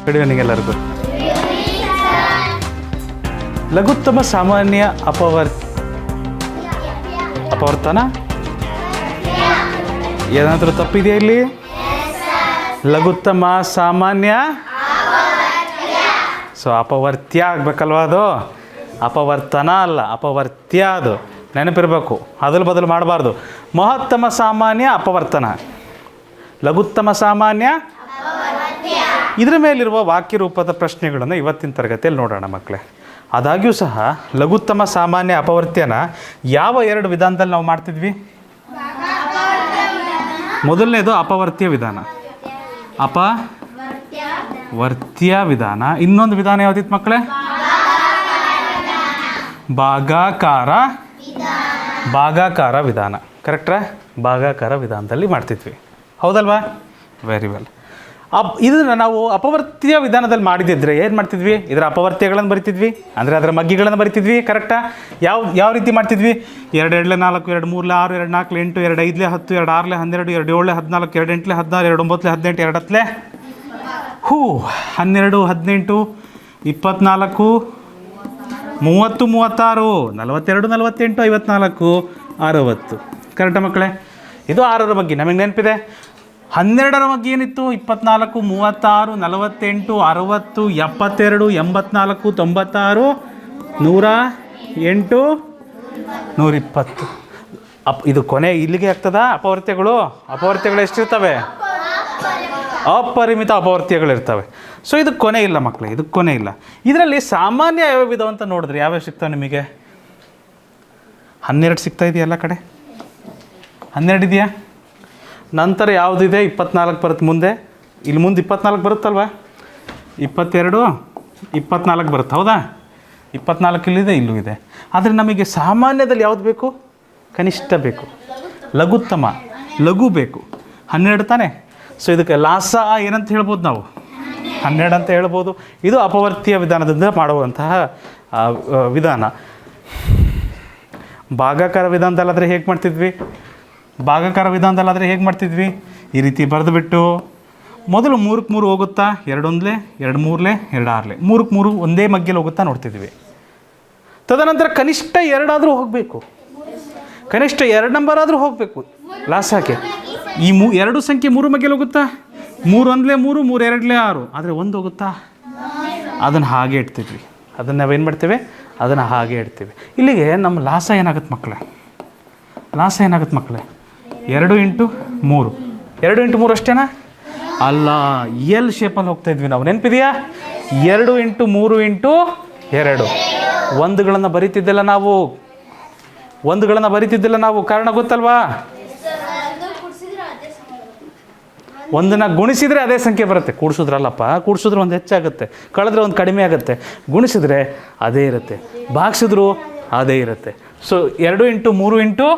Good evening ಎಲ್ಲರಿಗೂ. ಲಘುತ್ತಮ ಸಾಮಾನ್ಯ ಅಪವರ್ತನ ಏನಾದರೂ ತಪ್ಪಿದೆಯಾ ಇಲ್ಲಿ? ಲಘುತ್ತಮ ಸಾಮಾನ್ಯ ಸೊ ಅಪವರ್ತ್ಯ ಆಗಬೇಕಲ್ವ? ಅದು ಅಪವರ್ತನ ಅಲ್ಲ, ಅಪವರ್ತ್ಯ. ಅದು ನೆನಪಿರಬೇಕು, ಅದಲು ಬದಲು ಮಾಡಬಾರ್ದು. ಮಹತ್ತಮ ಸಾಮಾನ್ಯ ಅಪವರ್ತನ, ಲಘುತ್ತಮ ಸಾಮಾನ್ಯ. ಇದರ ಮೇಲಿರುವ ವಾಕ್ಯ ರೂಪದ ಪ್ರಶ್ನೆಗಳನ್ನು ಇವತ್ತಿನ ತರಗತಿಯಲ್ಲಿ ನೋಡೋಣ ಮಕ್ಕಳೇ. ಆದಾಗ್ಯೂ ಸಹ ಲಘುತ್ತಮ ಸಾಮಾನ್ಯ ಅಪವರ್ತ್ಯನ ಯಾವ 2 ವಿಧಾನದಲ್ಲಿ ನಾವು ಮಾಡ್ತಿದ್ವಿ? ಮೊದಲನೇದು ಅಪವರ್ತ್ಯ ವಿಧಾನ, ಅಪವರ್ತ್ಯ ವಿಧಾನ. ಇನ್ನೊಂದು ವಿಧಾನ ಯಾವುದಿತ್ತು ಮಕ್ಕಳೇ? ಭಾಗಾಕಾರ ವಿಧಾನ. ಕರೆಕ್ಟ್ರಾ? ಭಾಗಾಕಾರ ವಿಧಾನದಲ್ಲಿ ಮಾಡ್ತಿದ್ವಿ, ಹೌದಲ್ವಾ? Very well. ಇದನ್ನು ನಾವು ಅಪವರ್ತ್ಯ ವಿಧಾನದಲ್ಲಿ ಮಾಡಿದಿದ್ರೆ ಏನು ಮಾಡ್ತಿದ್ವಿ? ಇದರ ಅಪವರ್ತ್ಯಗಳನ್ನು ಬರಿತಿದ್ವಿ, ಅಂದರೆ ಅದರ ಮಗ್ಗಿಗಳನ್ನು ಬರಿತಿದ್ವಿ. ಕರೆಕ್ಟಾ? ಯಾವ ರೀತಿ ಮಾಡ್ತಿದ್ವಿ? 2 2 4 2 3 6 2 4 8 2 5 10 2 6 12 2 7 14 2 8 16 2 9 18 2 10 12 18 24 30 36 42 48 54 60. ಕರೆಕ್ಟಾ ಮಕ್ಕಳೇ? ಇದು 6ರ ಬಗ್ಗೆ ನಮಗೆ ನೆನಪಿದೆ. 12ರ ಬಗ್ಗೆ ಏನಿತ್ತು? 24 36 48 60 72 84 96 108 120. ಇದು ಕೊನೆ ಇಲ್ಲಿಗೆ ಆಗ್ತದಾ? ಅಪವರ್ತ್ಯಗಳು ಎಷ್ಟಿರ್ತವೆ? ಅಪರಿಮಿತ ಅಪವರ್ತ್ಯಗಳಿರ್ತವೆ. ಸೊ ಇದು ಕೊನೆ ಇಲ್ಲ ಮಕ್ಕಳೇ, ಇದು ಕೊನೆ ಇಲ್ಲ. ಇದರಲ್ಲಿ ಸಾಮಾನ್ಯ ಯಾವ್ಯಾವ ವಿಧವ ಅಂತ ನೋಡಿದ್ರೆ ಯಾವ್ಯಾವ ಸಿಗ್ತಾವೆ ನಿಮಗೆ? 12 ಸಿಗ್ತಾ ಇದೆಯಾ ಎಲ್ಲ ಕಡೆ? 12 ಇದೆಯಾ? ನಂತರ ಯಾವುದಿದೆ? 24 ಬರುತ್ತೆ ಮುಂದೆ. ಇಲ್ಲಿ ಮುಂದೆ 24 ಬರುತ್ತಲ್ವ? 22 24 ಬರುತ್ತೆ, ಹೌದಾ? 24 ಇಲ್ಲಿದೆ, ಇಲ್ಲೂ ಇದೆ. ಆದರೆ ನಮಗೆ ಸಾಮಾನ್ಯದಲ್ಲಿ ಯಾವುದು ಬೇಕು? ಕನಿಷ್ಠ ಬೇಕು, ಲಘುತ್ತಮ, ಲಘು ಬೇಕು. 12 ತಾನೆ. ಸೊ ಇದಕ್ಕೆ ಲಾಸ ಏನಂತ ಹೇಳ್ಬೋದು ನಾವು? 12 ಅಂತ ಹೇಳ್ಬೋದು. ಇದು ಅಪವರ್ತ್ಯ ವಿಧಾನದಿಂದ ಮಾಡುವಂತಹ ವಿಧಾನ. ಭಾಗಾಕಾರ ವಿಧಾನದಲ್ಲಾದರೆ ಹೇಗೆ ಮಾಡ್ತಿದ್ವಿ? ಈ ರೀತಿ ಬರೆದುಬಿಟ್ಟು ಮೊದಲು 3ಕ್ಕೆ 3 ಹೋಗುತ್ತಾ? 2 1 2 3 2 6 3ಕ್ಕೆ 3 ಒಂದೇ ಮಗ್ಗೆಲ್ಲಿ ಹೋಗುತ್ತಾ ನೋಡ್ತಿದ್ವಿ. ತದನಂತರ ಕನಿಷ್ಠ 2 ಆದರೂ ಹೋಗಬೇಕು, ಕನಿಷ್ಠ 2 ನಂಬರ್ ಆದರೂ ಹೋಗಬೇಕು ಲಾಸಾಕೆ. ಈ 2 ಸಂಖ್ಯೆ 3 ಮಗ್ಗೆಲ್ಲಿ ಹೋಗುತ್ತಾ? 3 1 3 3 2 6. ಆದರೆ 1 ಹೋಗುತ್ತಾ? ಅದನ್ನು ಹಾಗೆ ಇಡ್ತಿದ್ವಿ. ಅದನ್ನು ನಾವೇನು ಮಾಡ್ತೇವೆ? ಅದನ್ನು ಹಾಗೆ ಇಡ್ತೀವಿ. ಇಲ್ಲಿಗೆ ನಮ್ಮ ಲಾಸ ಏನಾಗುತ್ತೆ ಮಕ್ಕಳೇ? 2 ಇಂಟು 3. 2 ಇಂಟು 3 ಅಷ್ಟೇನಾ? ಅಲ್ಲ, ಎಲ್ ಶೇಪಲ್ಲಿ ಹೋಗ್ತಾ ಇದ್ವಿ ನಾವು, ನೆನಪಿದೆಯಾ? 2 ಇಂಟು 3 ಇಂಟು 2. ಒಂದುಗಳನ್ನು ಬರಿತಿದ್ದಿಲ್ಲ ನಾವು, ಕಾರಣ ಗೊತ್ತಲ್ವಾ? ಒಂದನ್ನು ಗುಣಿಸಿದರೆ ಅದೇ ಸಂಖ್ಯೆ ಬರುತ್ತೆ. ಕೂಡಿಸಿದ್ರಲ್ಲಪ್ಪ, ಕೂಡಿಸಿದ್ರೆ ಒಂದು ಹೆಚ್ಚಾಗುತ್ತೆ, ಕಳೆದ್ರೆ ಒಂದು ಕಡಿಮೆ ಆಗುತ್ತೆ, ಗುಣಿಸಿದ್ರೆ ಅದೇ ಇರುತ್ತೆ, ಭಾಗಿಸಿದ್ರು ಅದೇ ಇರುತ್ತೆ. ಸೊ 2 ಇಂಟು 3 ಇಂಟು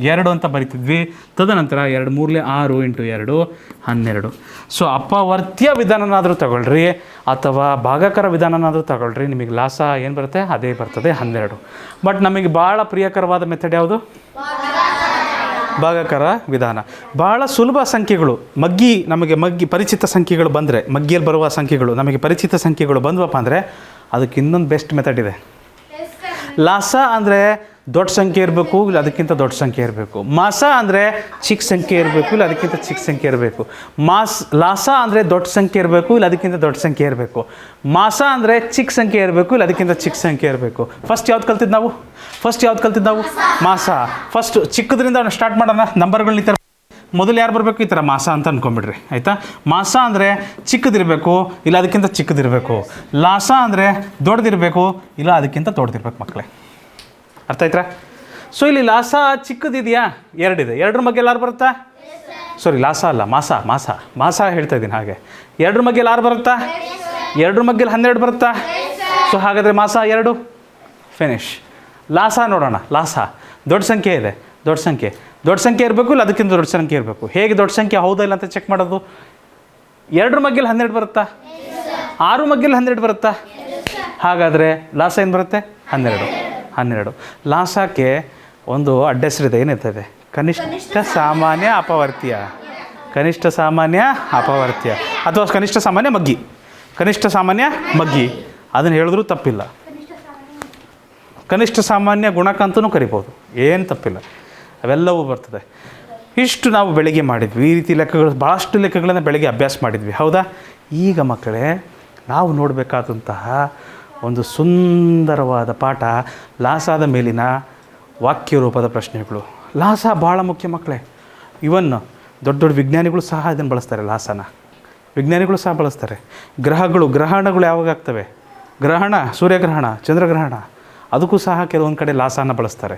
2 ಅಂತ ಬರಿತಿದ್ವಿ. ತದನಂತರ 2 3 6 ಇಂಟು 2 12. ಸೊ ಅಪವರ್ತ್ಯ ವಿಧಾನನಾದರೂ ತಗೊಳ್ರಿ ಅಥವಾ ಭಾಗಾಕಾರ ವಿಧಾನನಾದರೂ ತಗೊಳ್ರಿ, ನಿಮಗೆ ಲಾಸ ಏನು ಬರುತ್ತೆ? ಅದೇ ಬರ್ತದೆ, 12. ಬಟ್ ನಮಗೆ ಭಾಳ ಪ್ರಿಯಕರವಾದ ಮೆಥಡ್ ಯಾವುದು? ಭಾಗಾಕಾರ ವಿಧಾನ. ಭಾಳ ಸುಲಭ ಸಂಖ್ಯೆಗಳು, ನಮಗೆ ಪರಿಚಿತ ಸಂಖ್ಯೆಗಳು ಬಂದರೆ, ಮಗ್ಗಿಯಲ್ಲಿ ಬರುವ ಸಂಖ್ಯೆಗಳು ನಮಗೆ ಪರಿಚಿತ ಸಂಖ್ಯೆಗಳು ಬಂದ್ವಪ್ಪ ಅಂದರೆ ಅದಕ್ಕೆ ಇನ್ನೊಂದು ಬೆಸ್ಟ್ ಮೆಥಡ್ ಇದೆ. ಲಾಸ ಅಂದರೆ ದೊಡ್ಡ ಸಂಖ್ಯೆ ಇರಬೇಕು, ಇಲ್ಲ ಅದಕ್ಕಿಂತ ದೊಡ್ಡ ಸಂಖ್ಯೆ ಇರಬೇಕು. ಮಾಸ ಅಂದರೆ ಚಿಕ್ಕ ಸಂಖ್ಯೆ ಇರಬೇಕು, ಇಲ್ಲ ಅದಕ್ಕಿಂತ ಚಿಕ್ಕ ಸಂಖ್ಯೆ ಇರಬೇಕು. ಲಾಸ ಅಂದರೆ ದೊಡ್ಡ ಸಂಖ್ಯೆ ಇರಬೇಕು, ಇಲ್ಲ ಅದಕ್ಕಿಂತ ದೊಡ್ಡ ಸಂಖ್ಯೆ ಇರಬೇಕು. ಮಾಸ ಅಂದರೆ ಚಿಕ್ಕ ಸಂಖ್ಯೆ ಇರಬೇಕು, ಇಲ್ಲ ಅದಕ್ಕಿಂತ ಚಿಕ್ಕ ಸಂಖ್ಯೆ ಇರಬೇಕು. ಫಸ್ಟ್ ಯಾವ್ದು ಕಲ್ತಿದ್ದು ನಾವು? ಮಾಸ. ಫಸ್ಟ್ ಚಿಕ್ಕದ್ರಿಂದ ಸ್ಟಾರ್ಟ್ ಮಾಡೋಣ. ನಂಬರ್ಗಳನ್ನ ಈ ಥರ ಮೊದಲು ಯಾರು ಬರಬೇಕು? ಈ ಥರ ಮಾಸ ಅಂತ ಅಂದ್ಕೊಂಬಿಡ್ರಿ, ಆಯಿತಾ? ಮಾಸ ಅಂದರೆ ಚಿಕ್ಕದಿರಬೇಕು, ಇಲ್ಲ ಅದಕ್ಕಿಂತ ಚಿಕ್ಕದಿರಬೇಕು. ಲಾಸ ಅಂದರೆ ದೊಡ್ಡದಿರಬೇಕು, ಇಲ್ಲ ಅದಕ್ಕಿಂತ ದೊಡ್ಡದಿರ್ಬೇಕು ಮಕ್ಕಳೇ. ಅರ್ಥ ಆಯ್ತಾ? ಸೊ ಇಲ್ಲಿ ಲಾಸ ಚಿಕ್ಕದಿದೆಯಾ? 2 ಇದೆ. 2ರ ಬಗ್ಗೆ ಯಾರು ಬರುತ್ತಾ? ಸಾರಿ, ಲಾಸ ಅಲ್ಲ, ಮಾಸ ಹೇಳ್ತಾ ಇದ್ದೀನಿ. ಹಾಗೆ 2ರ ಬಗ್ಗೆ ಯಾರು ಬರುತ್ತಾ? 2ರ ಬಗ್ಗೆ 12 ಬರುತ್ತಾ? ಸೊ ಹಾಗಾದರೆ ಮಾಸ 2 ಫಿನಿಶ್. ಲಾಸ ನೋಡೋಣ. ಲಾಸ ದೊಡ್ಡ ಸಂಖ್ಯೆ ಇದೆ, ದೊಡ್ಡ ಸಂಖ್ಯೆ ಇರಬೇಕು, ಇಲ್ಲ ಅದಕ್ಕಿಂತ ದೊಡ್ಡ ಸಂಖ್ಯೆ ಇರಬೇಕು. ಹೇಗೆ ದೊಡ್ಡ ಸಂಖ್ಯೆ ಹೌದಾ ಇಲ್ಲ ಅಂತ ಚೆಕ್ ಮಾಡೋದು? 2ರ ಮಗ್ಗೆಲಿ 12 ಬರುತ್ತಾ? 6 ಮಗ್ಗೆಲಿ 12 ಬರುತ್ತಾ? ಹಾಗಾದರೆ ಲಾಸ ಏನು ಬರುತ್ತೆ? 12. ಲಾಸಕ್ಕೆ ಒಂದು ಅಡ್ಡೆಸರಿದೆ, ಏನಿರ್ತದೆ? ಕನಿಷ್ಠ ಸಾಮಾನ್ಯ ಅಪವರ್ತ್ಯ ಅಥವಾ ಕನಿಷ್ಠ ಸಾಮಾನ್ಯ ಮಗ್ಗಿ. ಕನಿಷ್ಠ ಸಾಮಾನ್ಯ ಮಗ್ಗಿ, ಅದನ್ನು ಹೇಳಿದ್ರೂ ತಪ್ಪಿಲ್ಲ. ಕನಿಷ್ಠ ಸಾಮಾನ್ಯ ಗುಣಕ ಅಂತಲೂ ಕರಿಬೋದು, ಏನು ತಪ್ಪಿಲ್ಲ, ಅವೆಲ್ಲವೂ ಬರ್ತದೆ. ಇಷ್ಟು ನಾವು ಬೆಳಗ್ಗೆ ಮಾಡಿದ್ವಿ. ಈ ರೀತಿ ಲೆಕ್ಕಗಳು, ಭಾಳಷ್ಟು ಲೆಕ್ಕಗಳನ್ನು ಬೆಳಗ್ಗೆ ಅಭ್ಯಾಸ ಮಾಡಿದ್ವಿ, ಹೌದಾ? ಈಗ ಮಕ್ಕಳೇ, ನಾವು ನೋಡಬೇಕಾದಂತಹ ಒಂದು ಸುಂದರವಾದ ಪಾಠ ಲಾಸಾದ ಮೇಲಿನ ವಾಕ್ಯ ರೂಪದ ಪ್ರಶ್ನೆಗಳು. ಲಾಸ ಭಾಳ ಮುಖ್ಯ ಮಕ್ಕಳೇ. ಇವನ್ ದೊಡ್ಡ ದೊಡ್ಡ ವಿಜ್ಞಾನಿಗಳು ಸಹ ಇದನ್ನು ಬಳಸ್ತಾರೆ, ಲಾಸನ. ವಿಜ್ಞಾನಿಗಳು ಸಹ ಬಳಸ್ತಾರೆ. ಗ್ರಹಣಗಳು ಯಾವಾಗ ಆಗ್ತವೆ? ಗ್ರಹಣ, ಸೂರ್ಯಗ್ರಹಣ, ಚಂದ್ರಗ್ರಹಣ, ಅದಕ್ಕೂ ಸಹ ಕೆಲವೊಂದು ಕಡೆ ಲಾಸನ ಬಳಸ್ತಾರೆ.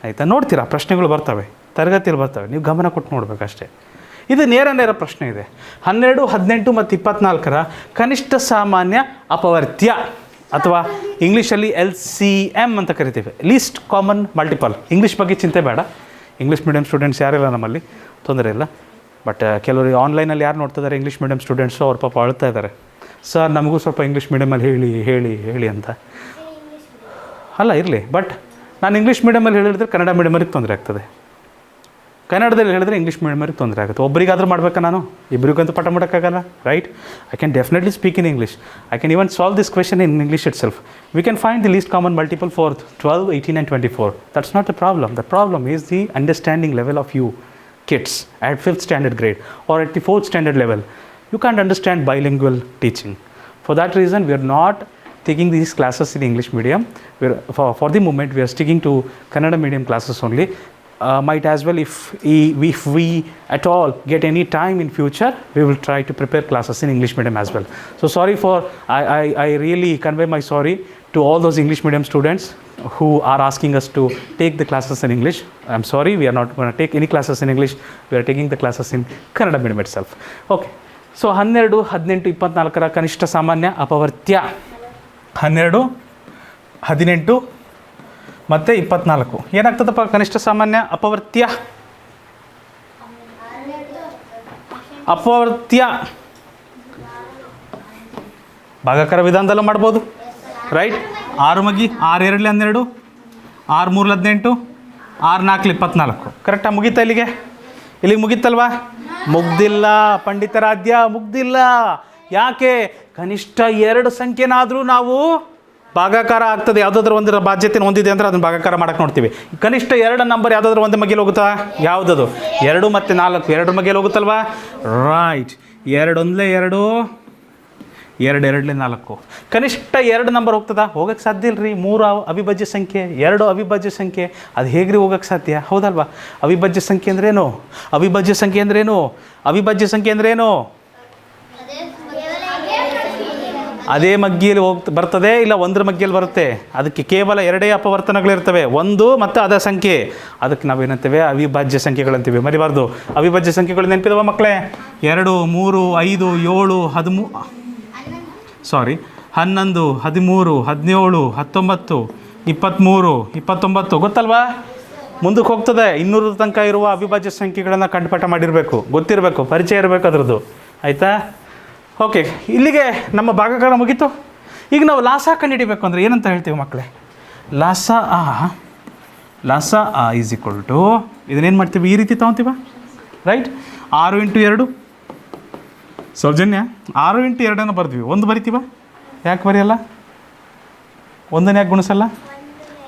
ಆಯಿತಾ? ನೋಡ್ತೀರಾ, ಪ್ರಶ್ನೆಗಳು ಬರ್ತವೆ, ತರಗತಿಯಲ್ಲಿ ಬರ್ತವೆ, ನೀವು ಗಮನ ಕೊಟ್ಟು ನೋಡಬೇಕಷ್ಟೇ. ಇದು ನೇರ ಪ್ರಶ್ನೆ ಇದೆ. 12, 18 ಮತ್ತು 24ರ ಕನಿಷ್ಠ ಸಾಮಾನ್ಯ ಅಪವರ್ತ್ಯ, ಅಥವಾ ಇಂಗ್ಲೀಷಲ್ಲಿ LCM ಅಂತ ಕರಿತೀವಿ, ಲೀಸ್ಟ್ ಕಾಮನ್ ಮಲ್ಟಿಪಲ್. ಇಂಗ್ಲೀಷ್ ಬಗ್ಗೆ ಚಿಂತೆ ಬೇಡ, ಇಂಗ್ಲೀಷ್ ಮೀಡಿಯಮ್ ಸ್ಟೂಡೆಂಟ್ಸ್ ಯಾರಿಲ್ಲ ನಮ್ಮಲ್ಲಿ, ತೊಂದರೆ ಇಲ್ಲ. ಬಟ್ ಕೆಲವರು ಆನ್ಲೈನಲ್ಲಿ ಯಾರು ನೋಡ್ತಿದ್ದಾರೆ ಇಂಗ್ಲೀಷ್ ಮೀಡಿಯಮ್ ಸ್ಟೂಡೆಂಟ್ಸು, ಅವ್ರ ಪಾಪ ಅಳ್ತಾ ಇದ್ದಾರೆ, ಸರ್ ನಮಗೂ ಸ್ವಲ್ಪ ಇಂಗ್ಲೀಷ್ ಮೀಡಿಯಮಲ್ಲಿ ಹೇಳಿ ಅಂತ. ಅಲ್ಲ, ಇರಲಿ, ಬಟ್ ನಾನು ಇಂಗ್ಲೀಷ್ ಮೀಡಿಯಮಲ್ಲಿ ಹೇಳಿದ್ರೆ ಕನ್ನಡ ಮೀಡಿಯಮರಿಗೆ ತೊಂದರೆ ಆಗ್ತದೆ, ಕನ್ನಡದಲ್ಲಿ ಹೇಳಿದ್ರೆ ಇಂಗ್ಲೀಷ್ ಮೀಡಿಯಮರಿಗೆ ತೊಂದರೆ ಆಗುತ್ತೆ. ಒಬ್ಬರಿಗಾದರೂ ಮಾಡಬೇಕಾ? ನಾನು ಇಬ್ಬರಿಗಂತೂ ಪಾಠ ಮಾಡೋಕ್ಕಾಗಲ್ಲ, right? I can definitely speak in English. I can even solve this question in English itself. We can find the least common multiple for 12, 18 and 24. That's not the problem. The problem is the understanding level of you kids at 5th standard grade or at the 4th standard level. You can't understand bilingual teaching. For that reason, we are not taking these classes in English medium. For the moment, we are sticking to Kannada medium classes only. Might as well, if we at all get any time in future, we will try to prepare classes in English medium as well. So sorry for, I really convey my sorry to all those English medium students who are asking us to take the classes in English. I'm sorry, we are not going to take any classes in English. We are taking the classes in Kannada medium itself. Okay. So 12, 18, 24ರ ಕನಿಷ್ಠ ಸಾಮಾನ್ಯ ಅಪವರ್ತ್ಯ. 12, 18 ಮತ್ತು 24 ಏನಾಗ್ತದಪ್ಪ ಕನಿಷ್ಠ ಸಾಮಾನ್ಯ ಅಪವರ್ತ್ಯ? ಭಾಗಾಕಾರ ವಿಧಾನದಲ್ಲೂ ಮಾಡ್ಬೋದು, right? 6 ಮಗಿ, 6 2 12, 6 3 18, 6 4 24. ಕರೆಕ್ಟಾಗಿ ಮುಗೀತಾ? ಇಲ್ಲಿಗೆ ಮುಗೀತಲ್ವಾ? ಮುಗ್ದಿಲ್ಲ ಪಂಡಿತರಾಧ್ಯ, ಮುಗ್ದಿಲ್ಲ. ಯಾಕೆ? ಕನಿಷ್ಠ 2 ಸಂಖ್ಯೆನಾದರೂ ನಾವು ಭಾಗಾಕಾರ ಆಗ್ತದೆ, ಯಾವುದಾದ್ರೂ ಒಂದು ಬಾಧ್ಯತೆಯನ್ನು ಹೊಂದಿದೆ ಅಂದರೆ ಅದನ್ನು ಭಾಗಾಕಾರ ಮಾಡೋಕ್ಕೆ ನೋಡ್ತೀವಿ. ಕನಿಷ್ಠ 2 ನಂಬರ್ ಯಾವುದಾದ್ರೂ ಒಂದೇ ಮಗ್ಗಿಲಿ ಹೋಗುತ್ತಾ? ಯಾವುದದು? 2 ಮತ್ತು 4, 2 ಮಗ್ಗಿಲಿ ಹೋಗುತ್ತಲ್ವಾ? ರೈಟ್. 2 1 2, 2 2 4. ಕನಿಷ್ಠ 2 ನಂಬರ್ ಹೋಗ್ತದಾ? ಹೋಗೋಕ್ಕೆ ಸಾಧ್ಯ ಇಲ್ಲ ರೀ. 3 ಅವಿಭಾಜ್ಯ ಸಂಖ್ಯೆ, 2 ಅವಿಭಾಜ್ಯ ಸಂಖ್ಯೆ, ಅದು ಹೇಗ್ರಿ ಹೋಗೋಕ್ಕೆ ಸಾಧ್ಯ? ಹೌದಲ್ವಾ? ಅವಿಭಾಜ್ಯ ಸಂಖ್ಯೆ ಅಂದ್ರೇನು? ಅವಿಭಾಜ್ಯ ಸಂಖ್ಯೆ ಅಂದ್ರೇನು? ಅವಿಭಾಜ್ಯ ಸಂಖ್ಯೆ ಅಂದ್ರೇನು? ಅದೇ ಮಗ್ಗಿಯಲ್ಲಿ ಬರ್ತದೆ, ಇಲ್ಲ ಒಂದರ ಮಗ್ಗಿಯಲ್ಲಿ ಬರುತ್ತೆ. ಅದಕ್ಕೆ ಕೇವಲ 2 ಅಪವರ್ತನಗಳಿರ್ತವೆ, 1 ಮತ್ತು ಅದ ಸಂಖ್ಯೆ. ಅದಕ್ಕೆ ನಾವೇನಂತೇವೆ? ಅವಿಭಾಜ್ಯ ಸಂಖ್ಯೆಗಳಂತೀವಿ. ಮರಿಬಾರ್ದು. ಅವಿಭಾಜ್ಯ ಸಂಖ್ಯೆಗಳು ನೆನಪಿದವ ಮಕ್ಕಳೇ? 2 3 5 7 11, 13 17 19 23 29 ಗೊತ್ತಲ್ವಾ? ಮುಂದಕ್ಕೆ ಹೋಗ್ತದೆ. 200 ತನಕ ಇರುವ ಅವಿಭಾಜ್ಯ ಸಂಖ್ಯೆಗಳನ್ನು ಕಂಠಪಾಠ ಮಾಡಿರಬೇಕು, ಗೊತ್ತಿರಬೇಕು, ಪರಿಚಯ ಇರಬೇಕು ಅದರದ್ದು, ಆಯಿತಾ? ಓಕೆ, ಇಲ್ಲಿಗೆ ನಮ್ಮ ಭಾಗಾಕಾರ ಮುಗೀತು. ಈಗ ನಾವು ಲಾಸ ಕಂಡುಹಿಡಿಬೇಕು ಅಂದರೆ ಏನಂತ ಹೇಳ್ತೀವಿ ಮಕ್ಕಳೇ? ಲಾಸ ಆ ಈಸ್ ಈಕ್ವಲ್ ಟು, ಇದನ್ನೇನು ಮಾಡ್ತೀವಿ? ಈ ರೀತಿ ತೊಗೊತೀವ, ರೈಟ್? 6 × 2 ಸೌಜನ್ಯ, 6 × 2 ಬರ್ತೀವಿ. 1 ಬರಿತೀವ? ಯಾಕೆ ಬರೆಯಲ್ಲ? 1 ಯಾಕೆ ಗುಣಿಸಲ್ಲ?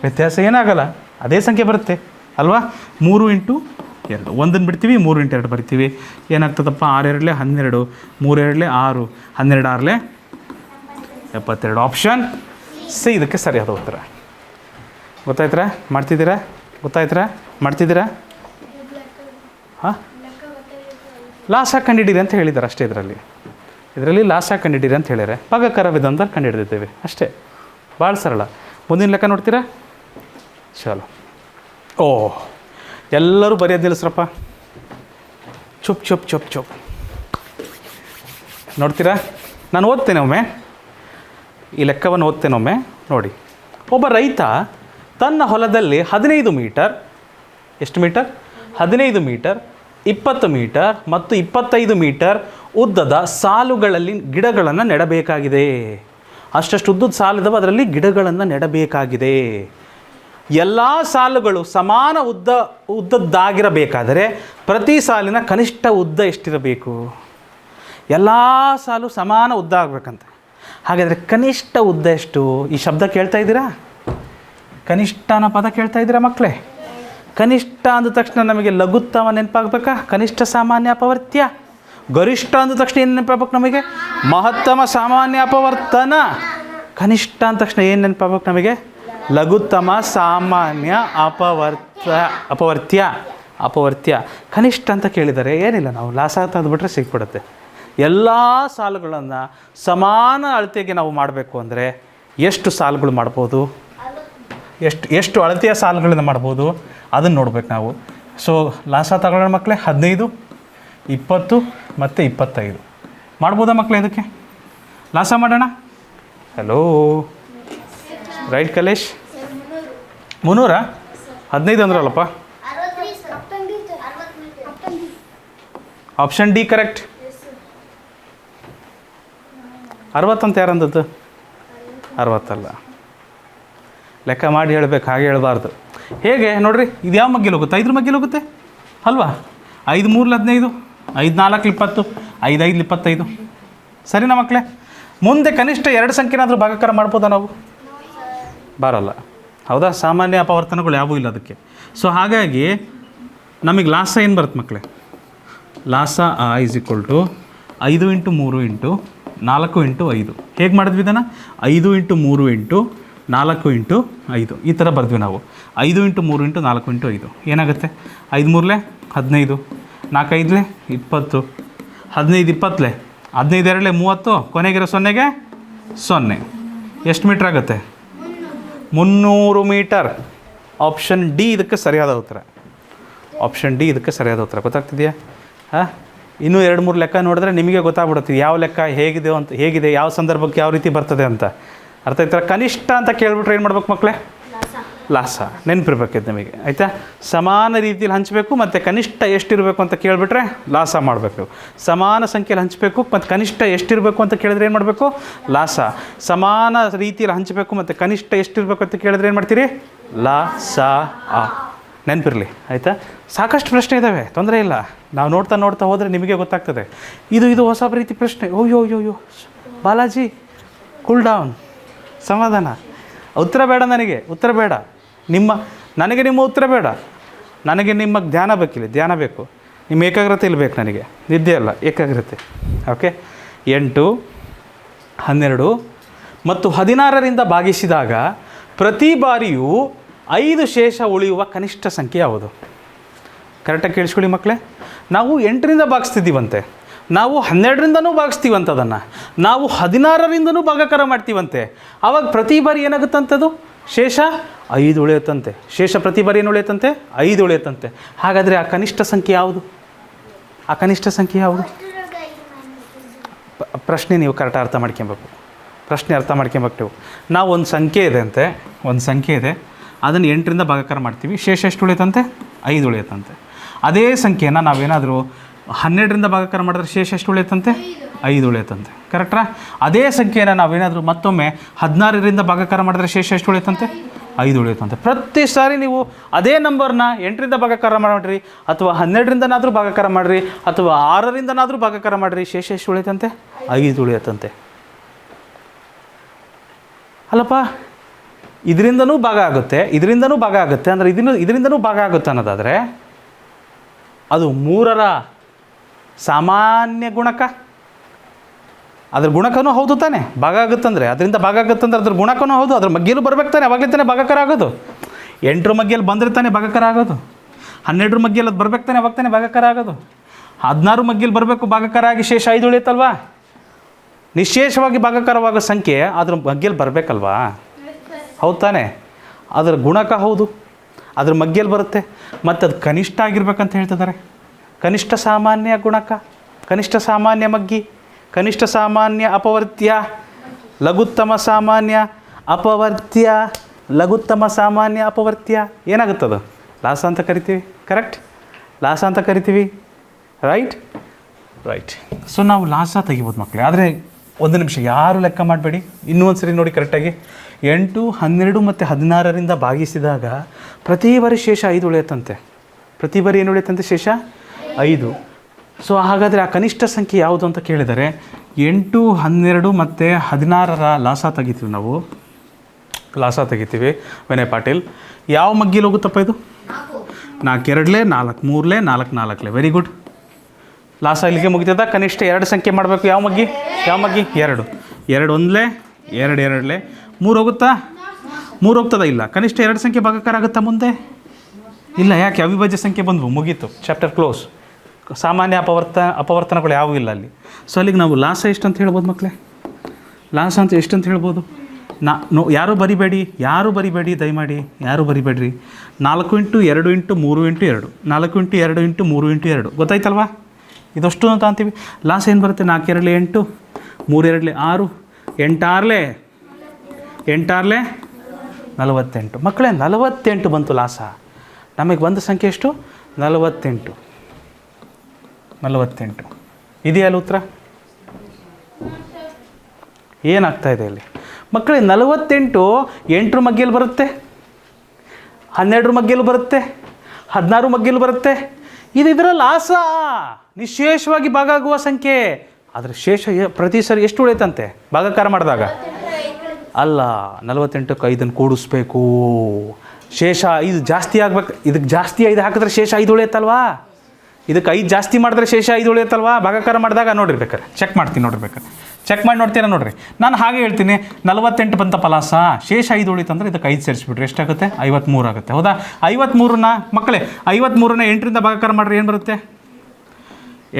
ವ್ಯತ್ಯಾಸ ಏನಾಗಲ್ಲ, ಅದೇ ಸಂಖ್ಯೆ ಬರುತ್ತೆ ಅಲ್ವಾ? 3 × 2, 1 ಬಿಡ್ತೀವಿ, 3 × 2 ಬರಿತೀವಿ. ಏನಾಗ್ತದಪ್ಪ? 6 2 12, 3 2 6, 12 6 72. ಆಪ್ಷನ್ ಸಿ ಇದಕ್ಕೆ ಸರಿಯಾದ ಉತ್ತರ. ಗೊತ್ತಾಯ್ತಾ? ಮಾಡ್ತಿದ್ದೀರಾ? ಹಾಂ, ಲಾಸ ಕಂಡಿಡಿರಿ ಅಂತ ಹೇಳಿದ್ದಾರೆ ಅಷ್ಟೇ. ಇದರಲ್ಲಿ ಲಾಸ ಕಂಡಿಡಿರಿ ಅಂತ ಹೇಳಿದರೆ ಭಾಗಾಕಾರ ವಿಧಾನದಲ್ಲಿ ಕಂಡುಹಿಡಿದಿದ್ದೇವೆ ಅಷ್ಟೇ. ಭಾಳ ಸರಳ. ಮುಂದಿನ ಲೆಕ್ಕ ನೋಡ್ತೀರಾ? ಚಲೋ. ಎಲ್ಲರೂ ಬರೆಯೋದು ನಿಲ್ಲಿಸ್ರಪ್ಪ. ಚುಪ್ ನೋಡ್ತೀರಾ? ನಾನು ಓದ್ತೇನೆ ಒಮ್ಮೆ, ಈ ಲೆಕ್ಕವನ್ನು ಓದ್ತೇನೆ ಒಮ್ಮೆ ನೋಡಿ. ಒಬ್ಬ ರೈತ ತನ್ನ ಹೊಲದಲ್ಲಿ 15 ಮೀಟರ್, ಎಷ್ಟು ಮೀಟರ್? 15 ಮೀಟರ್, 20 ಮೀಟರ್ ಮತ್ತು 25 ಮೀಟರ್ ಉದ್ದದ ಸಾಲುಗಳಲ್ಲಿ ಗಿಡಗಳನ್ನು ನೆಡಬೇಕಾಗಿದೆ. ಅಷ್ಟಷ್ಟು ಉದ್ದದ ಸಾಲಿದವ, ಅದರಲ್ಲಿ ಗಿಡಗಳನ್ನು ನೆಡಬೇಕಾಗಿದೆ. ಎಲ್ಲ ಸಾಲುಗಳು ಸಮಾನ ಉದ್ದದ್ದಾಗಿರಬೇಕಾದರೆ ಪ್ರತಿ ಸಾಲಿನ ಕನಿಷ್ಠ ಉದ್ದ ಎಷ್ಟಿರಬೇಕು? ಎಲ್ಲ ಸಾಲು ಸಮಾನ ಉದ್ದ ಆಗಬೇಕಂತೆ. ಹಾಗಾದರೆ ಕನಿಷ್ಠ ಉದ್ದ ಎಷ್ಟು? ಈ ಶಬ್ದ ಕೇಳ್ತಾ ಇದ್ದೀರಾ? ಕನಿಷ್ಠ ಅನ್ನೋ ಪದ ಕೇಳ್ತಾ ಇದ್ದೀರಾ ಮಕ್ಕಳೇ? ಕನಿಷ್ಠ ಅಂದ ತಕ್ಷಣ ನಮಗೆ ಲಘುತ್ತಮ ನೆನಪಾಗಬೇಕಾ? ಕನಿಷ್ಠ ಸಾಮಾನ್ಯ ಅಪವರ್ತ್ಯ. ಗರಿಷ್ಠ ಅಂದ ತಕ್ಷಣ ಏನು ನೆನಪಾಗಬೇಕು ನಮಗೆ? ಮಹತ್ತಮ ಸಾಮಾನ್ಯ ಅಪವರ್ತನ. ಕನಿಷ್ಠ ಅಂದ ತಕ್ಷಣ ಏನು ನೆನಪಾಗಬೇಕು ನಮಗೆ? ಲಘುತ್ತಮ ಸಾಮಾನ್ಯ ಅಪವರ್ತ್ಯ. ಕನಿಷ್ಠ ಅಂತ ಕೇಳಿದರೆ ಏನಿಲ್ಲ, ನಾವು ಲಾಸ ತಂದುಬಿಟ್ರೆ ಸಿಕ್ಬಿಡುತ್ತೆ. ಎಲ್ಲ ಸಾಲುಗಳನ್ನು ಸಮಾನ ಅಳತೆಗೆ ನಾವು ಮಾಡಬೇಕು ಅಂದರೆ ಎಷ್ಟು ಸಾಲುಗಳು ಮಾಡ್ಬೋದು? ಎಷ್ಟು ಅಳತೆಯ ಸಾಲುಗಳನ್ನು ಮಾಡ್ಬೋದು ಅದನ್ನು ನೋಡ್ಬೇಕು ನಾವು. ಸೊ ಲಾಸ ತಗೊಳ್ಳೋಣ ಮಕ್ಕಳೇ. 15, 20 ಮತ್ತು 25 ಮಾಡ್ಬೋದಾ ಮಕ್ಕಳೇ? ಇದಕ್ಕೆ ಲಾಸ ಮಾಡೋಣ. Hello, right Kalesh? 300? 15 ಅಂದ್ರಲ್ಲಪ್ಪ. Option D correct. 60 ಅಂತ ಯಾರಂದದ್ದು? 60 ಅಲ್ಲ, ಲೆಕ್ಕ ಮಾಡಿ ಹೇಳಬೇಕು, ಹಾಗೆ ಹೇಳಬಾರ್ದು. ಹೇಗೆ ನೋಡಿರಿ, ಇದು ಯಾವ ಮಗ್ಗಿಲ್ ಹೋಗುತ್ತೆ? 5 ಮಗ್ಗಿಲ್ ಹೋಗುತ್ತೆ ಅಲ್ವಾ? 5 3 15, 5 4 20, 5 5 25. ಸರಿನಾ ಮಕ್ಕಳೇ? ಮುಂದೆ ಕನಿಷ್ಠ 2 ಸಂಖ್ಯೆನಾದರೂ ಭಾಗಾಕಾರ ಮಾಡ್ಬೋದಾ ನಾವು? ಬರಲ್ಲ, ಹೌದಾ? ಸಾಮಾನ್ಯ ಅಪವರ್ತನಗಳು ಯಾವುವೂ ಇಲ್ಲ ಅದಕ್ಕೆ. ಸೊ ಹಾಗಾಗಿ ನಮಗೆ ಲಾಸ ಏನು ಬರುತ್ತೆ ಮಕ್ಕಳೇ? ಲಾಸ ಇಸ್ ಈಕ್ವಲ್ ಟು 5 × 3 × 4 × 5. ಹೇಗೆ ಮಾಡಿದ್ವಿ ಇದನ್ನು? 5 × 3 × 4 × 5 ಈ ಥರ ಬರೆದ್ವಿ ನಾವು. 5 × 3 × 4 × 5 ಏನಾಗುತ್ತೆ? 5 3 15, 4 5 20, 15 20, 15 2 30, ಕೊನೆಗಿರೋ 0ಗೆ 0. ಎಷ್ಟು ಮೀಟ್ರ್ ಆಗುತ್ತೆ? 300 ಮೀಟರ್. ಆಪ್ಷನ್ ಡಿ ಇದಕ್ಕೆ ಸರಿಯಾದ ಉತ್ತರ. ಆಪ್ಷನ್ ಡಿ ಇದಕ್ಕೆ ಸರಿಯಾದ ಉತ್ತರ. ಗೊತ್ತಾಗ್ತಿದೆಯಾ? ಹಾಂ, ಇನ್ನೂ 2-3 ಲೆಕ್ಕ ನೋಡಿದ್ರೆ ನಿಮಗೆ ಗೊತ್ತಾಗ್ಬಿಡುತ್ತೆ ಯಾವ ಲೆಕ್ಕ ಹೇಗಿದೆ, ಯಾವ ಸಂದರ್ಭಕ್ಕೆ ಯಾವ ರೀತಿ ಬರ್ತದೆ ಅಂತ. ಅರ್ಥ ಆಯ್ತಾ? ಕನಿಷ್ಠ ಅಂತ ಕೇಳ್ಬಿಟ್ರೆ ಏನು ಮಾಡ್ಬೇಕು ಮಕ್ಕಳೇ? ಲಾಸ ನೆನಪಿರ್ಬೇಕಿದ್ದು ನಿಮಗೆ, ಆಯಿತಾ? ಸಮಾನ ರೀತಿಯಲ್ಲಿ ಹಂಚಬೇಕು ಮತ್ತು ಕನಿಷ್ಠ ಎಷ್ಟಿರಬೇಕು ಅಂತ ಕೇಳಿಬಿಟ್ರೆ ಲಾಸ ಮಾಡಬೇಕು. ಸಮಾನ ಸಂಖ್ಯೆಯಲ್ಲಿ ಹಂಚಬೇಕು ಮತ್ತು ಕನಿಷ್ಠ ಎಷ್ಟಿರಬೇಕು ಅಂತ ಕೇಳಿದ್ರೆ ಏನು ಮಾಡಬೇಕು? ಲಾಸ. ಸಮಾನ ರೀತಿಯಲ್ಲಿ ಹಂಚಬೇಕು ಮತ್ತು ಕನಿಷ್ಠ ಎಷ್ಟಿರಬೇಕು ಅಂತ ಕೇಳಿದ್ರೆ ಏನು ಮಾಡ್ತೀರಿ? ಲಾಸ. ನೆನಪಿರಲಿ, ಆಯಿತಾ? ಸಾಕಷ್ಟು ಪ್ರಶ್ನೆ ಇದ್ದಾವೆ, ತೊಂದರೆ ಇಲ್ಲ. ನಾವು ನೋಡ್ತಾ ಹೋದರೆ ನಿಮಗೆ ಗೊತ್ತಾಗ್ತದೆ. ಇದು ಹೊಸ ರೀತಿ ಪ್ರಶ್ನೆ. ಓಯ್ಯೋ ಬಾಲಾಜಿ, ಕೂಲ್ ಡೌನ್, ಸಮಾಧಾನ. ಉತ್ತರ ಬೇಡ, ನನಗೆ ಉತ್ತರ ಬೇಡ. ನನಗೆ ನಿಮ್ಮ ಉತ್ತರ ಬೇಡ. ನನಗೆ ನಿಮ್ಮ ಧ್ಯಾನ ಬೇಕಿಲ್ಲ, ಧ್ಯಾನ ಬೇಕು. ನಿಮ್ಮ ಏಕಾಗ್ರತೆ ಇಲ್ಲಿ ಬೇಕು ನನಗೆ, ನಿದ್ದೆ ಅಲ್ಲ, ಏಕಾಗ್ರತೆ. ಓಕೆ. 8, 12 ಮತ್ತು 16ರಿಂದ ಭಾಗಿಸಿದಾಗ ಪ್ರತಿ ಬಾರಿಯೂ 5 ಶೇಷ ಉಳಿಯುವ ಕನಿಷ್ಠ ಸಂಖ್ಯೆ ಯಾವುದು? ಕರೆಕ್ಟಾಗಿ ಕೇಳಿಸ್ಕೊಳ್ಳಿ ಮಕ್ಕಳೇ. ನಾವು 8ರಿಂದ ಭಾಗಿಸ್ತಿದ್ದೀವಂತೆ, ನಾವು 12ರಿಂದನೂ ಭಾಗಿಸ್ತೀವಂತ, ಅದನ್ನು ನಾವು 16ರಿಂದನೂ ಭಾಗಾಕಾರ ಮಾಡ್ತೀವಂತೆ. ಆವಾಗ ಪ್ರತಿ ಬಾರಿ ಏನಾಗುತ್ತಂಥದ್ದು? ಶೇಷ 5 ಉಳಿಯುತ್ತಂತೆ. ಶೇಷ ಪ್ರತಿ ಬಾರಿ ಏನು ಉಳಿಯುತ್ತಂತೆ? 5 ಉಳಿಯುತ್ತಂತೆ. ಹಾಗಾದರೆ ಆ ಕನಿಷ್ಠ ಸಂಖ್ಯೆ ಯಾವುದು? ಆ ಕನಿಷ್ಠ ಸಂಖ್ಯೆ ಯಾವುದು? ಪ್ರಶ್ನೆ ನೀವು ಕರೆಕ್ಟಾಗಿ ಅರ್ಥ ಮಾಡ್ಕೊಬೇಕು. ಪ್ರಶ್ನೆ ಅರ್ಥ ಮಾಡ್ಕೊಬೇಕು ನೀವು. ನಾವು ಒಂದು ಸಂಖ್ಯೆ ಇದೆ ಅಂತೆ, ಒಂದು ಸಂಖ್ಯೆ ಇದೆ, ಅದನ್ನು 8ರಿಂದ ಭಾಗಾಕಾರ ಮಾಡ್ತೀವಿ. ಶೇಷ ಎಷ್ಟು ಉಳಿಯುತ್ತಂತೆ? 5 ಉಳಿಯುತ್ತಂತೆ. ಅದೇ ಸಂಖ್ಯೆನ ನಾವೇನಾದರೂ 12ರಿಂದ ಭಾಗಾಕಾರ ಮಾಡಿದ್ರೆ ಶೇಷ ಎಷ್ಟು ಉಳಿಯುತ್ತಂತೆ? 5 ಉಳಿಯುತ್ತಂತೆ. ಕರೆಕ್ಟ್ರಾ? ಅದೇ ಸಂಖ್ಯೆನ ನಾವೇನಾದರೂ ಮತ್ತೊಮ್ಮೆ 16ರಿಂದ ಭಾಗಾಕಾರ ಮಾಡಿದ್ರೆ ಶೇಷ ಎಷ್ಟು ಉಳಿಯುತ್ತಂತೆ? 5 ಉಳಿಯುತ್ತಂತೆ. ಪ್ರತಿ ಸಾರಿ ನೀವು ಅದೇ ನಂಬರ್ನ 8ರಿಂದ ಭಾಗಾಕಾರ ಮಾಡಿರಿ, ಅಥವಾ 12ರಿಂದನಾದರೂ ಭಾಗಾಕಾರ ಮಾಡಿರಿ, ಅಥವಾ 6ರಿಂದನಾದರೂ ಭಾಗಾಕಾರ ಮಾಡಿರಿ, ಶೇಷ ಎಷ್ಟು ಉಳಿಯುತ್ತಂತೆ? 5 ಉಳಿಯುತ್ತಂತೆ. ಅಲ್ಲಪ್ಪ, ಇದರಿಂದನೂ ಭಾಗ ಆಗುತ್ತೆ, ಇದರಿಂದನೂ ಭಾಗ ಆಗುತ್ತೆ ಅಂದರೆ ಇದರಿಂದನೂ ಭಾಗ ಆಗುತ್ತೆ ಅನ್ನೋದಾದರೆ ಅದು 3ರ ಸಾಮಾನ್ಯ ಗುಣಕ. ಅದ್ರ ಗುಣಕನೂ ಹೌದು ತಾನೆ. ಭಾಗ ಆಗುತ್ತಂದರೆ, ಅದರಿಂದ ಭಾಗ ಆಗುತ್ತಂದ್ರೆ ಅದ್ರ ಗುಣಕನೂ ಹೌದು. ಅದ್ರ ಮಗ್ಗಿಯಲ್ಲೂ ಬರ್ಬೇಕು ತಾನೆ, ಅವಾಗಲೇ ತಾನೆ ಭಾಗಾಕಾರ ಆಗೋದು. 8ರ ಮಗ್ಗಿಯಲ್ಲಿ ಬಂದರೆ ತಾನೆ ಭಾಗಾಕಾರ ಆಗೋದು. 12ರ ಮಗ್ಗಿಯಲ್ಲಿ ಅದು ಬರ್ಬೇಕು ತಾನೆ, ಅವಾಗ ತಾನೆ ಭಾಗಾಕಾರ ಆಗೋದು. 16 ಮಗ್ಗಿಯಲ್ಲಿ ಬರಬೇಕು ಭಾಗಾಕಾರ ಆಗಿ ಶೇಷ 5 ಉಳಿಯುತ್ತಲ್ವಾ? ನಿಶೇಷವಾಗಿ ಭಾಗಾಕಾರವಾಗೋ ಸಂಖ್ಯೆ ಅದ್ರ ಮಗ್ಗಿಯಲ್ಲಿ ಬರಬೇಕಲ್ವಾ? ಹೌದು ತಾನೆ? ಅದರ ಗುಣಕ ಹೌದು, ಅದ್ರ ಮಗ್ಗಿಯಲ್ಲಿ ಬರುತ್ತೆ. ಮತ್ತು ಅದು ಕನಿಷ್ಠ ಆಗಿರ್ಬೇಕಂತ ಹೇಳ್ತಿದ್ದಾರೆ. ಕನಿಷ್ಠ ಸಾಮಾನ್ಯ ಗುಣಕ, ಕನಿಷ್ಠ ಸಾಮಾನ್ಯ ಮಗ್ಗಿ, ಕನಿಷ್ಠ ಸಾಮಾನ್ಯ ಅಪವರ್ತ್ಯ, ಲಘುತ್ತಮ ಸಾಮಾನ್ಯ ಅಪವರ್ತ್ಯ, ಲಘುತ್ತಮ ಸಾಮಾನ್ಯ ಅಪವರ್ತ್ಯ. ಏನಾಗುತ್ತದು? ಲಾಸ ಅಂತ ಕರಿತೀವಿ. ಕರೆಕ್ಟ್? ಲಾಸ ಅಂತ ಕರಿತೀವಿ. ರೈಟ್. ಸೊ ನಾವು ಲಾಸ ತೆಗಿಬೋದು ಮಕ್ಕಳೇ. ಆದರೆ ಒಂದು ನಿಮಿಷ, ಯಾರು ಲೆಕ್ಕ ಮಾಡಬೇಡಿ, ಇನ್ನೂ ಒಂದು ಸರಿ ನೋಡಿ ಕರೆಕ್ಟಾಗಿ. 8, 12 ಮತ್ತು 16ರಿಂದ ಭಾಗಿಸಿದಾಗ ಪ್ರತಿ ಬಾರಿ ಶೇಷ 5 ಉಳಿಯುತ್ತಂತೆ. ಪ್ರತಿ ಬಾರಿ ಏನು ಉಳಿಯುತ್ತಂತೆ? ಶೇಷ 5. ಸೊ ಹಾಗಾದರೆ ಆ ಕನಿಷ್ಠ ಸಂಖ್ಯೆ ಯಾವುದು ಅಂತ ಕೇಳಿದರೆ 8, 12 ಮತ್ತು 16ರ ಲಾಸ ತೆಗಿತೀವಿ ನಾವು. ಲಾಸ ತೆಗಿತೀವಿ ವಿನಯ್ ಪಾಟೀಲ್. ಯಾವ ಮಗ್ಗಿಲಿ ಹೋಗುತ್ತಪ್ಪ ಇದು? 4 2 4 3 4 4. Very good. ಲಾಸ ಇಲ್ಲಿಗೆ ಮುಗಿತದ. ಕನಿಷ್ಠ 2 ಸಂಖ್ಯೆ ಮಾಡಬೇಕು. ಯಾವ ಮಗ್ಗಿ? 2 2 1 2 2 3 ಹೋಗುತ್ತಾ? 3 ಹೋಗ್ತದ? ಇಲ್ಲ. ಕನಿಷ್ಠ 2 ಸಂಖ್ಯೆ ಭಾಗಾಕಾರ ಆಗುತ್ತಾ ಮುಂದೆ? ಇಲ್ಲ. ಯಾಕೆ? ಅವಿಭಾಜ್ಯ ಸಂಖ್ಯೆ ಬಂದವು, ಮುಗೀತು, ಚಾಪ್ಟರ್ ಕ್ಲೋಸ್. ಸಾಮಾನ್ಯ ಅಪವರ್ತನಗಳು ಯಾವುವು ಇಲ್ಲ ಅಲ್ಲಿ. ಸೊ ಅಲ್ಲಿಗೆ ನಾವು ಲಾಸ ಎಷ್ಟು ಅಂತ ಹೇಳ್ಬೋದು ಮಕ್ಕಳೇ? ಲಾಸ ಅಂತ ಎಷ್ಟು ಅಂತ ಹೇಳ್ಬೋದು? ಯಾರೂ ಬರಿಬೇಡಿ ದಯಮಾಡಿ, ಯಾರೂ ಬರಿಬೇಡ್ರಿ. 4 × 2 × 3 × 2 4 × 2 × 3 × 2 ಗೊತ್ತಾಯ್ತಲ್ವಾ? ಇದಷ್ಟು ಅಂತ ಅಂತೀವಿ. ಲಾಸ ಏನು ಬರುತ್ತೆ? 4 2 8 3 2 6 8 6 48. ಮಕ್ಕಳೇ 48 ಬಂತು ಲಾಸ. ನಮಗೆ ಬಂದ ಸಂಖ್ಯೆ ಎಷ್ಟು? 48. ಇದೆಯಲ್ಲ ಉತ್ತರ? ಏನಾಗ್ತಾ ಇದೆ ಇಲ್ಲಿ ಮಕ್ಕಳೇ? 48 8ರ ಮಗ್ಗಿಯಲ್ಲಿ ಬರುತ್ತೆ, 12ರ ಮಗ್ಗಿಯಲ್ಲಿ ಬರುತ್ತೆ, 16 ಮಗ್ಗಿಯಲ್ಲಿ ಬರುತ್ತೆ. ಇದು ಇದರ ಲಾಸ, ನಿಶೇಷವಾಗಿ ಭಾಗ ಆಗುವ ಸಂಖ್ಯೆ. ಆದರೆ ಶೇಷ ಪ್ರತಿ ಸರಿ ಎಷ್ಟು ಉಳಿತಂತೆ ಭಾಗಾಕಾರ ಮಾಡಿದಾಗ? ಅಲ್ಲ, 48ಕ್ಕೆ 5 ಕೂಡಿಸ್ಬೇಕು. ಶೇಷ 5 ಜಾಸ್ತಿ ಆಗ್ಬೇಕು. ಇದಕ್ಕೆ ಜಾಸ್ತಿ 5 ಹಾಕಿದ್ರೆ ಶೇಷ 5 ಉಳಿಯುತ್ತಲ್ವಾ? ಇದಕ್ಕೆ 5 ಜಾಸ್ತಿ ಮಾಡಿದ್ರೆ ಶೇಷ 5 ಉಳಿಯುತ್ತಲ್ವಾ? ಭಾಗಾಕಾರ ಮಾಡಿದಾಗ ನೋಡಿರಿ, ಬೇಕಾರೆ ಚೆಕ್ ಮಾಡ್ತೀನಿ ನೋಡಿರಿ, ಬೇಕಾರೆ ಚೆಕ್ ಮಾಡಿ ನೋಡ್ತೀರಾ ನೋಡಿರಿ. ನಾನು ಹಾಗೆ ಹೇಳ್ತೀನಿ, 48 ಬಂತಪ್ಪ ಲಾಸ, ಶೇಷ 5 ಉಳಿತಂದ್ರೆ ಇದಕ್ಕೆ 5 ಸೇರಿಸ್ಬಿಟ್ರಿ ಎಷ್ಟಾಗುತ್ತೆ? 53 ಆಗುತ್ತೆ. ಹೌದಾ? 53ನ ಮಕ್ಕಳೇ 53ನ 8ರಿಂದ ಭಾಗಾಕಾರ ಮಾಡಿರಿ, ಏನು ಬರುತ್ತೆ?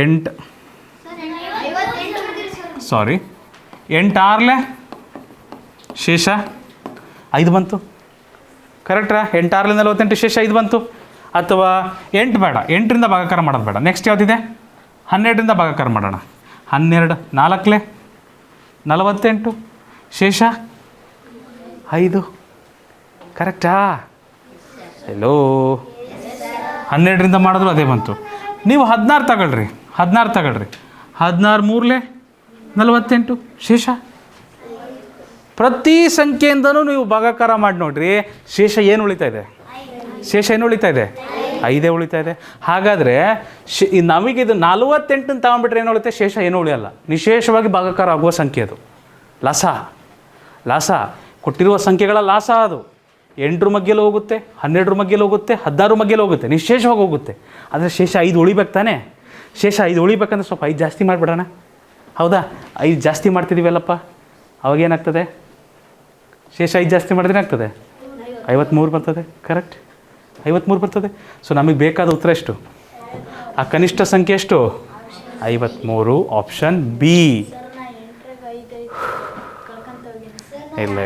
8 6 ಶೇಷ 5 ಬಂತು. ಕರೆಕ್ಟ್ರಾ? 8 6 48 ಶೇಷ 5 ಬಂತು. ಅಥವಾ 8 ಬೇಡ, 8ರಿಂದ ಭಾಗಾಕಾರ ಮಾಡೋದು ಬೇಡ. ನೆಕ್ಸ್ಟ್ ಯಾವುದಿದೆ? 12ರಿಂದ ಭಾಗಾಕಾರ ಮಾಡೋಣ. 12 4 48 ಶೇಷ 5. ಕರೆಕ್ಟಾ? ಎಲ್ಲೋ 12ರಿಂದ ಮಾಡಿದ್ರು ಅದೇ ಬಂತು. ನೀವು 16 ತಗೊಳ್ರಿ, 16 3 48 ಶೇಷ. ಪ್ರತಿ ಸಂಖ್ಯೆಯಿಂದನೂ ನೀವು ಭಾಗಾಕಾರ ಮಾಡಿ ನೋಡ್ರಿ, ಶೇಷ ಏನು ಉಳಿತಾ ಇದೆ? 5 ಉಳಿತಾ ಇದೆ. ಹಾಗಾದರೆ ನಮಗೆ ಇದು 48 ತಗೊಂಡ್ಬಿಟ್ರೆ ಏನು ಉಳಿತೆ? ಶೇಷ ಏನೂ ಉಳಿಯಲ್ಲ. ನಿಶೇಷವಾಗಿ ಭಾಗಾಕಾರ ಆಗುವ ಸಂಖ್ಯೆ ಅದು ಲಾಸ. ಕೊಟ್ಟಿರುವ ಸಂಖ್ಯೆಗಳ ಲಾಸ ಅದು. 8ರ ಮಗ್ಗೆಯಲ್ಲಿ ಹೋಗುತ್ತೆ, 12ರ ಮಗ್ಗೆಯಲ್ಲಿ ಹೋಗುತ್ತೆ, 16ರ ಮಗ್ಗೆಯಲ್ಲಿ ಹೋಗುತ್ತೆ, ನಿಶೇಷವಾಗಿ ಹೋಗುತ್ತೆ. ಆದರೆ ಶೇಷ 5 ಉಳಿಬೇಕು ತಾನೇ? ಶೇಷ 5 ಉಳಿಬೇಕಂದ್ರೆ ಸ್ವಲ್ಪ 5 ಜಾಸ್ತಿ ಮಾಡಿಬಿಡೋಣ. ಹೌದಾ? 5 ಜಾಸ್ತಿ ಮಾಡ್ತಿದ್ದೀವಲ್ಲಪ್ಪ, ಅವಾಗೇನಾಗ್ತದೆ? ಶೇಷ 5 ಜಾಸ್ತಿ ಮಾಡಿದ್ರೆ ಆಗ್ತದೆ 53 ಬರ್ತದೆ. ಕರೆಕ್ಟ್? 53 ಬರ್ತದೆ. ಸೊ ನಮಗೆ ಬೇಕಾದ ಉತ್ತರ ಎಷ್ಟು? ಆ ಕನಿಷ್ಠ ಸಂಖ್ಯೆ ಎಷ್ಟು? 53. Option B. ಇಲ್ಲ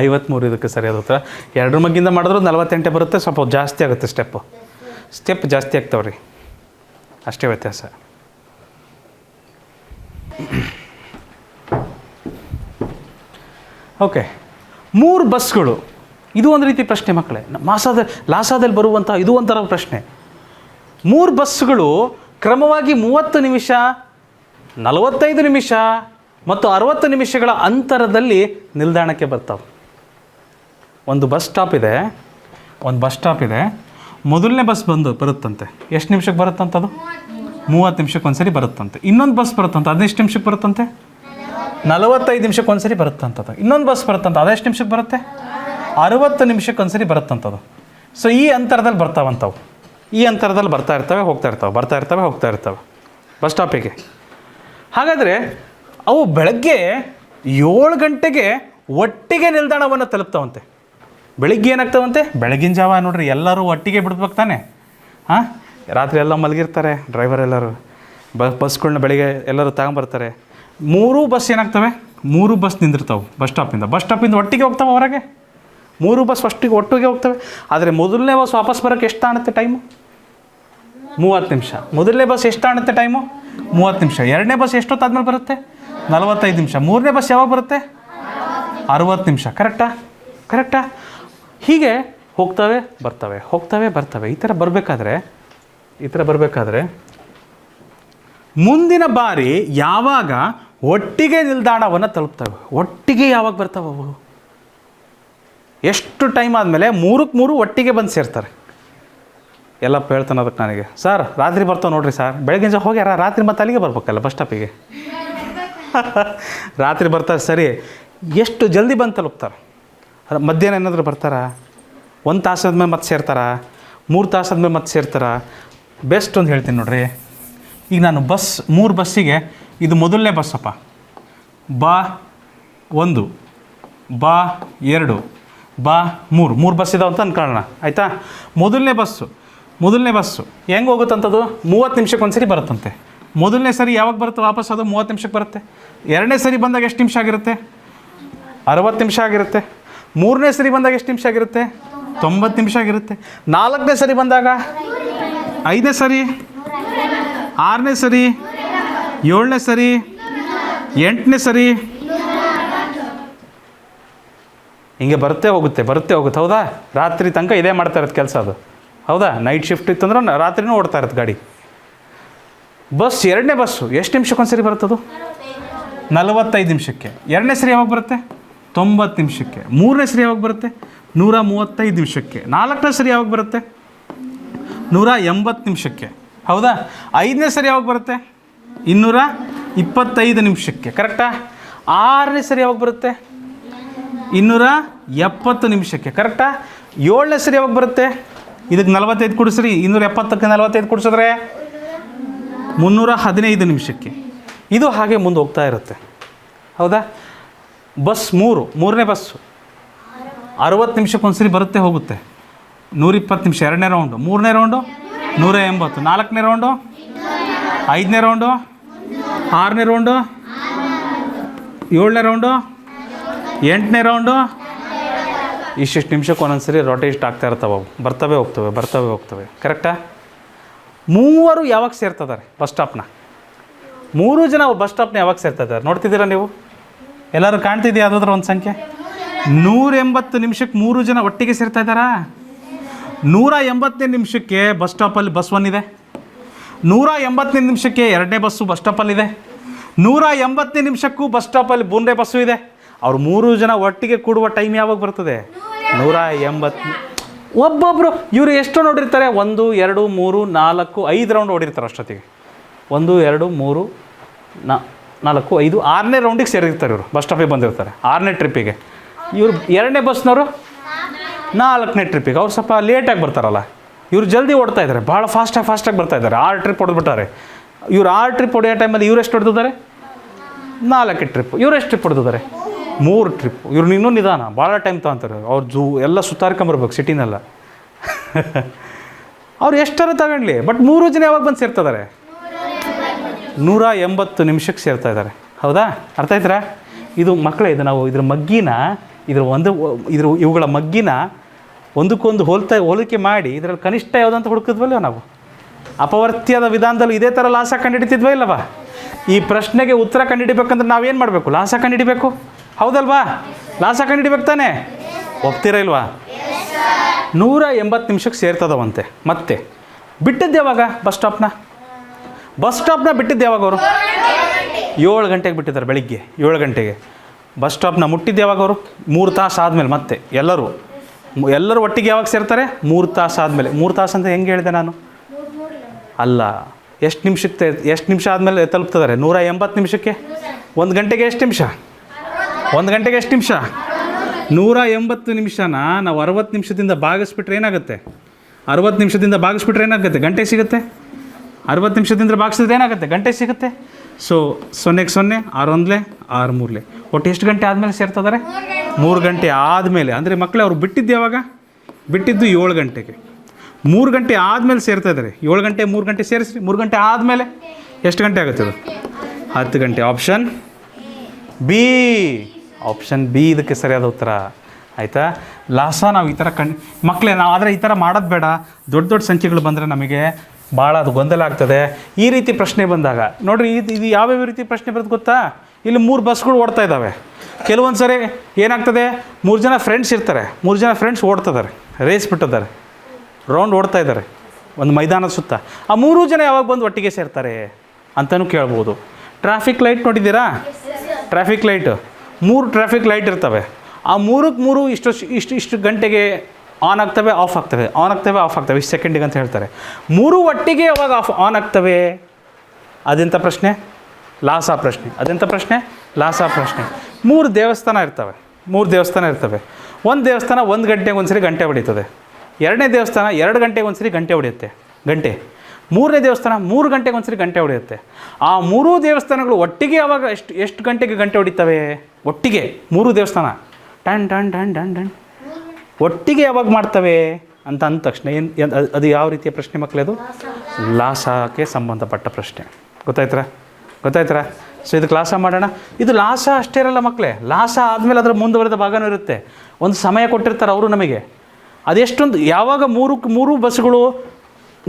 53 ಇದಕ್ಕೆ ಸರಿಯಾದ ಉತ್ತರ. 2ರ ಮಗ್ಗಿಂದ ಮಾಡಿದ್ರು 48 ಬರುತ್ತೆ. ಸ್ವಲ್ಪ ಜಾಸ್ತಿ ಆಗುತ್ತೆ, ಸ್ಟೆಪ್ ಜಾಸ್ತಿ ಆಗ್ತಾವ್ರಿ, ಅಷ್ಟೇ ವ್ಯತ್ಯಾಸ. ಓಕೆ, 3 ಬಸ್ಗಳು. ಇದು ಒಂದು ರೀತಿ ಪ್ರಶ್ನೆ ಮಕ್ಕಳೇ. ಲಾಸಾದಲ್ಲಿ ಬರುವಂಥ ಇದು ಒಂಥರ ಪ್ರಶ್ನೆ. 3 ಬಸ್ಗಳು ಕ್ರಮವಾಗಿ 30 ನಿಮಿಷ, 45 ನಿಮಿಷ ಮತ್ತು 60 ನಿಮಿಷಗಳ ಅಂತರದಲ್ಲಿ ನಿಲ್ದಾಣಕ್ಕೆ ಬರ್ತಾವೆ. ಒಂದು ಬಸ್ ಸ್ಟಾಪ್ ಇದೆ. ಮೊದಲನೇ ಬಸ್ ಬರುತ್ತಂತೆ. ಎಷ್ಟು ನಿಮಿಷಕ್ಕೆ ಬರುತ್ತಂತದು? 30 ನಿಮಿಷಕ್ಕೆ ಒಂದ್ಸರಿ ಬರುತ್ತಂತೆ. ಇನ್ನೊಂದು ಬಸ್ ಬರುತ್ತಂತೆ, ಅದೆಷ್ಟು ನಿಮಿಷಕ್ಕೆ ಬರುತ್ತಂತೆ? 45 ನಿಮಿಷಕ್ಕೆ ಒಂದ್ಸರಿ ಬರುತ್ತಂಥದ್ದು. ಇನ್ನೊಂದು ಬಸ್ ಬರುತ್ತಂತ, ಅದೆಷ್ಟು ನಿಮಿಷಕ್ಕೆ ಬರುತ್ತೆ? 60 ನಿಮಿಷಕ್ಕೆ ಒಂದ್ಸರಿ ಬರುತ್ತಂಥದ್ದು. ಸೊ ಈ ಅಂತರದಲ್ಲಿ ಬರ್ತಾವಂಥವು. ಈ ಅಂತರದಲ್ಲಿ ಬರ್ತಾ ಇರ್ತವೆ, ಹೋಗ್ತಾ ಇರ್ತವೆ ಬಸ್ ಸ್ಟಾಪಿಗೆ. ಹಾಗಾದರೆ ಅವು ಬೆಳಗ್ಗೆ 7 ಗಂಟೆಗೆ ಒಟ್ಟಿಗೆ ನಿಲ್ದಾಣವನ್ನು ತಲುಪ್ತಾವಂತೆ. ಬೆಳಿಗ್ಗೆ ಏನಾಗ್ತಾವಂತೆ? ಬೆಳಗಿನ ಜಾವ ನೋಡ್ರಿ, ಎಲ್ಲರೂ ಒಟ್ಟಿಗೆ ಬಿಡ್ಬೇಕು ತಾನೆ. ರಾತ್ರಿ ಎಲ್ಲ ಮಲಗಿರ್ತಾರೆ ಡ್ರೈವರ್ ಎಲ್ಲರೂ. ಬಸ್ಗಳನ್ನ ಬೆಳಿಗ್ಗೆ ಎಲ್ಲರೂ ತಗೊಂಬರ್ತಾರೆ. 3 ಬಸ್ ಏನಾಗ್ತವೆ? 3 ಬಸ್ ನಿಂದಿರ್ತಾವೆ ಬಸ್ ಸ್ಟಾಪಿಂದ ಒಟ್ಟಿಗೆ ಹೋಗ್ತಾವೆ ಹೊರಗೆ. 3 ಬಸ್ ಒಟ್ಟಿಗೆ ಹೋಗ್ತವೆ. ಆದರೆ ಮೊದಲನೇ ಬಸ್ ವಾಪಸ್ ಬರೋಕ್ಕೆ ಎಷ್ಟು ತಾಣುತ್ತೆ ಟೈಮು? 30 ನಿಮಿಷ. ಮೊದಲನೇ ಬಸ್ ಎಷ್ಟು ತಾಣುತ್ತೆ ಟೈಮು? 30 ನಿಮಿಷ. ಎರಡನೇ ಬಸ್ ಎಷ್ಟೊತ್ತಾದ್ಮೇಲೆ ಬರುತ್ತೆ? 45 ನಿಮಿಷ. ಮೂರನೇ ಬಸ್ ಯಾವಾಗ ಬರುತ್ತೆ? 60 ನಿಮಿಷ. ಕರೆಕ್ಟಾ? ಹೀಗೆ ಹೋಗ್ತವೆ ಬರ್ತವೆ. ಈ ಥರ ಬರಬೇಕಾದ್ರೆ ಮುಂದಿನ ಬಾರಿ ಯಾವಾಗ ಒಟ್ಟಿಗೆ ನಿಲ್ದಾಣವನ್ನು ತಲುಪ್ತವೆ? ಒಟ್ಟಿಗೆ ಯಾವಾಗ ಬರ್ತಾವೆ ಅವು? ಎಷ್ಟು ಟೈಮ್ ಆದಮೇಲೆ 3ಕ್ಕೆ 3 ಒಟ್ಟಿಗೆ ಬಂದು ಸೇರ್ತಾರೆ. ಎಲ್ಲಪ್ಪ ಹೇಳ್ತಾನೆ ಅದಕ್ಕೆ ನನಗೆ, ಸರ್ ರಾತ್ರಿ ಬರ್ತಾವೆ ನೋಡಿರಿ ಸರ್. ಬೆಳಗಿನ ಜಾವ ಹೋಗ್ಯಾರ, ರಾತ್ರಿ ಮತ್ತೆ ಅಲ್ಲಿಗೆ ಬರ್ಬೇಕಲ್ಲ ಬಸ್ ಸ್ಟಾಪಿಗೆ. ರಾತ್ರಿ ಬರ್ತಾರೆ ಸರಿ, ಎಷ್ಟು ಜಲ್ದಿ ಬಂದು ತಲುಪ್ತಾರೆ? ಮಧ್ಯಾಹ್ನ ಏನಾದರೂ ಬರ್ತಾರಾ? 1 ತಾಸಾದ್ಮೇಲೆ ಮತ್ತೆ ಸೇರ್ತಾರಾ? 3 ತಾಸಾದ್ಮೇಲೆ ಮತ್ತೆ ಸೇರ್ತಾರಾ? ಬೆಸ್ಟ್ ಒಂದು ಹೇಳ್ತೀನಿ ನೋಡ್ರಿ. ಈಗ ನಾನು 3 ಬಸ್ಸಿಗೆ ಇದು ಮೊದಲನೇ ಬಸ್ಸಪ್ಪ, ಬಾ 1, ಬಾ 2, ಬಾ 3 ಬಸ್ ಇದಾವೆ ಅಂತ ಅನ್ಕೊಳ್ಳೋಣ, ಆಯಿತಾ? ಮೊದಲನೇ ಬಸ್ಸು ಹೆಂಗೆ ಹೋಗುತ್ತಂಥದ್ದು? 30 ನಿಮಿಷಕ್ಕೆ ಒಂದು ಸರಿ ಬರುತ್ತಂತೆ. ಮೊದಲನೇ ಸರಿ ಯಾವಾಗ ಬರುತ್ತೆ ವಾಪಸ್? ಅದು 30 ನಿಮಿಷಕ್ಕೆ ಬರುತ್ತೆ. ಎರಡನೇ ಸರಿ ಬಂದಾಗ ಎಷ್ಟು ನಿಮಿಷ ಆಗಿರುತ್ತೆ? 60 ನಿಮಿಷ ಆಗಿರುತ್ತೆ. ಮೂರನೇ ಸರಿ ಬಂದಾಗ ಎಷ್ಟು ನಿಮಿಷ ಆಗಿರುತ್ತೆ? 90 ನಿಮಿಷ ಆಗಿರುತ್ತೆ. 4ನೇ ಸರಿ ಬಂದಾಗ, 5ನೇ ಸರಿ, 6ನೇ ಸರಿ, 7ನೇ ಸರಿ, 8ನೇ ಸರಿ, ಹಿಂಗೆ ಬರುತ್ತೆ ಹೋಗುತ್ತೆ. ಹೌದಾ? ರಾತ್ರಿ ತನಕ ಇದೇ ಮಾಡ್ತಾ ಇರೋದು ಕೆಲಸ ಅದು, ಹೌದಾ? ನೈಟ್ ಶಿಫ್ಟ್ ಇತ್ತಂದ್ರೆ ರಾತ್ರಿನೂ ಓಡ್ತಾ ಇರುತ್ತೆ ಗಾಡಿ. ಎರಡನೇ ಬಸ್ಸು ಎಷ್ಟು ನಿಮಿಷಕ್ಕೆ ಒಂದು ಸರಿ ಬರುತ್ತದು? 45 ನಿಮಿಷಕ್ಕೆ. ಎರಡನೇ ಸರಿ ಯಾವಾಗ ಬರುತ್ತೆ? 90 ನಿಮಿಷಕ್ಕೆ. ಮೂರನೇ ಸರಿ ಯಾವಾಗ ಬರುತ್ತೆ? 135 ನಿಮಿಷಕ್ಕೆ. 4ನೇ ಸರಿ ಯಾವಾಗ ಬರುತ್ತೆ? 180 ನಿಮಿಷಕ್ಕೆ, ಹೌದಾ? 5ನೇ ಸರಿ ಯಾವಾಗ ಬರುತ್ತೆ? 225 ನಿಮಿಷಕ್ಕೆ, ಕರೆಕ್ಟಾ? 6ನೇ ಸರಿ ಯಾವಾಗ ಬರುತ್ತೆ? 270 ನಿಮಿಷಕ್ಕೆ, ಕರೆಕ್ಟಾ? 7ನೇ ಸರಿ ಯಾವಾಗ ಬರುತ್ತೆ? ಇದಕ್ಕೆ 45 ಕೊಡಿಸ್ರಿ, 270ಕ್ಕೆ 45 ಕೊಡಿಸಿದ್ರೆ 315 ನಿಮಿಷಕ್ಕೆ. ಇದು ಹಾಗೆ ಮುಂದೆ ಹೋಗ್ತಾ ಇರುತ್ತೆ, ಹೌದಾ? ಮೂರನೇ ಬಸ್ಸು 60 ನಿಮಿಷಕ್ಕೆ ಒಂದು ಸರಿ ಬರುತ್ತೆ ಹೋಗುತ್ತೆ. 120 ನಿಮಿಷ ಎರಡನೇ ರೌಂಡು. ಮೂರನೇ ರೌಂಡು 180. 4ನೇ ರೌಂಡು, 5ನೇ ರೌಂಡು, 6ನೇ ರೌಂಡು, 7ನೇ ರೌಂಡು, 8ನೇ ರೌಂಡು. ಇಷ್ಟಿಷ್ಟು ನಿಮಿಷಕ್ಕೆ ಒಂದೊಂದು ಸರಿ ರೊಟೇಟ್ ಆಗ್ತಾ ಇರ್ತಾವೆ, ಅವು ಬರ್ತವೆ ಹೋಗ್ತವೆ, ಕರೆಕ್ಟಾ? 3 ಯಾವಾಗ ಸೇರ್ತಿದ್ದಾರೆ ಬಸ್ ಸ್ಟಾಪ್ನ? 3 ಜನ ಬಸ್ ಸ್ಟಾಪ್ನ ಯಾವಾಗ ಸೇರ್ತಾ ಇದ್ದಾರೆ ನೋಡ್ತಿದ್ದೀರಾ ನೀವು? ಎಲ್ಲರೂ ಕಾಣ್ತಿದ್ದೀಯಾ ಯಾವುದಾದ್ರೂ ಒಂದು ಸಂಖ್ಯೆ? 180 ನಿಮಿಷಕ್ಕೆ 3 ಜನ ಒಟ್ಟಿಗೆ ಸೇರ್ತಾ ಇದ್ದಾರಾ? 180ನೇ ನಿಮಿಷಕ್ಕೆ ಬಸ್ ಸ್ಟಾಪಲ್ಲಿ ಬಸ್ 1 ಇದೆ. 180ನೇ ನಿಮಿಷಕ್ಕೆ 2ನೇ ಬಸ್ಸು ಬಸ್ ಸ್ಟಾಪಲ್ಲಿದೆ. 180ನೇ ನಿಮಿಷಕ್ಕೂ ಬಸ್ ಸ್ಟಾಪಲ್ಲಿ 3ನೇ ಬಸ್ಸು ಇದೆ. ಅವ್ರು 3 ಜನ ಒಟ್ಟಿಗೆ ಕೂಡುವ ಟೈಮ್ ಯಾವಾಗ ಬರ್ತದೆ? 180. ಒಬ್ಬೊಬ್ಬರು ಇವರು ಎಷ್ಟು ನೋಡಿರ್ತಾರೆ? 1, 2, 3, 4, 5 ರೌಂಡ್ ಓಡಿರ್ತಾರೆ ಅಷ್ಟೊತ್ತಿಗೆ. 1, 2, 3, 4, 5, 6ನೇ ರೌಂಡಿಗೆ ಸೇರಿರ್ತಾರೆ ಇವರು. ಬಸ್ ಸ್ಟಾಪಿಗೆ ಬಂದಿರ್ತಾರೆ 6ನೇ ಟ್ರಿಪ್ಪಿಗೆ. ಇವರು 2ನೇ ಬಸ್ನವರು 4ನೇ ಟ್ರಿಪ್ಪಿಗೆ. ಅವ್ರು ಸ್ವಲ್ಪ ಲೇಟಾಗಿ ಬರ್ತಾರಲ್ಲ, ಇವ್ರು ಜಲ್ದಿ ಓಡ್ತಾ ಇದ್ದಾರೆ, ಭಾಳ ಫಾಸ್ಟಾಗಿ ಬರ್ತಾ ಇದ್ದಾರೆ. 6 ಟ್ರಿಪ್ ಹೊಡೆದ್ಬಿಟ್ಟಾರೆ ಇವ್ರು. 6 ಟ್ರಿಪ್ ಹೊಡೆಯೋ ಟೈಮಲ್ಲಿ ಇವ್ರು ಎಷ್ಟು ಹೊಡೆದಿದ್ದಾರೆ? 4 ಟ್ರಿಪ್. ಇವ್ರು ಎಷ್ಟು ಟ್ರಿಪ್ ಹೊಡೆದಿದ್ದಾರೆ? 3 ಟ್ರಿಪ್. ಇವ್ರು ಇನ್ನೂ ನಿಧಾನ, ಭಾಳ ಟೈಮ್ ತೊಗೊಂತಾರೆ. ಅವ್ರು ಎಲ್ಲ ಸುತ್ತಾರ್ಕೊಂಬರ್ಬೇಕು ಸಿಟಿನೆಲ್ಲ. ಅವ್ರು ಎಷ್ಟರ ತಗೊಳ್ಳಿ, ಬಟ್ 3 ಜನ ಯಾವಾಗ ಬಂದು ಸೇರ್ತಿದ್ದಾರೆ? 180 ನಿಮಿಷಕ್ಕೆ ಸೇರ್ತಾ ಇದ್ದಾರೆ, ಹೌದಾ? ಅರ್ಥ ಆಯ್ತಾ? ಇದು ಮಕ್ಕಳೇ, ಇದು ನಾವು ಇವುಗಳ ಮಗ್ಗಿನ ಒಂದಕ್ಕೊಂದು ಹೋಲಿಕೆ ಮಾಡಿ ಇದರಲ್ಲಿ ಕನಿಷ್ಠ ಯಾವುದಂತ ಹುಡುಕಿದ್ವಲ್ಲ ನಾವು. ಅಪವರ್ತ್ಯದ ವಿಧಾನದಲ್ಲಿ ಇದೇ ಥರ ಲಾಸ ಕಂಡುಹಿಡಿತಿದ್ವ ಇಲ್ಲವಾ? ಈ ಪ್ರಶ್ನೆಗೆ ಉತ್ತರ ಕಂಡುಹಿಡಿಬೇಕಂದ್ರೆ ನಾವೇನು ಮಾಡಬೇಕು? ಲಾಸ ಕಂಡುಹಿಡಿಬೇಕು, ಹೌದಲ್ವಾ? ಲಾಸ ಕಂಡುಹಿಡಿಬೇಕು ತಾನೆ? ಒಪ್ತೀರಾ ಇಲ್ವಾ? 180 ನಿಮಿಷಕ್ಕೆ ಸೇರ್ತದವಂತೆ. ಮತ್ತೆ ಬಿಟ್ಟಿದ್ದು ಯಾವಾಗ ಬಸ್ ಸ್ಟಾಪ್ನ ಬಿಟ್ಟಿದ್ದು ಯಾವಾಗ? ಅವರು 7 ಗಂಟೆಗೆ ಬಿಟ್ಟಿದ್ದಾರೆ, ಬೆಳಿಗ್ಗೆ 7 ಗಂಟೆಗೆ. ಬಸ್ ಸ್ಟಾಪ್ನ ಮುಟ್ಟಿದ್ದು ಯಾವಾಗ ಅವರು? 3 ತಾಸು ಆದಮೇಲೆ. ಮತ್ತೆ ಎಲ್ಲರೂ ಒಟ್ಟಿಗೆ ಯಾವಾಗ ಸೇರ್ತಾರೆ? 3 ತಾಸು ಆದಮೇಲೆ. 3 ತಾಸು ಅಂತ ಹೆಂಗೆ ಹೇಳಿದೆ ನಾನು? ಅಲ್ಲ, ಎಷ್ಟು ನಿಮಿಷ ಆದಮೇಲೆ ತಲುಪ್ತಿದ್ದಾರೆ? 180 ನಿಮಿಷಕ್ಕೆ. 1 ಗಂಟೆಗೆ ಎಷ್ಟು ನಿಮಿಷ? 1 ಗಂಟೆಗೆ ಎಷ್ಟು ನಿಮಿಷ? 180 ನಿಮಿಷನ ನಾವು 60 ನಿಮಿಷದಿಂದ ಭಾಗಿಸ್ಬಿಟ್ರೆ ಏನಾಗುತ್ತೆ? 60 ನಿಮಿಷದಿಂದ ಭಾಗಿಸ್ಬಿಟ್ರೆ ಏನಾಗುತ್ತೆ? ಗಂಟೆ ಸಿಗುತ್ತೆ. 60 ನಿಮಿಷದಿಂದ ಭಾಗಿಸಿದ್ರೆ ಏನಾಗುತ್ತೆ? ಗಂಟೆ ಸಿಗುತ್ತೆ. ಸೊ 0ಕ್ಕೆ 0, 6 1 6 3 ಒಟ್ಟು ಎಷ್ಟು ಗಂಟೆ ಆದಮೇಲೆ ಸೇರ್ತಿದ್ದಾರೆ? 3 ಗಂಟೆ ಆದಮೇಲೆ. ಅಂದರೆ ಮಕ್ಕಳೇ ಅವ್ರು ಬಿಟ್ಟಿದ್ದು ಯಾವಾಗ? ಬಿಟ್ಟಿದ್ದು 7 ಗಂಟೆಗೆ. 3 ಗಂಟೆ ಆದಮೇಲೆ ಸೇರ್ತಾ ಇದ್ದಾರೆ. 7 ಗಂಟೆ 3 ಗಂಟೆ ಸೇರಿಸಿ 3 ಗಂಟೆ ಆದಮೇಲೆ ಎಷ್ಟು ಗಂಟೆ ಆಗುತ್ತೆ? ಅದು 10 ಗಂಟೆ. ಆಪ್ಷನ್ ಬಿ ಇದಕ್ಕೆ ಸರಿಯಾದ ಉತ್ತರ, ಆಯಿತಾ? ಲಾಸ ನಾವು ಈ ಥರ ಮಕ್ಕಳೇ ನಾವು ಆದರೆ ಈ ಥರ ಮಾಡೋದು ಬೇಡ. ದೊಡ್ಡ ಸಂಖ್ಯೆಗಳು ಬಂದರೆ ನಮಗೆ ಭಾಳ ಅದು ಗೊಂದಲ ಆಗ್ತದೆ. ಈ ರೀತಿ ಪ್ರಶ್ನೆ ಬಂದಾಗ ನೋಡಿರಿ, ಇದು ಯಾವ್ಯಾವ ರೀತಿ ಪ್ರಶ್ನೆ ಬರೋದು ಗೊತ್ತಾ? ಇಲ್ಲಿ 3 ಬಸ್ಗಳು ಓಡ್ತಾ ಇದ್ದಾವೆ. ಕೆಲವೊಂದು ಸರಿ ಏನಾಗ್ತದೆ, 3 ಜನ ಫ್ರೆಂಡ್ಸ್ ಇರ್ತಾರೆ. 3 ಜನ ಫ್ರೆಂಡ್ಸ್ ಓಡ್ತಿದ್ದಾರೆ, ರೇಸ್ ಬಿಟ್ಟಿದ್ದಾರೆ, ರೌಂಡ್ ಓಡ್ತಾ ಇದ್ದಾರೆ ಒಂದು ಮೈದಾನದ ಸುತ್ತ. ಆ 3 ಜನ ಯಾವಾಗ ಬಂದು ಒಟ್ಟಿಗೆ ಸೇರ್ತಾರೆ ಅಂತಲೂ ಕೇಳ್ಬೋದು. ಟ್ರಾಫಿಕ್ ಲೈಟ್ ನೋಡಿದ್ದೀರಾ? ಟ್ರಾಫಿಕ್ ಲೈಟ್ 3 ಟ್ರಾಫಿಕ್ ಲೈಟ್ ಇರ್ತವೆ. ಆ 3ಕ್ಕೆ 3 ಇಷ್ಟು ಗಂಟೆಗೆ ಆನ್ ಆಗ್ತವೆ, ಆಫ್ ಆಗ್ತವೆ, ಆನ್ ಆಗ್ತವೆ, ಆಫ್ ಆಗ್ತವೆ, ಇಷ್ಟು ಸೆಕೆಂಡಿಗೆ ಅಂತ ಹೇಳ್ತಾರೆ. ಮೂರು ಒಟ್ಟಿಗೆ ಯಾವಾಗ ಆನ್ ಆಗ್ತವೆ? ಅದೆಂಥ ಪ್ರಶ್ನೆ? ಲಾಸಾ ಪ್ರಶ್ನೆ. ಅದೆಂಥ ಪ್ರಶ್ನೆ? ಲಾಸಾ ಪ್ರಶ್ನೆ. ಮೂರು ದೇವಸ್ಥಾನ ಇರ್ತವೆ. ಒಂದು ದೇವಸ್ಥಾನ 1 ಗಂಟೆಗೆ ಒಂದ್ಸರಿ ಗಂಟೆ ಹೊಡೀತದೆ. ಎರಡನೇ ದೇವಸ್ಥಾನ 2 ಗಂಟೆಗೆ ಒಂದ್ಸರಿ ಗಂಟೆ ಹೊಡೆಯುತ್ತೆ ಗಂಟೆ. ಮೂರನೇ ದೇವಸ್ಥಾನ 3 ಗಂಟೆಗೆ ಒಂದ್ಸರಿ ಗಂಟೆ ಹೊಡೆಯುತ್ತೆ. ಆ ಮೂರೂ ದೇವಸ್ಥಾನಗಳು ಒಟ್ಟಿಗೆ ಯಾವಾಗ ಎಷ್ಟು ಗಂಟೆಗೆ ಗಂಟೆ ಹೊಡಿತವೆ? ಒಟ್ಟಿಗೆ 3 ದೇವಸ್ಥಾನ ton ton ton ton ton ಒಟ್ಟಿಗೆ ಯಾವಾಗ ಮಾಡ್ತವೆ ಅಂತ ಅಂದ ತಕ್ಷಣ ಏನು ಅದು ಯಾವ ರೀತಿಯ ಪ್ರಶ್ನೆ ಮಕ್ಕಳೇ? ಅದು ಲಾಸಕ್ಕೆ ಸಂಬಂಧಪಟ್ಟ ಪ್ರಶ್ನೆ. ಗೊತ್ತಾಯ್ತರ? ಸೊ ಇದಕ್ಕೆ ಲಾಸ ಮಾಡೋಣ. ಇದು ಲಾಸ ಅಷ್ಟೇ ಇರಲ್ಲ ಮಕ್ಕಳೇ. ಲಾಸ ಆದಮೇಲೆ ಅದರ ಮುಂದುವರೆದ ಭಾಗನೂ ಇರುತ್ತೆ. ಒಂದು ಸಮಯ ಕೊಟ್ಟಿರ್ತಾರೆ ಅವರು ನಮಗೆ. ಅದೆಷ್ಟೊಂದು ಯಾವಾಗ ಮೂರು ಬಸ್ಸುಗಳು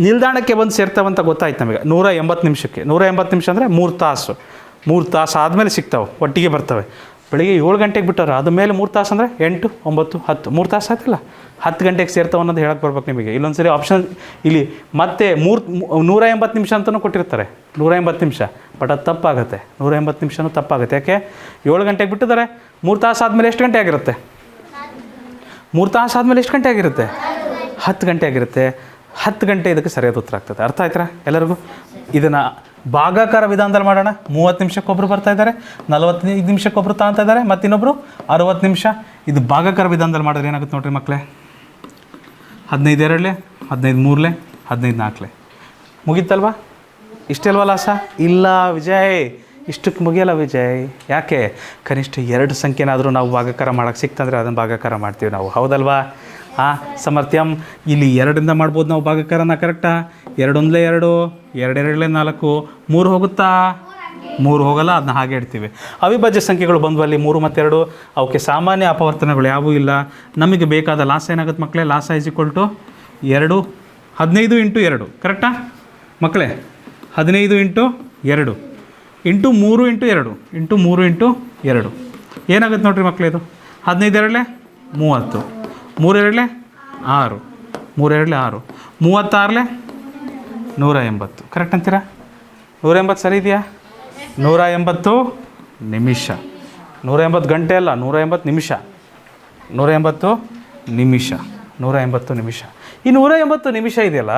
ನಿಲ್ದಾಣಕ್ಕೆ ಬಂದು ಸೇರ್ತಾವಂತ ಗೊತ್ತಾಯ್ತು ನಮಗೆ. 180 ನಿಮಿಷಕ್ಕೆ. 180 ನಿಮಿಷ ಅಂದರೆ 3 ತಾಸು. 3 ತಾಸು ಆದಮೇಲೆ ಸಿಗ್ತಾವೆ, ಒಟ್ಟಿಗೆ ಬರ್ತವೆ. ಬೆಳಿಗ್ಗೆ 7 ಗಂಟೆಗೆ ಬಿಟ್ಟವ್ರು, ಅದು ಮೇಲೆ 3 ತಾಸು ಅಂದರೆ 8, 9, 10 3 ತಾಸು ಆಯ್ತಲ್ಲ. 10 ಗಂಟೆಗೆ ಸೇರ್ತಾವೆ ಅನ್ನೋದು ಹೇಳಕ್ಕೆ ಬರ್ಬೇಕು ನಿಮಗೆ. ಇಲ್ಲೊಂದು ಸರಿ ಆಪ್ಷನ್ ಇಲ್ಲಿ ಮತ್ತೆ 180 ನಿಮಿಷ ಅಂತಲೂ ಕೊಟ್ಟಿರ್ತಾರೆ. 180 ನಿಮಿಷ, ಬಟ್ ಅದು ತಪ್ಪಾಗುತ್ತೆ. 180 ನಿಮಿಷನೂ ತಪ್ಪಾಗುತ್ತೆ. ಯಾಕೆ? 7 ಗಂಟೆಗೆ ಬಿಟ್ಟಿದ್ದಾರೆ. 3 ತಾಸು ಆದಮೇಲೆ ಎಷ್ಟು ಗಂಟೆ ಆಗಿರುತ್ತೆ? 3 ತಾಸು ಆದಮೇಲೆ ಎಷ್ಟು ಗಂಟೆ ಆಗಿರುತ್ತೆ? 10 ಗಂಟೆ ಆಗಿರುತ್ತೆ. 10 ಗಂಟೆ ಇದಕ್ಕೆ ಸರಿಯಾದ ಉತ್ತರ ಆಗ್ತದೆ. ಅರ್ಥ ಆಯ್ತಾ ಎಲ್ಲರಿಗೂ? ಇದನ್ನು ಭಾಗಾಕಾರ ವಿಧಾನದಲ್ಲಿ ಮಾಡೋಣ. 30 ನಿಮಿಷಕ್ಕೊಬ್ಬರು ಬರ್ತಾ ಇದ್ದಾರೆ, 45 ನಿಮಿಷಕ್ಕೊಬ್ಬರು ತಗೊತಾ ಇದ್ದಾರೆ, ಮತ್ತು ಇನ್ನೊಬ್ಬರು 60 ನಿಮಿಷ. ಇದು ಭಾಗಾಕಾರ ವಿಧಾನದಲ್ಲಿ ಮಾಡಿದ್ರೆ ಏನಾಗುತ್ತೆ ನೋಡಿರಿ ಮಕ್ಕಳೇ. 15 2 15 3 15 4 ಮುಗೀತಲ್ವಾ? ಇಷ್ಟೇ ಅಲ್ವಾ ಲಾಸ? ಇಲ್ಲ ವಿಜಯ್, ಇಷ್ಟಕ್ಕೆ ಮುಗಿಯಲ್ಲ ವಿಜಯ್. ಯಾಕೆ? ಕನಿಷ್ಠ 2 ಸಂಖ್ಯೆನಾದರೂ ನಾವು ಭಾಗಾಕಾರ ಮಾಡೋಕ್ಕೆ ಸಿಕ್ತಂದರೆ ಅದನ್ನು ಭಾಗಾಕಾರ ಮಾಡ್ತೀವಿ ನಾವು, ಹೌದಲ್ವಾ? ಸಮರ್ಥ್ಯಂ. ಇಲ್ಲಿ 2ರಿಂದ ಮಾಡ್ಬೋದು ನಾವು ಭಾಗಾಕಾರನ. ಕರೆಕ್ಟಾ? 2 1 2, 2 2 4, 3 ಹೋಗುತ್ತಾ? 3 ಹೋಗಲ್ಲ, ಅದನ್ನ ಹಾಗೆ ಇಡ್ತೀವಿ. ಅವಿಭಾಜ್ಯ ಸಂಖ್ಯೆಗಳು ಬಂದ್ವಲ್ಲಿ 3 ಮತ್ತು 2, ಅವಕ್ಕೆ ಸಾಮಾನ್ಯ ಅಪವರ್ತನಗಳು ಯಾವುವೂ ಇಲ್ಲ. ನಮಗೆ ಬೇಕಾದ ಲಾಸ ಏನಾಗುತ್ತೆ ಮಕ್ಕಳೇ? ಲಾಸ = 2 15 × 2. ಕರೆಕ್ಟಾ ಮಕ್ಕಳೇ? 15 × 2 × 3 × 2 × 3 × 2 ಏನಾಗುತ್ತೆ ನೋಡಿರಿ ಮಕ್ಕಳೇ? ಇದು 15 2 30, 3 2 6, 3 2 6, 36 180. ಕರೆಕ್ಟ್ ಅಂತೀರಾ? 180 ಸರಿ ಇದೆಯಾ? 180 ನಿಮಿಷ. 180 ಗಂಟೆ ಅಲ್ಲ, 180 ನಿಮಿಷ. 180 ನಿಮಿಷ. 180 ನಿಮಿಷ. ಈ 180 ನಿಮಿಷ ಇದೆಯಲ್ಲ,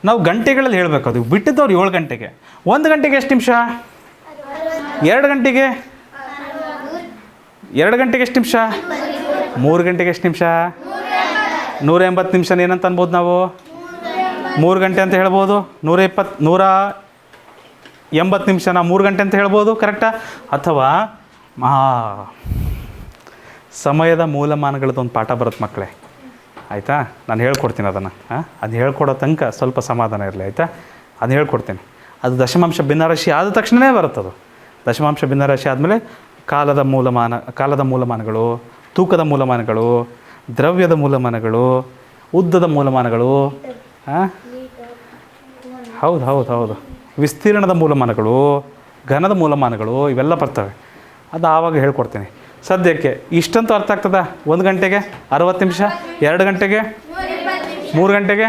ನಾವು ಗಂಟೆಗಳಲ್ಲಿ ಹೇಳಬೇಕು. ಅದು ಬಿಟ್ಟಿದ್ದವ್ರು 7 ಗಂಟೆಗೆ. 1 ಗಂಟೆಗೆ ಎಷ್ಟು ನಿಮಿಷ? 2 ಗಂಟೆಗೆ 2 ಗಂಟೆಗೆ ಎಷ್ಟು ನಿಮಿಷ? 3 ಗಂಟೆಗೆ ಎಷ್ಟು ನಿಮಿಷ? 180 ನಿಮಿಷ ಏನಂತ ಅನ್ಬೋದು ನಾವು? 3 ಗಂಟೆ ಅಂತ ಹೇಳ್ಬೋದು. 180 ನಿಮಿಷನ 3 ಗಂಟೆ ಅಂತ ಹೇಳ್ಬೋದು. ಕರೆಕ್ಟಾ? ಅಥವಾ ಸಮಯದ ಮೂಲಮಾನಗಳದ್ದೊಂದು ಪಾಠ ಬರುತ್ತೆ ಮಕ್ಕಳೇ, ಆಯಿತಾ? ನಾನು ಹೇಳ್ಕೊಡ್ತೀನಿ ಅದನ್ನು. ಅದು ಹೇಳ್ಕೊಡೋ ತನಕ ಸ್ವಲ್ಪ ಸಮಾಧಾನ ಇರಲಿ, ಆಯಿತಾ? ಅದು ಹೇಳ್ಕೊಡ್ತೀನಿ. ಅದು ದಶಮಾಂಶ ಭಿನ್ನರಾಶಿ ಆದ ತಕ್ಷಣವೇ ಬರುತ್ತದು. ದಶಮಾಂಶ ಭಿನ್ನರಾಶಿ ಆದಮೇಲೆ ಕಾಲದ ಮೂಲಮಾನಗಳು, ತೂಕದ ಮೂಲಮಾನಗಳು, ದ್ರವ್ಯದ ಮೂಲಮಾನಗಳು, ಉದ್ದದ ಮೂಲಮಾನಗಳು, ಹೌದು, ವಿಸ್ತೀರ್ಣದ ಮೂಲಮಾನಗಳು, ಘನದ ಮೂಲಮಾನಗಳು, ಇವೆಲ್ಲ ಬರ್ತವೆ. ಅದು ಆವಾಗ ಹೇಳ್ಕೊಡ್ತೀನಿ. ಸದ್ಯಕ್ಕೆ ಇಷ್ಟಂತೂ ಅರ್ಥ ಆಗ್ತದಾ? 1 ಗಂಟೆಗೆ 60 ನಿಮಿಷ, 2 ಗಂಟೆಗೆ 3 ಗಂಟೆಗೆ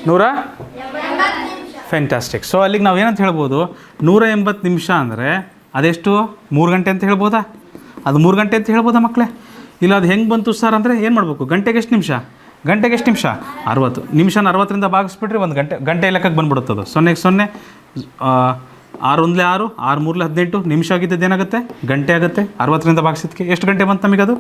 100 ಫ್ಯಾಂಟಾಸ್ಟಿಕ್. ಸೊ ಅಲ್ಲಿಗೆ ನಾವು ಏನಂತ ಹೇಳ್ಬೋದು? 180 ನಿಮಿಷ ಅಂದರೆ ಅದೆಷ್ಟು? 3 ಗಂಟೆ ಅಂತ ಹೇಳ್ಬೋದಾ? ಅದು 3 ಗಂಟೆ ಅಂತ ಹೇಳ್ಬೋದಾ ಮಕ್ಕಳೇ? ಇಲ್ಲ ಅದು ಹೆಂಗೆ ಬಂತು ಸರ್ ಅಂದರೆ ಏನು ಮಾಡಬೇಕು? ಗಂಟೆಗೆ ಎಷ್ಟು ನಿಮಿಷ? 60 ನಿಮಿಷನ 60ರಿಂದ ಭಾಗಿಸ್ಬಿಟ್ರೆ 1 ಗಂಟೆ ಲೆಕ್ಕಕ್ಕೆ ಬಂದ್ಬಿಡುತ್ತೆ ಅದು. 0 0, 6 1 6, 6 3 18 ನಿಮಿಷ ಆಗಿದ್ದದ್ದು ಏನಾಗುತ್ತೆ? ಗಂಟೆ ಆಗುತ್ತೆ. 60ರಿಂದ ಭಾಗಿಸಿದ್ದಕ್ಕೆ ಎಷ್ಟು ಗಂಟೆ ಬಂತು ನಮಗೆ? ಅದು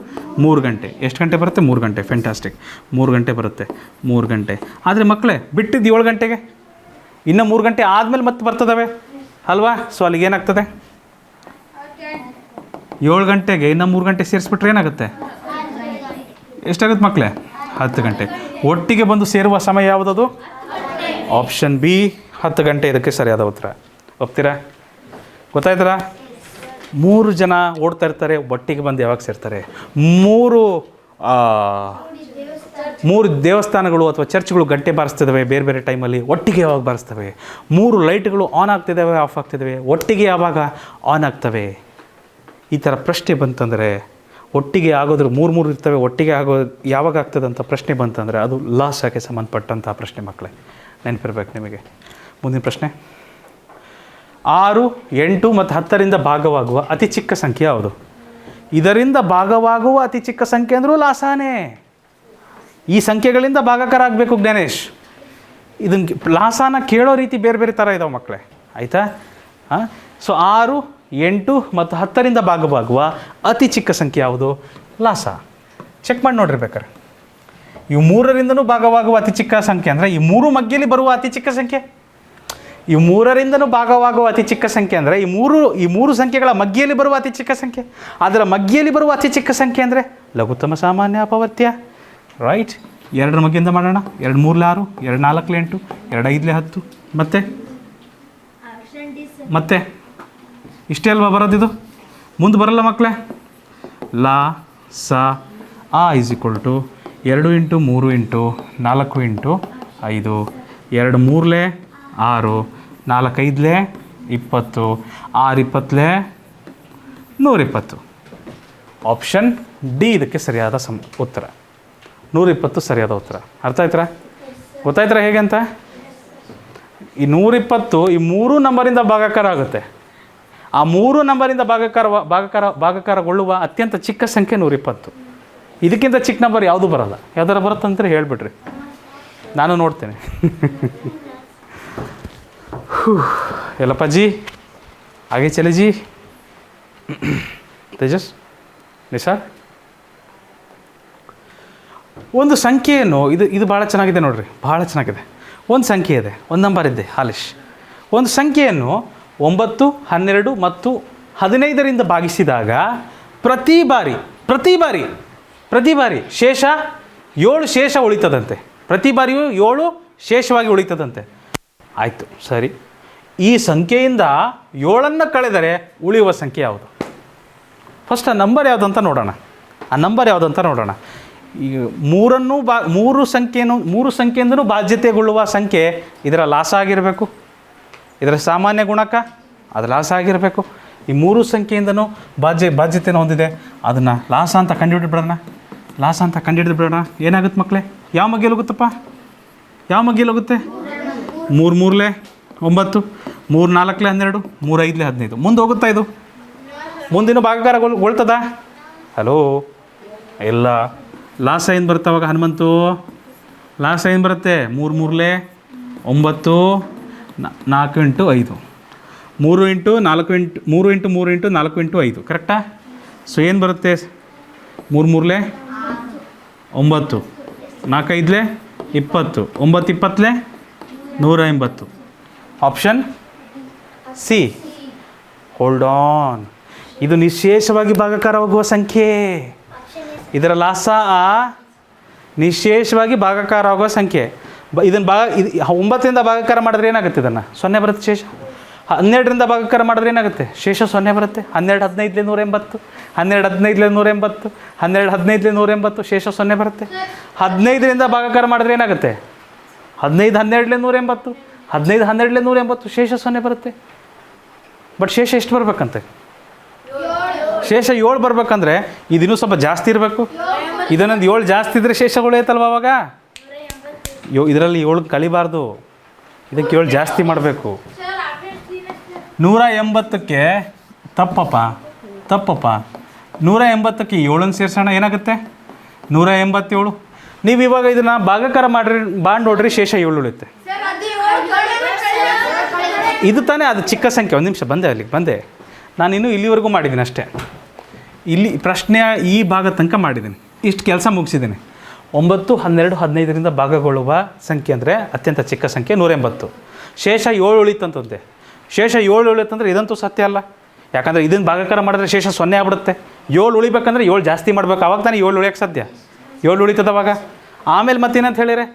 3 ಗಂಟೆ. ಎಷ್ಟು ಗಂಟೆ ಬರುತ್ತೆ? 3 ಗಂಟೆ. ಫ್ಯಾಂಟಾಸ್ಟಿಕ್. 3 ಗಂಟೆ ಬರುತ್ತೆ. 3 ಗಂಟೆ ಆದರೆ ಮಕ್ಕಳೇ ಬಿಟ್ಟಿದ್ದು 7 ಗಂಟೆಗೆ. ಇನ್ನು 3 ಗಂಟೆ ಆದಮೇಲೆ ಮತ್ತೆ ಬರ್ತದವೆ ಅಲ್ವಾ? ಸೊ ಅಲ್ಲಿಗೆ ಏನಾಗ್ತದೆ? 7 ಗಂಟೆಗೆ ಇನ್ನು 3 ಗಂಟೆ ಸೇರಿಸ್ಬಿಟ್ರೆ ಏನಾಗುತ್ತೆ? ಎಷ್ಟಾಗುತ್ತೆ ಮಕ್ಕಳೇ? 10 ಗಂಟೆ. ಒಟ್ಟಿಗೆ ಬಂದು ಸೇರುವ ಸಮಯ ಯಾವುದದು? ಆಪ್ಷನ್ ಬಿ, 10 ಗಂಟೆ ಇದಕ್ಕೆ ಸರಿಯಾದ ಉತ್ತರ. ಒಪ್ತೀರಾ? ಗೊತ್ತಾಯ್ತರಾ? 3 ಜನ ಓಡ್ತಾ ಇರ್ತಾರೆ, ಒಟ್ಟಿಗೆ ಬಂದು ಯಾವಾಗ ಸೇರ್ತಾರೆ? 3 ದೇವಸ್ಥಾನಗಳು ಅಥವಾ ಚರ್ಚ್ಗಳು ಗಂಟೆ ಬಾರಿಸ್ತಿದ್ದಾವೆ ಬೇರೆ ಬೇರೆ ಟೈಮಲ್ಲಿ, ಒಟ್ಟಿಗೆ ಯಾವಾಗ ಬಾರಿಸ್ತವೆ? 3 ಲೈಟ್ಗಳು ಆನ್ ಆಗ್ತಿದ್ದಾವೆ, ಆಫ್ ಆಗ್ತಿದ್ದಾವೆ, ಒಟ್ಟಿಗೆ ಯಾವಾಗ ಆನ್ ಆಗ್ತವೆ? ಈ ಥರ ಪ್ರಶ್ನೆ ಬಂತಂದರೆ, ಒಟ್ಟಿಗೆ ಆಗೋದ್ರ 3 ಇರ್ತವೆ, ಒಟ್ಟಿಗೆ ಯಾವಾಗ ಆಗ್ತದೆ ಅಂತ ಪ್ರಶ್ನೆ ಬಂತಂದರೆ ಅದು ಲಾಸಕ್ಕೆ ಸಂಬಂಧಪಟ್ಟಂಥ ಪ್ರಶ್ನೆ ಮಕ್ಕಳೇ. ನೆನಪಿರ್ಬೇಕು ನಿಮಗೆ. ಮುಂದಿನ ಪ್ರಶ್ನೆ, 6, 8 ಮತ್ತು 10ರಿಂದ ಭಾಗವಾಗುವ ಅತಿ ಚಿಕ್ಕ ಸಂಖ್ಯೆ ಯಾವುದು? ಇದರಿಂದ ಭಾಗವಾಗುವ ಅತಿ ಚಿಕ್ಕ ಸಂಖ್ಯೆ ಅಂದರೂ ಲಾಸಾನೇ. ಈ ಸಂಖ್ಯೆಗಳಿಂದ ಭಾಗಾಕಾರ ಆಗಬೇಕು ಜ್ಞಾನೇಶ್. ಇದನ್ನು ಲಾಸಾನ ಕೇಳೋ ರೀತಿ ಬೇರೆ ಬೇರೆ ಥರ ಇದಾವೆ ಮಕ್ಕಳೇ, ಆಯಿತಾ? ಹಾಂ, ಸೊ 6, 8 ಮತ್ತು 10ರಿಂದ ಭಾಗವಾಗುವ ಅತಿ ಚಿಕ್ಕ ಸಂಖ್ಯೆ ಯಾವುದು? ಲಾಸ. ಚೆಕ್ ಮಾಡಿ ನೋಡ್ರಿ ಬೇಕಾರೆ. ಇವು 3ರಿಂದನೂ ಭಾಗವಾಗುವ ಅತಿ ಚಿಕ್ಕ ಸಂಖ್ಯೆ ಅಂದರೆ ಈ 3 ಮಗ್ಗಿಯಲ್ಲಿ ಬರುವ ಅತಿ ಚಿಕ್ಕ ಸಂಖ್ಯೆ. ಈ 3ರಿಂದನೂ ಭಾಗವಾಗುವ ಅತಿ ಚಿಕ್ಕ ಸಂಖ್ಯೆ ಅಂದರೆ ಈ ಮೂರು ಸಂಖ್ಯೆಗಳ ಮಗ್ಗಿಯಲ್ಲಿ ಬರುವ ಅತಿ ಚಿಕ್ಕ ಸಂಖ್ಯೆ. ಅದರ ಮಗ್ಗಿಯಲ್ಲಿ ಬರುವ ಅತಿ ಚಿಕ್ಕ ಸಂಖ್ಯೆ ಅಂದರೆ ಲಘುತ್ತಮ ಸಾಮಾನ್ಯ ಅಪವರ್ತ್ಯ. ರೈಟ್. 2ರ ಮಗ್ಗಿಯಿಂದ ಮಾಡೋಣ. 2 3 6, 2 4 8, 2 5 10. ಮತ್ತೆ ಇಷ್ಟೇ ಅಲ್ವಾ ಬರೋದಿದು? ಮುಂದೆ ಬರಲ್ಲ ಮಕ್ಕಳೇ. ಲಾ ಸ ಆ is equal to 2 × 3 × 4 × 5. 2 3 6, 4 5 20, 6 20 120. Option D ಇದಕ್ಕೆ ಸರಿಯಾದ ಉತ್ತರ. 120 ಸರಿಯಾದ ಉತ್ತರ. ಅರ್ಥ ಆಯ್ತಾ? ಗೊತ್ತಾಯ್ತರ ಹೇಗೆ ಅಂತ? ಈ 120 ಈ 3 ನಂಬರಿಂದ ಭಾಗಾಕಾರ ಆಗುತ್ತೆ. ಆ 3 ನಂಬರಿಂದ ಭಾಗಾಕಾರಗೊಳ್ಳುವ ಅತ್ಯಂತ ಚಿಕ್ಕ ಸಂಖ್ಯೆ 120. ಇದಕ್ಕಿಂತ ಚಿಕ್ಕ ನಂಬರ್ ಯಾವುದು ಬರಲ್ಲ. ಯಾವ್ದಾರ ಬರುತ್ತಂತ ಹೇಳಿಬಿಡ್ರಿ, ನಾನು ನೋಡ್ತೇನೆ. ಎಲ್ಲಪ್ಪ ಜಿ ಹಾಗೆ ಚಲೆ ಜಿ. ತೇಜಸ್ ನಿಸಾರ್, ಒಂದು ಸಂಖ್ಯೆಯನ್ನು ಇದು ಭಾಳ ಚೆನ್ನಾಗಿದೆ ನೋಡ್ರಿ, ಭಾಳ ಚೆನ್ನಾಗಿದೆ. ಒಂದು ಸಂಖ್ಯೆ ಇದೆ, ಒಂದು ನಂಬರ್ ಇದೆ ಹಾಲಿಶ್. ಒಂದು ಸಂಖ್ಯೆಯನ್ನು 9, 12 ಮತ್ತು 15ರಿಂದ ಭಾಗಿಸಿದಾಗ ಪ್ರತಿ ಬಾರಿ ಶೇಷ 7 ಶೇಷ ಉಳಿತದಂತೆ. ಪ್ರತಿ ಬಾರಿಯೂ 7 ಶೇಷವಾಗಿ ಉಳಿತದಂತೆ. ಆಯಿತು, ಸರಿ. ಈ ಸಂಖ್ಯೆಯಿಂದ 7ನ್ನು ಕಳೆದರೆ ಉಳಿಯುವ ಸಂಖ್ಯೆ ಯಾವುದು? ಫಸ್ಟ್ ಆ ನಂಬರ್ ಯಾವುದಂತ ನೋಡೋಣ. ಈ ಮೂರು ಸಂಖ್ಯೆಯಿಂದನೂ ಬಾಧ್ಯತೆಗೊಳ್ಳುವ ಸಂಖ್ಯೆ ಇದರ ಲಾಸ ಆಗಿರಬೇಕು. ಇದರ ಸಾಮಾನ್ಯ ಗುಣಕ ಅದು ಲಾಸ ಆಗಿರಬೇಕು. ಈ 3 ಸಂಖ್ಯೆಯಿಂದನೂ ಬಾಧ್ಯತೆಯನ್ನು ಹೊಂದಿದೆ. ಅದನ್ನು ಲಾಸ ಅಂತ ಕಂಡುಹಿಡಿದ್ಬಿಡೋಣ. ಏನಾಗುತ್ತೆ ಮಕ್ಕಳೇ? ಯಾವ ಮಗ್ಗಿಯಲ್ಲಿ ಹೋಗುತ್ತಪ್ಪ? 3 3 9, 3 4 12, 3 5 15. ಮುಂದೆ ಹೋಗುತ್ತಾ ಇದು? ಮುಂದಿನ ಭಾಗಾಕಾರಗೊಳ್ತದ? ಹಲೋ, ಇಲ್ಲ. ಲಾಸ ಏನು ಬರುತ್ತೆ ಅವಾಗ ಹನುಮಂತು? ಲಾಸ ಏನು ಬರುತ್ತೆ? 3 3 9, 4 × 5, 3 × 4 × 5. ಕರೆಕ್ಟಾ? ಸೊ ಏನು ಬರುತ್ತೆ? 3 3 9, 4 5 20, 9 20 180. Option C. Hold on. ಇದು ನಿಶೇಷವಾಗಿ ಭಾಗಾಕಾರವಾಗುವ ಸಂಖ್ಯೆ. ಇದರ ಲಾಸ ನಿಶೇಷವಾಗಿ ಭಾಗಾಕಾರವಾಗುವ ಸಂಖ್ಯೆ. ಇದನ್ನು 9ರಿಂದ ಭಾಗಾಕಾರ ಮಾಡಿದ್ರೆ ಏನಾಗುತ್ತೆ? ಇದನ್ನು 0 ಬರುತ್ತೆ ಶೇಷ. 12ರಿಂದ ಭಾಗಾಕಾರ ಮಾಡಿದ್ರೆ ಏನಾಗುತ್ತೆ? ಶೇಷ 0 ಬರುತ್ತೆ. 12 15 180, 12 15 180, 12 15 180, ಶೇಷ 0 ಬರುತ್ತೆ. 15ರಿಂದ ಭಾಗಾಕಾರ ಮಾಡಿದ್ರೆ ಏನಾಗುತ್ತೆ? 15 12 180, 15 12 180, ಶೇಷ 0 ಬರುತ್ತೆ. ಬಟ್ ಶೇಷ ಎಷ್ಟು ಬರಬೇಕಂತೆ? ಶೇಷ 7 ಬರ್ಬೇಕಂದ್ರೆ ಇದಿನ್ನೂ ಸ್ವಲ್ಪ ಜಾಸ್ತಿ ಇರಬೇಕು. ಇದನ್ನೊಂದು 7 ಜಾಸ್ತಿ ಇದ್ದರೆ ಶೇಷಗಳು ಐತಲ್ವ ಅವಾಗ? ಇದರಲ್ಲಿ 7 ಕಳಿಬಾರ್ದು, ಇದಕ್ಕೆ 7 ಜಾಸ್ತಿ ಮಾಡಬೇಕು. 180ಕ್ಕೆ ತಪ್ಪಪ್ಪ 180ಕ್ಕೆ 7 ಸೇರಿಸೋಣ, ಏನಾಗುತ್ತೆ? 187. ನೀವು ಇವಾಗ ಇದನ್ನು ಭಾಗಾಕಾರ ಮಾಡಿ ನೋಡ್ರಿ, ಶೇಷ 7 ಉಳಿಯುತ್ತೆ. ಇದು ತಾನೇ ಅದು ಚಿಕ್ಕ ಸಂಖ್ಯೆ. ಒಂದು ನಿಮಿಷ, ಬಂದೆ. ನಾನಿನ್ನೂ ಇಲ್ಲಿವರೆಗೂ ಮಾಡಿದ್ದೀನಿ ಅಷ್ಟೇ. ಇಲ್ಲಿ ಪ್ರಶ್ನೆಯ ಈ ಭಾಗ ತನಕ ಮಾಡಿದ್ದೀನಿ, ಇಷ್ಟು ಕೆಲಸ ಮುಗಿಸಿದ್ದೀನಿ. 9 12 15ರಿಂದ ಭಾಗಗೊಳ್ಳುವ ಸಂಖ್ಯೆ ಅಂದರೆ ಅತ್ಯಂತ ಚಿಕ್ಕ ಸಂಖ್ಯೆ 180. ಶೇಷ 7 ಉಳಿತಂತಂತೆ. ಶೇಷ 7 ಉಳಿತಂದ್ರೆ ಇದಂತೂ ಸತ್ಯ ಅಲ್ಲ. ಯಾಕಂದರೆ ಇದನ್ನು ಭಾಗಾಕಾರ ಮಾಡಿದ್ರೆ ಶೇಷ 0 ಆಗ್ಬಿಡುತ್ತೆ. 7 ಉಳಿಬೇಕಂದ್ರೆ 7 ಜಾಸ್ತಿ ಮಾಡ್ಬೇಕು, ಅವಾಗ ತಾನೇ 7 ಉಳಿಯೋಕ್ಕೆ ಸಾಧ್ಯ. 7 ಉಳಿತದ ಅವಾಗ. ಆಮೇಲೆ ಮತ್ತೇನಂತ ಹೇಳಿದರೆ,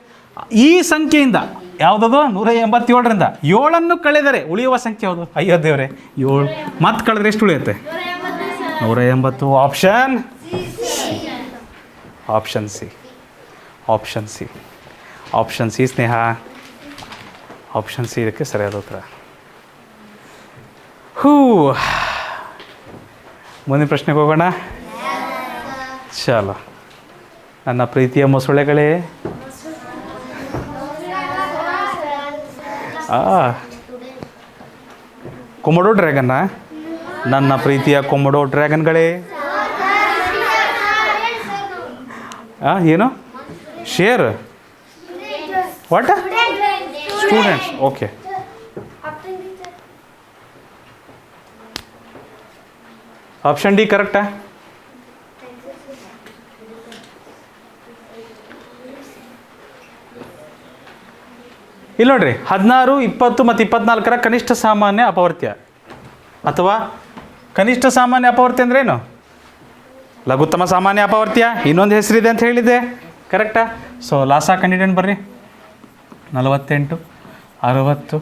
ಈ ಸಂಖ್ಯೆಯಿಂದ ಯಾವುದದು 187ರಿಂದ 7ನ್ನು ಕಳೆದರೆ ಉಳಿಯುವ ಸಂಖ್ಯೆ ಯಾವುದು? ಅಯ್ಯೋ ದೇವರೇ, 7 ಮತ್ತೆ ಕಳೆದ್ರೆ ಎಷ್ಟು ಉಳಿಯುತ್ತೆ? 180. ಆಪ್ಷನ್ ಸಿ ಸ್ನೇಹ. ಆಪ್ಷನ್ ಸಿ ಇದಕ್ಕೆ ಸರಿಯಾದ ಉತ್ತರ. ಮುಂದಿನ ಪ್ರಶ್ನೆಗೆ ಹೋಗೋಣ. ಚಲೋ ನನ್ನ ಪ್ರೀತಿಯ ಮೊಸಳೆಗಳೇ, ಕೊಮೊಡೋ ಡ್ರ್ಯಾಗನ್ನ, ನನ್ನ ಪ್ರೀತಿಯ ಕೊಮೊಡೋ ಡ್ರ್ಯಾಗನ್ಗಳೇ. ಏನು share what students. Okay, option D ಕರೆಕ್ಟಾ? ಇಲ್ಲಿ ನೋಡ್ರಿ 16, 20 ಮತ್ತು 24ರ ಕನಿಷ್ಠ ಸಾಮಾನ್ಯ ಅಪವರ್ತ್ಯ ಅಥವಾ ಕನಿಷ್ಠ ಸಾಮಾನ್ಯ ಅಪವರ್ತ್ಯ ಅಂದ್ರೆ ಏನು? ಲಘುತ್ತಮ ಸಾಮಾನ್ಯ ಅಪವರ್ತ್ಯ, ಇನ್ನೊಂದು ಹೆಸರಿದೆ ಅಂತ ಹೇಳಿದೆ. ಕರೆಕ್ಟಾ? ಸೊ ಲಾಸ ಕಂಡಿಡೇಂಟ್ ಬರ್ರಿ. 48, 60,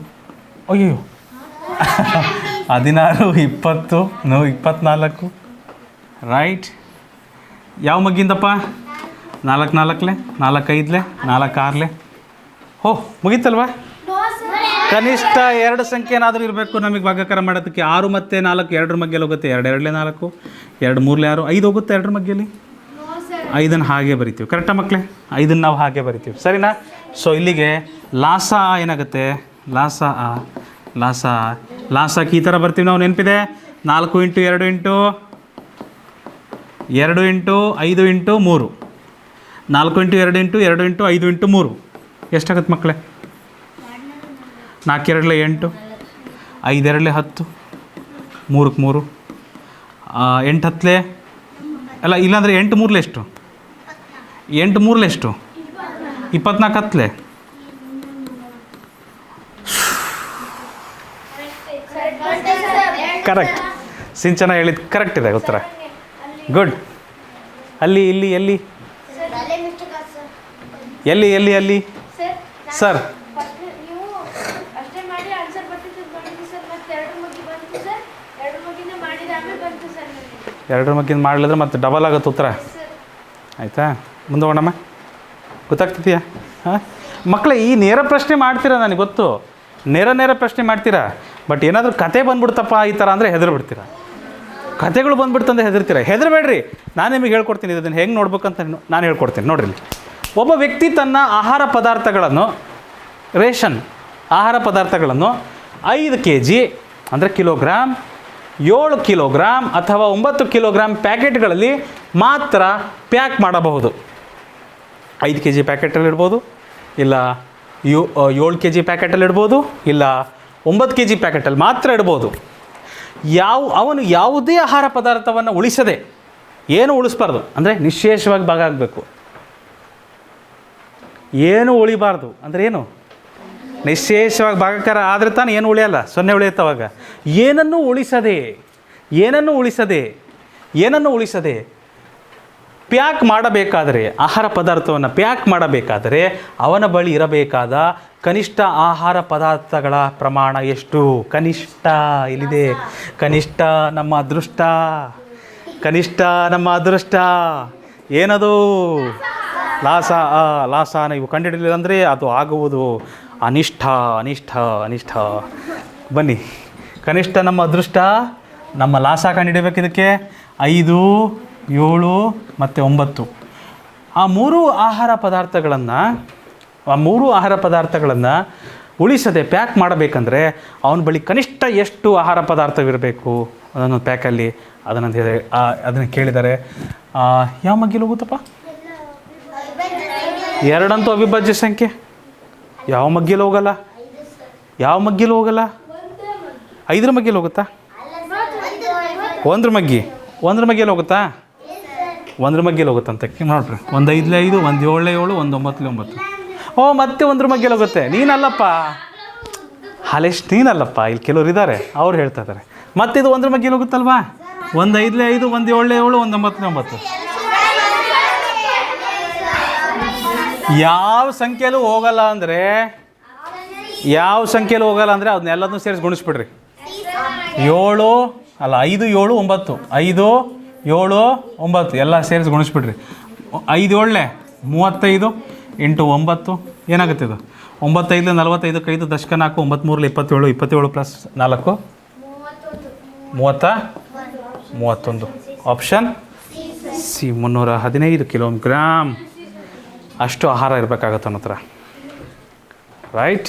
ಅಯ್ಯೋ 16, 20, 24. ರೈಟ್. ಯಾವ ಮಗ್ಗಿಂದಪ್ಪ? 4 4ಲೆ, 4 5ಲೆ, 4 6ಲೆ. ಹೋ ಮುಗೀತಲ್ವಾ? ಕನಿಷ್ಠ 2 ಸಂಖ್ಯೆ ಏನಾದರೂ ಇರಬೇಕು ನಮಗೆ ಭಾಗಾಕಾರ ಮಾಡೋದಕ್ಕೆ. 6 ಮತ್ತು 4 2 ಮಗ್ಗೆಯಲ್ಲಿ ಹೋಗುತ್ತೆ. 2 2ಲೆ 4, 2 3ಲೆ 6, 5 ಹೋಗುತ್ತೆ 2 ಮಗ್ಗೆಯಲ್ಲಿ. 5ನ್ನು ಹಾಗೆ ಬರಿತೀವಿ. ಕರೆಕ್ಟಾ ಮಕ್ಕಳೇ? 5ನ್ನು ನಾವು ಹಾಗೆ ಬರಿತೀವಿ. ಸರಿನಾ? ಸೊ ಇಲ್ಲಿಗೆ ಲಾಸ ಏನಾಗುತ್ತೆ? ಲಾಸಕ್ಕೆ ಈ ಥರ ಬರ್ತೀವಿ ನಾವು. ನೆನಪಿದೆ? 4 × 2 × 2 × 5 × 3. 4 × 2 × 2 × 5 × 3 ಎಷ್ಟಾಗುತ್ತೆ ಮಕ್ಕಳೇ? 4 2 8, 5 2 10, 3 3, 8 10 ಅಲ್ಲ, ಇಲ್ಲಾಂದರೆ 8 3 ಎಷ್ಟು? 8 3 ಎಷ್ಟು? 24 10. ಕರೆಕ್ಟ್. ಸಿಂಚನ ಹೇಳಿದ್ದು ಕರೆಕ್ಟ್ ಇದೆ ಉತ್ತರ. ಗುಡ್. ಅಲ್ಲಿ ಇಲ್ಲಿ ಎಲ್ಲಿ ಎಲ್ಲಿ ಎಲ್ಲಿ ಎಲ್ಲಿ ಸರ್? ಎರಡರ ಮಗ್ಗಿಂದ ಮಾಡಲಿದ್ರೆ ಮತ್ತೆ ಡಬಲ್ ಆಗುತ್ತೆ ಉತ್ತರ. ಆಯಿತಾ? ಮುಂದೆ ಹೋಗೋಣಮ್ಮ. ಗೊತ್ತಾಗ್ತಿದೆಯಾ? ಹಾಂ ಮಕ್ಕಳೇ, ಈ ನೇರ ಪ್ರಶ್ನೆ ಮಾಡ್ತೀರಾ, ನನಗೆ ಗೊತ್ತು. ನೇರ ಪ್ರಶ್ನೆ ಮಾಡ್ತೀರಾ. ಬಟ್ ಏನಾದರೂ ಕತೆ ಬಂದ್ಬಿಡ್ತಪ್ಪ ಈ ಥರ ಅಂದರೆ ಹೆದರ್ಬಿಡ್ತೀರಾ. ಕತೆಗಳು ಬಂದ್ಬಿಡ್ತಂದ್ರೆ ಹೆದರಬೇಡ್ರಿ. ನಾನು ನಿಮಗೆ ಹೇಳ್ಕೊಡ್ತೀನಿ. ಇದನ್ನು ಹೆಂಗೆ ನೋಡ್ಬೇಕಂತ ನಾನು ಹೇಳ್ಕೊಡ್ತೀನಿ. ನೋಡ್ರಿ, ಒಬ್ಬ ವ್ಯಕ್ತಿ ತನ್ನ ಆಹಾರ ಪದಾರ್ಥಗಳನ್ನು, ರೇಷನ್ ಆಹಾರ ಪದಾರ್ಥಗಳನ್ನು 5 kg ಅಂದರೆ ಕಿಲೋಗ್ರಾಮ್, 7 ಕಿಲೋಗ್ರಾಮ್ ಅಥವಾ 9 ಕಿಲೋಗ್ರಾಮ್ ಪ್ಯಾಕೆಟ್ಗಳಲ್ಲಿ ಮಾತ್ರ ಪ್ಯಾಕ್ ಮಾಡಬಹುದು. 5 kg ಪ್ಯಾಕೆಟಲ್ಲಿ ಇಡ್ಬೋದು, ಇಲ್ಲ 7 kg ಪ್ಯಾಕೆಟಲ್ಲಿ ಇಡ್ಬೋದು, ಇಲ್ಲ 9 kg ಪ್ಯಾಕೆಟಲ್ಲಿ ಮಾತ್ರ ಇಡ್ಬೋದು. ಅವನು ಯಾವುದೇ ಆಹಾರ ಪದಾರ್ಥವನ್ನು ಉಳಿಸದೆ, ಏನು ಉಳಿಸ್ಬಾರ್ದು ಅಂದರೆ ನಿಶೇಷವಾಗಿ ಭಾಗ ಆಗಬೇಕು. ಏನು ಉಳಿಬಾರ್ದು ಅಂದರೆ ಏನು? ನಿಶೇಷವಾಗಿ ಭಾಗಕಾರ ಆದರೆ ತಾನು ಏನು ಉಳಿಯಲ್ಲ, 0 ಉಳಿಯುತ್ತವಾಗ. ಏನನ್ನು ಉಳಿಸದೆ ಪ್ಯಾಕ್ ಮಾಡಬೇಕಾದರೆ, ಆಹಾರ ಪದಾರ್ಥವನ್ನು ಪ್ಯಾಕ್ ಮಾಡಬೇಕಾದರೆ ಅವನ ಬಳಿ ಇರಬೇಕಾದ ಕನಿಷ್ಠ ಆಹಾರ ಪದಾರ್ಥಗಳ ಪ್ರಮಾಣ ಎಷ್ಟು? ಕನಿಷ್ಠ ಇಲ್ಲಿದೆ. ಕನಿಷ್ಠ ನಮ್ಮ ಅದೃಷ್ಟ. ಏನದು? ಲಾಸ ನೀವು ಕಂಡುಹಿಡಿಲಿಲ್ಲ ಅಂದರೆ ಅದು ಆಗುವುದು ಅನಿಷ್ಠ. ಬನ್ನಿ, ಕನಿಷ್ಠ ನಮ್ಮ ಅದೃಷ್ಟ, ನಮ್ಮ ಲಾಸ ಕಂಡುಹಿಡಬೇಕು. ಇದಕ್ಕೆ 5, 7 ಮತ್ತು 9 ಆ ಮೂರು ಆಹಾರ ಪದಾರ್ಥಗಳನ್ನು ಉಳಿಸದೆ ಪ್ಯಾಕ್ ಮಾಡಬೇಕಂದ್ರೆ ಅವನ ಬಳಿ ಕನಿಷ್ಠ ಎಷ್ಟು ಆಹಾರ ಪದಾರ್ಥವಿರಬೇಕು ಅದನ್ನು ಪ್ಯಾಕಲ್ಲಿ ಅದನ್ನು ಕೇಳಿದ್ದಾರೆ. ಯಾವ ಮಗ್ಗಿಲು ಹೋಗುತ್ತಪ್ಪ? 2 ಅಂತೂ ಅವಿಭಾಜ್ಯ ಸಂಖ್ಯೆ. ಯಾವ ಮಗ್ಗಿಲು ಹೋಗಲ್ಲ? 5ರ ಮಗ್ಗಿಲು ಹೋಗುತ್ತಾ? 1ರ ಮಗ್ಗಿಲು ಹೋಗುತ್ತಾ? 1ರ ಮಗ್ಗಿಲು ಹೋಗುತ್ತಂತ ನೋಡ್ರಿ. 1 5ಲೆ 5, 1 7ಲೆ 7, 1 9ಲೆ 9. ಓ, ಮತ್ತೆ 1ರ ಮಗ್ಗಿಲು ಹೋಗುತ್ತೆ. ನೀನಲ್ಲಪ್ಪ ಇಲ್ಲಿ ಕೆಲವರು ಇದ್ದಾರೆ, ಅವ್ರು ಹೇಳ್ತಾ ಇದ್ದಾರೆ. ಮತ್ತೆ ಇದು 1ರ ಮಗ್ಗಿಲು ಹೋಗುತ್ತಲ್ವಾ? 1 5ಲೆ 5, 1 7ಲೆ 7, 1 9ಲೆ 9. ಯಾವ ಸಂಖ್ಯೆಯಲ್ಲೂ ಹೋಗಲ್ಲ ಅಂದರೆ ಅದನ್ನೆಲ್ಲದನ್ನೂ ಸೇರಿಸಿ ಗುಣಿಸ್ಬಿಡ್ರಿ. 5 7 9, 5 7 9 ಎಲ್ಲ ಸೇರಿಸಿ ಗುಣಿಸ್ಬಿಡ್ರಿ. 5 7ಲೆ 35 ಇಂಟು 9 ಏನಾಗುತ್ತೆ? ಇದು 9 5ಲೆ 45, 5 ದಶಕ 4, 9 3ಲೆ 27, 27 ಪ್ಲಸ್ 4 31. ಆಪ್ಷನ್ ಸಿ 315 ಕಿಲೋಗ್ರಾಮ್ ಅಷ್ಟು ಆಹಾರ ಇರಬೇಕಾಗತ್ತೆ ಅನ್ನೋ ಹತ್ರ. ರೈಟ್.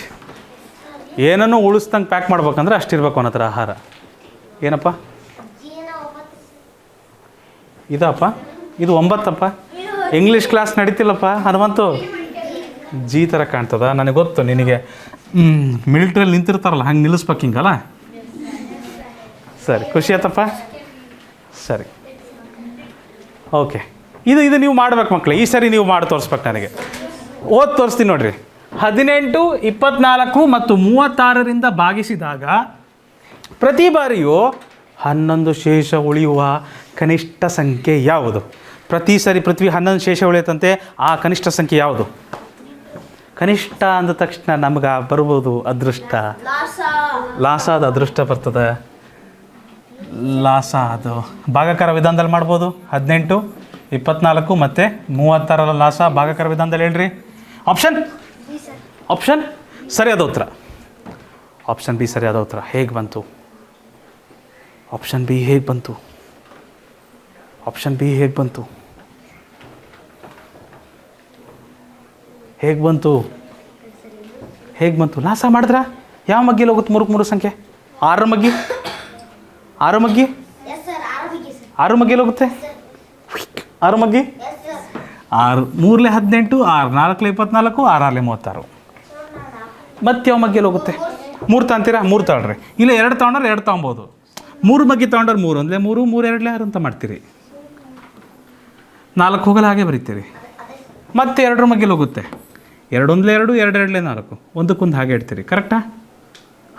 ಏನನ್ನು ಉಳಿಸ್ದಂಗೆ ಪ್ಯಾಕ್ ಮಾಡ್ಬೇಕಂದ್ರೆ ಅಷ್ಟಿರ್ಬೇಕು ಅನ್ನೋ ಹತ್ರ ಆಹಾರ. ಏನಪ್ಪ ಇದಪ್ಪ? ಇದು 9ಅಪ್ಪ. ಇಂಗ್ಲೀಷ್ ಕ್ಲಾಸ್ ನಡೀತಿಲ್ಲಪ್ಪ ಹನುಮಂತು. ಜಿ ಥರ ಕಾಣ್ತದ ನನಗೆ ಗೊತ್ತು ನಿನಗೆ. ಮಿಲಿಟ್ರಿಯಲ್ಲಿ ನಿಂತಿರ್ತಾರಲ್ಲ ಹಂಗೆ ನಿಲ್ಲಿಸ್ಬೇಕು ಹಿಂಗಲ್ಲ. ಸರಿ, ಖುಷಿ ಆಯ್ತಪ್ಪ. ಸರಿ, ಓಕೆ. ಇದು ನೀವು ಮಾಡ್ಬೇಕು ಮಕ್ಕಳು. ಈ ಸರಿ ನೀವು ಮಾಡಿ ತೋರಿಸ್ಬೇಕು ನನಗೆ. ಓದಿ ತೋರಿಸ್ತೀನಿ ನೋಡಿರಿ. 18, 24 ಮತ್ತು 36ರಿಂದ ಭಾಗಿಸಿದಾಗ ಪ್ರತಿ ಬಾರಿಯೂ 11 ಶೇಷ ಉಳಿಯುವ ಕನಿಷ್ಠ ಸಂಖ್ಯೆ ಯಾವುದು? ಪ್ರತಿ ಸರಿ ಪೃಥ್ವಿ 11 ಶೇಷ ಉಳಿಯುತ್ತಂತೆ. ಆ ಕನಿಷ್ಠ ಸಂಖ್ಯೆ ಯಾವುದು? ಕನಿಷ್ಠ ಅಂದ ತಕ್ಷಣ ನಮ್ಗೆ ಬರ್ಬೋದು ಅದೃಷ್ಟ. ಲಾಸಾದ ಅದೃಷ್ಟ ಬರ್ತದೆ. ಲಾಸ ಅದು ಭಾಗಾಕಾರ ವಿಧಾನದಲ್ಲಿ ಮಾಡ್ಬೋದು. 18, 24 ಮತ್ತು 36 ಲಾಸ ಭಾಗಾಕಾರ ವಿಧಾನದಲ್ಲಿ ಹೇಳ್ರಿ. ಆಪ್ಷನ್ ಸರಿಯಾದ ಉತ್ತರ. ಆಪ್ಷನ್ ಬಿ ಸರಿಯಾದ ಉತ್ತರ. ಹೇಗೆ ಬಂತು? ಆಪ್ಷನ್ ಬಿ ಹೇಗೆ ಬಂತು? ಆಪ್ಷನ್ ಬಿ ಹೇಗೆ ಬಂತು? ಹೇಗೆ ಬಂತು? ಹೇಗೆ ಬಂತು? ಲಾಸ ಮಾಡಿದ್ರ ಯಾವ ಮಗ್ಗಿಲಿ ಹೋಗುತ್ತೆ? 3 ಸಂಖ್ಯೆ 6 ಮಗ್ಗಿ. 6 ಮಗ್ಗಿ 6 ಮಗ್ಗಿಲಿ ಹೋಗುತ್ತೆ. 6 ಮಗ್ಗಿ 6 3 18, 6 4 24, 6 36. ಮತ್ತೆ ಯಾವ ಮಗ್ಗಿಯಲ್ಲಿ ಹೋಗುತ್ತೆ? 3 ತಗೊಂತೀರಾ? 3 ತಗೊಳ್ರಿ. ಇಲ್ಲ 2 ತೊಗೊಂಡ್ರೆ 2 ತೊಗೊಬೋದು. 3 ಮಗ್ಗಿ ತೊಗೊಂಡ್ರೆ 3 ಅಂದರೆ 3, 3 2 6 ಅಂತ ಮಾಡ್ತೀರಿ. 4 ಹೋಗಲ್ಲ ಹಾಗೆ ಬರೀತೀರಿ. ಮತ್ತೆ 2 ಮಗ್ಗಿಲಿ ಹೋಗುತ್ತೆ. 2 1 2, 2 2 4, ಒಂದಕ್ಕೊಂದು ಹಾಗೆ ಇಡ್ತೀರಿ. ಕರೆಕ್ಟಾ?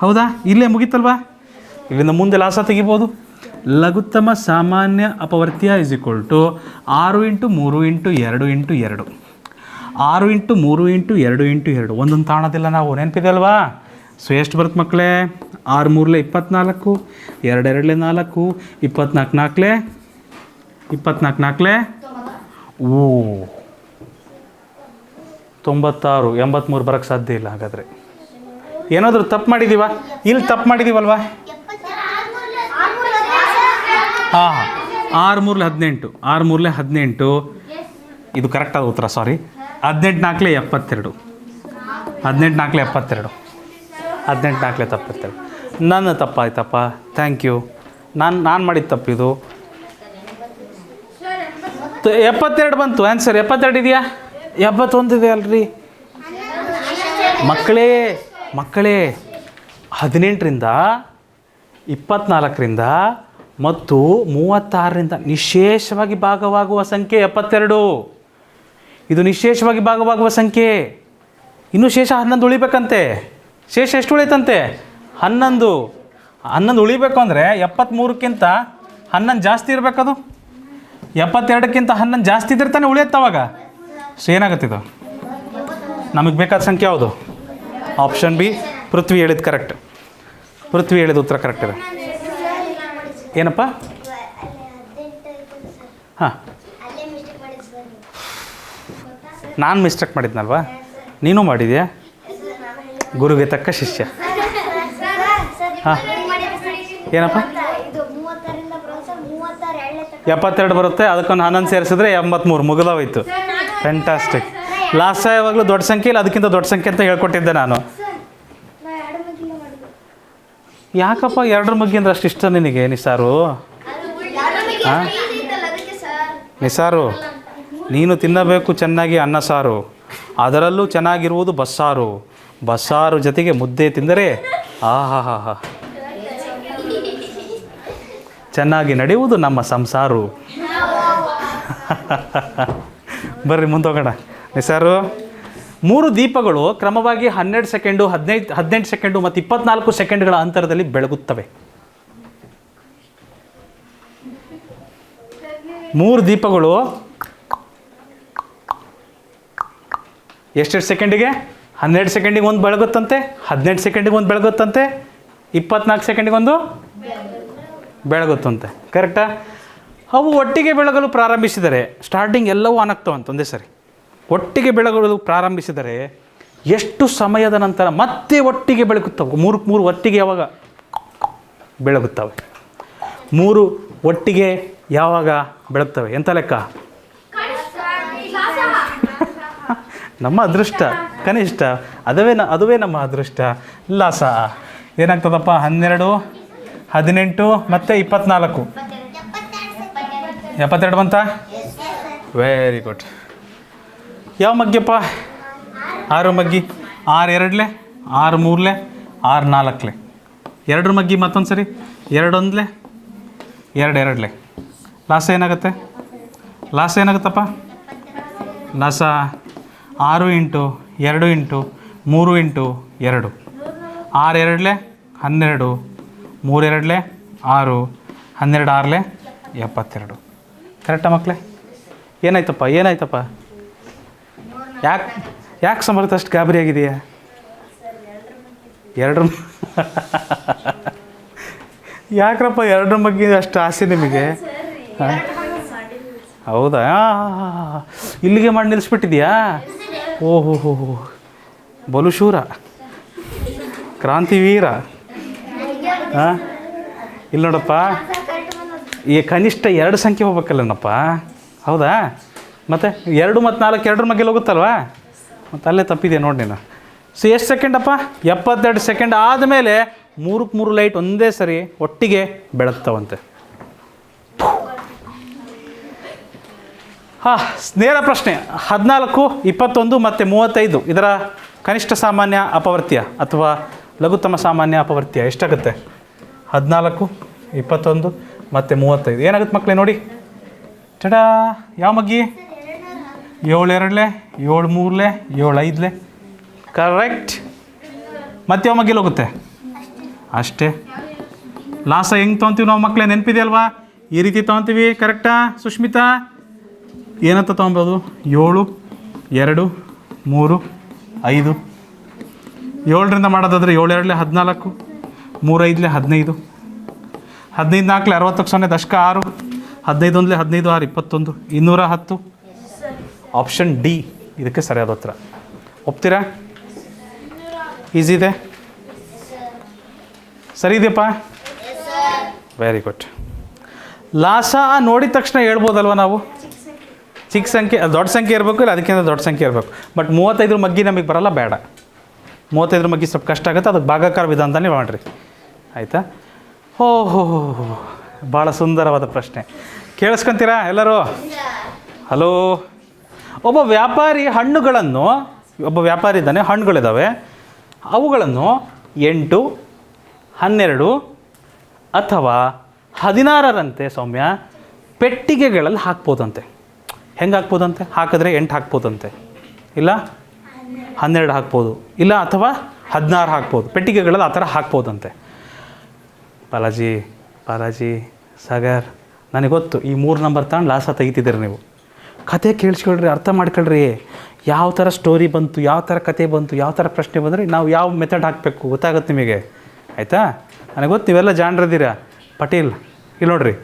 ಹೌದಾ? ಇಲ್ಲೇ ಮುಗೀತಲ್ವಾ? ಇಲ್ಲಿಂದ ಮುಂದೆ ಲಾಸ ತೆಗಿಬೋದು. ಲಘುತ್ತಮ ಸಾಮಾನ್ಯ ಅಪವರ್ತ್ಯ = 6 × 3 × 2 × 2. 6 × 3 × 2 × 2 ಒಂದೊಂದು ತಾಣದಿಲ್ಲ ನಾವು. ನೆನಪಿದೆ ಅಲ್ವಾ? ಸೊ ಎಷ್ಟು ಬರುತ್ತೆ ಮಕ್ಕಳೇ? 6 3 24, 2 2 4, 24 4 ಓ 96, 83 ಬರೋಕ್ಕೆ ಸಾಧ್ಯ ಇಲ್ಲ. ಹಾಗಾದರೆ ಏನಾದರೂ ತಪ್ಪು ಮಾಡಿದ್ದೀವ? ಇಲ್ಲಿ ತಪ್ಪು ಮಾಡಿದ್ದೀವಲ್ವಾ? ಹಾಂ 6 3 18, 6 3 18 ಇದು ಕರೆಕ್ಟಾದ ಉತ್ತರ. ಸಾರಿ, 18 4 72, 18 4 72, 18 4 72. ನನ್ನ ತಪ್ಪಾಯ್ತಪ್ಪ. Thank you. ನಾನು ಮಾಡಿದ ತಪ್ಪಿದು. 72 ಬಂತು ಆನ್ಸರ್. 72 ಇದೆಯಾ? 71 ಇದೆ ಅಲ್ರಿ ಮಕ್ಕಳೇ. 18ರಿಂದ 24ರಿಂದ ಮತ್ತು 36ರಿಂದ ನಿಶೇಷವಾಗಿ ಭಾಗವಾಗುವ ಸಂಖ್ಯೆ 72. ಇದು ನಿಶೇಷವಾಗಿ ಭಾಗವಾಗುವ ಸಂಖ್ಯೆ. ಇನ್ನೂ ಶೇಷ 11 ಉಳಿಬೇಕಂತೆ. ಶೇಷ ಎಷ್ಟು ಉಳಿತಂತೆ? 11. 11 ಉಳಿಬೇಕು ಅಂದರೆ 73ಕ್ಕಿಂತ 11 ಜಾಸ್ತಿ ಇರಬೇಕದು. 72ಕ್ಕಿಂತ 11 ಜಾಸ್ತಿ ಇದ್ರೆ ತಾನೇ ಉಳಿಯುತ್ತವಾಗ. ಸೊ ಏನಾಗುತ್ತಿದ್ದು? ನಮಗೆ ಬೇಕಾದ ಸಂಖ್ಯೆ ಯಾವುದು? Option B. ಪೃಥ್ವಿ ಹೇಳಿದ ಕರೆಕ್ಟ್. ಪೃಥ್ವಿ ಹೇಳಿದ ಉತ್ತರ ಕರೆಕ್ಟ್ ಇದೆ. ಏನಪ್ಪ? ಹಾಂ, ನಾನು ಮಿಸ್ಟೇಕ್ ಮಾಡಿದ್ನಲ್ವಾ? ನೀನು ಮಾಡಿದ್ಯಾ? ಗುರುಗೆ ತಕ್ಕ ಶಿಷ್ಯ. ಹಾಂ, ಏನಪ್ಪ? 72 ಬರುತ್ತೆ. ಅದಕ್ಕೊಂದು 11 ಸೇರಿಸಿದ್ರೆ 83 ಮುಗಿದೋಯ್ತು. ಫ್ಯಾಂಟಾಸ್ಟಿಕ್. ಲಾಸ್ಟ್ ಯಾವಾಗಲೂ ದೊಡ್ಡ ಸಂಖ್ಯೆ ಇಲ್ಲ, ಅದಕ್ಕಿಂತ ದೊಡ್ಡ ಸಂಖ್ಯೆ ಅಂತ ಹೇಳ್ಕೊಟ್ಟಿದ್ದೆ ನಾನು. ಯಾಕಪ್ಪ 2 ಮಗ್ಗಿ ಅಂದ್ರೆ ಅಷ್ಟು ಇಷ್ಟ ನಿನಗೆ ನಿಸಾರು? ಹಾಂ ನಿಸಾರು, ನೀನು ತಿನ್ನಬೇಕು ಚೆನ್ನಾಗಿ ಅನ್ನ ಸಾರು, ಅದರಲ್ಲೂ ಚೆನ್ನಾಗಿರುವುದು ಬಸ್ಸಾರು. ಬಸ್ಸಾರು ಜೊತೆಗೆ ಮುದ್ದೆ ತಿಂದರೆ ಆಹಾ ಚೆನ್ನಾಗಿ ನಡೆಯುವುದು ನಮ್ಮ ಸಂಸಾರು. ಬರ್ರಿ ಮುಂದೋಗೋಣ. ನಿಸಾರು, 3 ದೀಪಗಳು ಕ್ರಮವಾಗಿ 12 ಸೆಕೆಂಡು, 18 ಸೆಕೆಂಡು ಮತ್ತು 24 ಸೆಕೆಂಡ್ಗಳ ಅಂತರದಲ್ಲಿ ಬೆಳಗುತ್ತವೆ. 3 ದೀಪಗಳು ಎಷ್ಟೆಷ್ಟು ಸೆಕೆಂಡಿಗೆ? 12 ಸೆಕೆಂಡಿಗೆ ಒಂದು ಬೆಳಗುತ್ತಂತೆ, 18 ಸೆಕೆಂಡಿಗೆ ಒಂದು ಬೆಳಗುತ್ತಂತೆ, 24 ಸೆಕೆಂಡಿಗೆ ಒಂದು ಬೆಳಗುತ್ತಂತೆ. ಕರೆಕ್ಟಾ? ಅವು ಒಟ್ಟಿಗೆ ಬೆಳಗಲು ಪ್ರಾರಂಭಿಸಿದರೆ, ಸ್ಟಾರ್ಟಿಂಗ್ ಎಲ್ಲವೂ ಆನ್ ಆಗ್ತಾವಂತ ಒಂದೇ ಸರಿ. ಒಟ್ಟಿಗೆ ಬೆಳಗಲು ಪ್ರಾರಂಭಿಸಿದರೆ ಎಷ್ಟು ಸಮಯದ ನಂತರ ಮತ್ತೆ ಒಟ್ಟಿಗೆ ಬೆಳಗುತ್ತವೆ? 3 ಒಟ್ಟಿಗೆ ಯಾವಾಗ ಬೆಳಗುತ್ತವೆ? 3 ಒಟ್ಟಿಗೆ ಯಾವಾಗ ಬೆಳಗ್ತವೆ? ಎಂಥ ಲೆಕ್ಕ? ನಮ್ಮ ಅದೃಷ್ಟ ಕನಿಷ್ಠ. ಅದುವೇ ನಮ್ಮ ಅದೃಷ್ಟ. ಲಾಸ ಏನಾಗ್ತದಪ್ಪ? 12, 18 ಮತ್ತು 24. 72 ಬಂತಾ? Very good. ಯಾವ ಮಗ್ಗಿಯಪ್ಪ? 6 ಮಗ್ಗಿ. 6 ಎರಡಲೆ, 6 ಮೂರಲೆ, 6 ನಾಲ್ಕಲೆ. 2 ಮಗ್ಗಿ ಮತ್ತೊಂದು ಸರಿ. 2 ಒಂದಲೆ, 2 ಎರಡಲೆ. ಲಾಸ ಏನಾಗುತ್ತೆ? ಲಾಸ ಏನಾಗುತ್ತಪ್ಪ? ಲಾಸ 6 ಇಂಟು 2 ಇಂಟು 3 ಇಂಟು 2. 6 ಎರಡಲೆ 12, 3 ಎರಡಲೆ 6, 12 ಆರಲೆ 72. ಕರೆಕ್ಟಾ ಮಕ್ಕಳೇ? ಏನಾಯ್ತಪ್ಪ? ಯಾಕೆ ಸಮರ್ಥ ಅಷ್ಟು ಗಾಬರಿ ಆಗಿದೆಯಾ? 2 ಯಾಕ್ರಪ್ಪ 2 ಬಗ್ಗೆ ಅಷ್ಟು ಆಸೆ ನಿಮಗೆ? ಹೌದಾ? ಇಲ್ಲಿಗೆ ಮಾಡಿ ನಿಲ್ಲಿಸ್ಬಿಟ್ಟಿದ್ಯಾ? ಓಹೋ ಬಲು ಶೂರ, ಕ್ರಾಂತಿವೀರ. ಹಾಂ, ಇಲ್ಲಿ ನೋಡಪ್ಪ, ಈ ಕನಿಷ್ಠ 2 ಸಂಖ್ಯೆ ಹೋಗ್ಬೇಕಲ್ಲನಪ್ಪ. ಹೌದಾ? ಮತ್ತು 2 ಮತ್ತು 4 2 ಮಗ್ಗೆಲ್ಲಿ ಹೋಗುತ್ತಲ್ವಾ? ಮತ್ತು ಅಲ್ಲೇ ತಪ್ಪಿದೆ ನೋಡಿ ನೀನು. ಸೊ ಎಷ್ಟು ಸೆಕೆಂಡಪ್ಪ? 72 ಸೆಕೆಂಡ್ ಆದಮೇಲೆ 3ಕ್ಕೆ 3 ಲೈಟ್ ಒಂದೇ ಸರಿ ಒಟ್ಟಿಗೆ ಬೆಳಗ್ತಾವಂತೆ. ಹಾಂ, ನೇರ ಪ್ರಶ್ನೆ. 14, 21 ಮತ್ತು 35 ಇದರ ಕನಿಷ್ಠ ಸಾಮಾನ್ಯ ಅಪವರ್ತ್ಯ ಅಥವಾ ಲಘುತ್ತಮ ಸಾಮಾನ್ಯ ಅಪವರ್ತ್ಯ ಎಷ್ಟಾಗುತ್ತೆ? 14, 21 ಮತ್ತು 35 ಏನಾಗುತ್ತೆ ಮಕ್ಕಳೇ? ನೋಡಿ ಚಡಾ, ಯಾವ ಮಗ್ಗಿ? 7 ಎರಡಲೆ, 7 ಮೂರಲೆ, 7 ಐದಲೆ. ಕರೆಕ್ಟ್. ಮತ್ತೆ ಯಾವ ಮಗ್ಗಿಲಿ ಹೋಗುತ್ತೆ? ಅಷ್ಟೇ. ಲಾಸ ಹೆಂಗೆ ತೊಗೊತೀವಿ ನಾವು ಮಕ್ಕಳೇ? ನೆನಪಿದೆಯಲ್ವಾ? ಈ ರೀತಿ ತೊಗೊತೀವಿ. ಕರೆಕ್ಟಾ ಸುಷ್ಮಿತಾ? ಏನಂತ ತೊಗೊಬೋದು? 7, 2, 3, 5. 7ರಿಂದ ಮಾಡೋದಾದರೆ 7 ಎರಡಲೆ 14, 3 ಐದಲೆ 15, 15 ನಾಲ್ಕಲೆ 60 ದಶಕ 6, 15 ಒಂದಲೆ 15, 6 21, 210. ಆಪ್ಷನ್ ಡಿ ಇದಕ್ಕೆ ಸರಿಯಾದ ಉತ್ತರ. ಒಪ್ತೀರಾ? ಈಸಿ ಇದೆ, ಸರಿ ಇದೆಯಪ್ಪ? Very good. ಲಾಸ ನೋಡಿದ ತಕ್ಷಣ ಹೇಳ್ಬೋದಲ್ವ ನಾವು? ಚಿಕ್ಕ ಸಂಖ್ಯೆ, ದೊಡ್ಡ ಸಂಖ್ಯೆ ಇರಬೇಕು, ಇಲ್ಲ ಅದಕ್ಕಿಂತ ದೊಡ್ಡ ಸಂಖ್ಯೆ ಇರಬೇಕು. ಬಟ್ 35 ಮಗ್ಗಿ ನಮಗೆ ಬರಲ್ಲ, ಬೇಡ. 35 ಮಗ್ಗಿ ಸ್ವಲ್ಪ ಕಷ್ಟ ಆಗುತ್ತೆ, ಅದಕ್ಕೆ ಭಾಗಾಕಾರ ವಿಧಾನದಲ್ಲಿ ಮಾಡಿರಿ, ಆಯಿತಾ? ಓಹೋ, ಭಾಳ ಸುಂದರವಾದ ಪ್ರಶ್ನೆ. ಕೇಳಿಸ್ಕೊಂತೀರಾ ಎಲ್ಲರೂ? ಹಲೋ. ಒಬ್ಬ ವ್ಯಾಪಾರಿ ಇದ್ದಾನೆ, ಹಣ್ಣುಗಳಿದ್ದಾವೆ, ಅವುಗಳನ್ನು 8, 12 ಅಥವಾ 16ರಂತೆ ಸೌಮ್ಯ ಪೆಟ್ಟಿಗೆಗಳಲ್ಲಿ ಹಾಕ್ಬೋದಂತೆ. ಹೆಂಗೆ ಹಾಕ್ಬೋದಂತೆ? ಹಾಕಿದ್ರೆ 8 ಹಾಕ್ಬೋದಂತೆ, ಇಲ್ಲ 12 ಹಾಕ್ಬೋದು, ಇಲ್ಲ ಅಥವಾ 16 ಹಾಕ್ಬೋದು. ಪೆಟ್ಟಿಗೆಗಳಲ್ಲಿ ಆ ಥರ ಹಾಕ್ಬೋದಂತೆ. ಬಾಲಾಜಿ ಸಾಗರ್, ನನಗೆ ಗೊತ್ತು ಈ 3 ನಂಬರ್ ತಗೊಂಡು ಲಾಸ ತೆಗಿತಿದ್ದೀರಿ ನೀವು. ಕತೆ ಕೇಳಿಸ್ಕೊಳ್ರಿ, ಅರ್ಥ ಮಾಡ್ಕೊಳ್ರಿ. ಯಾವ ಥರ ಸ್ಟೋರಿ ಬಂತು, ಯಾವ ಥರ ಕತೆ ಬಂತು, ಯಾವ ಥರ ಪ್ರಶ್ನೆ ಬಂದರೆ ನಾವು ಯಾವ ಮೆಥಡ್ ಹಾಕಬೇಕು ಗೊತ್ತಾಗುತ್ತೆ ನಿಮಗೆ, ಆಯಿತಾ? ನನಗೆ ಗೊತ್ತು ನೀವೆಲ್ಲ ಜಾಣರಿದ್ದೀರಾ. ಪಟೇಲ್ ಇಲ್ಲಿ ನೋಡ್ರಿ,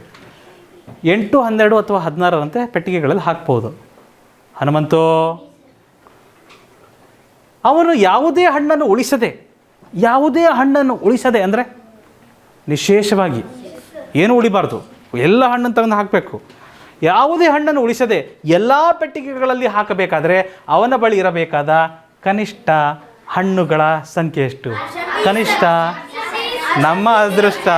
8, 12 ಅಥವಾ 16ರಂತೆ ಪೆಟ್ಟಿಗೆಗಳಲ್ಲಿ ಹಾಕ್ಬೋದು. ಹನುಮಂತು ಅವನು ಯಾವುದೇ ಹಣ್ಣನ್ನು ಉಳಿಸದೆ ಅಂದರೆ ನಿಶೇಷವಾಗಿ ಏನು ಉಳಿಬಾರ್ದು, ಎಲ್ಲ ಹಣ್ಣನ್ನು ತಗೊಂಡು ಹಾಕಬೇಕು. ಯಾವುದೇ ಹಣ್ಣನ್ನು ಉಳಿಸದೆ ಎಲ್ಲ ಪೆಟ್ಟಿಗೆಗಳಲ್ಲಿ ಹಾಕಬೇಕಾದ್ರೆ ಅವನ ಬಳಿ ಇರಬೇಕಾದ ಕನಿಷ್ಠ ಹಣ್ಣುಗಳ ಸಂಖ್ಯೆ ಎಷ್ಟು? ಕನಿಷ್ಠ ನಮ್ಮ ಅದೃಷ್ಟ.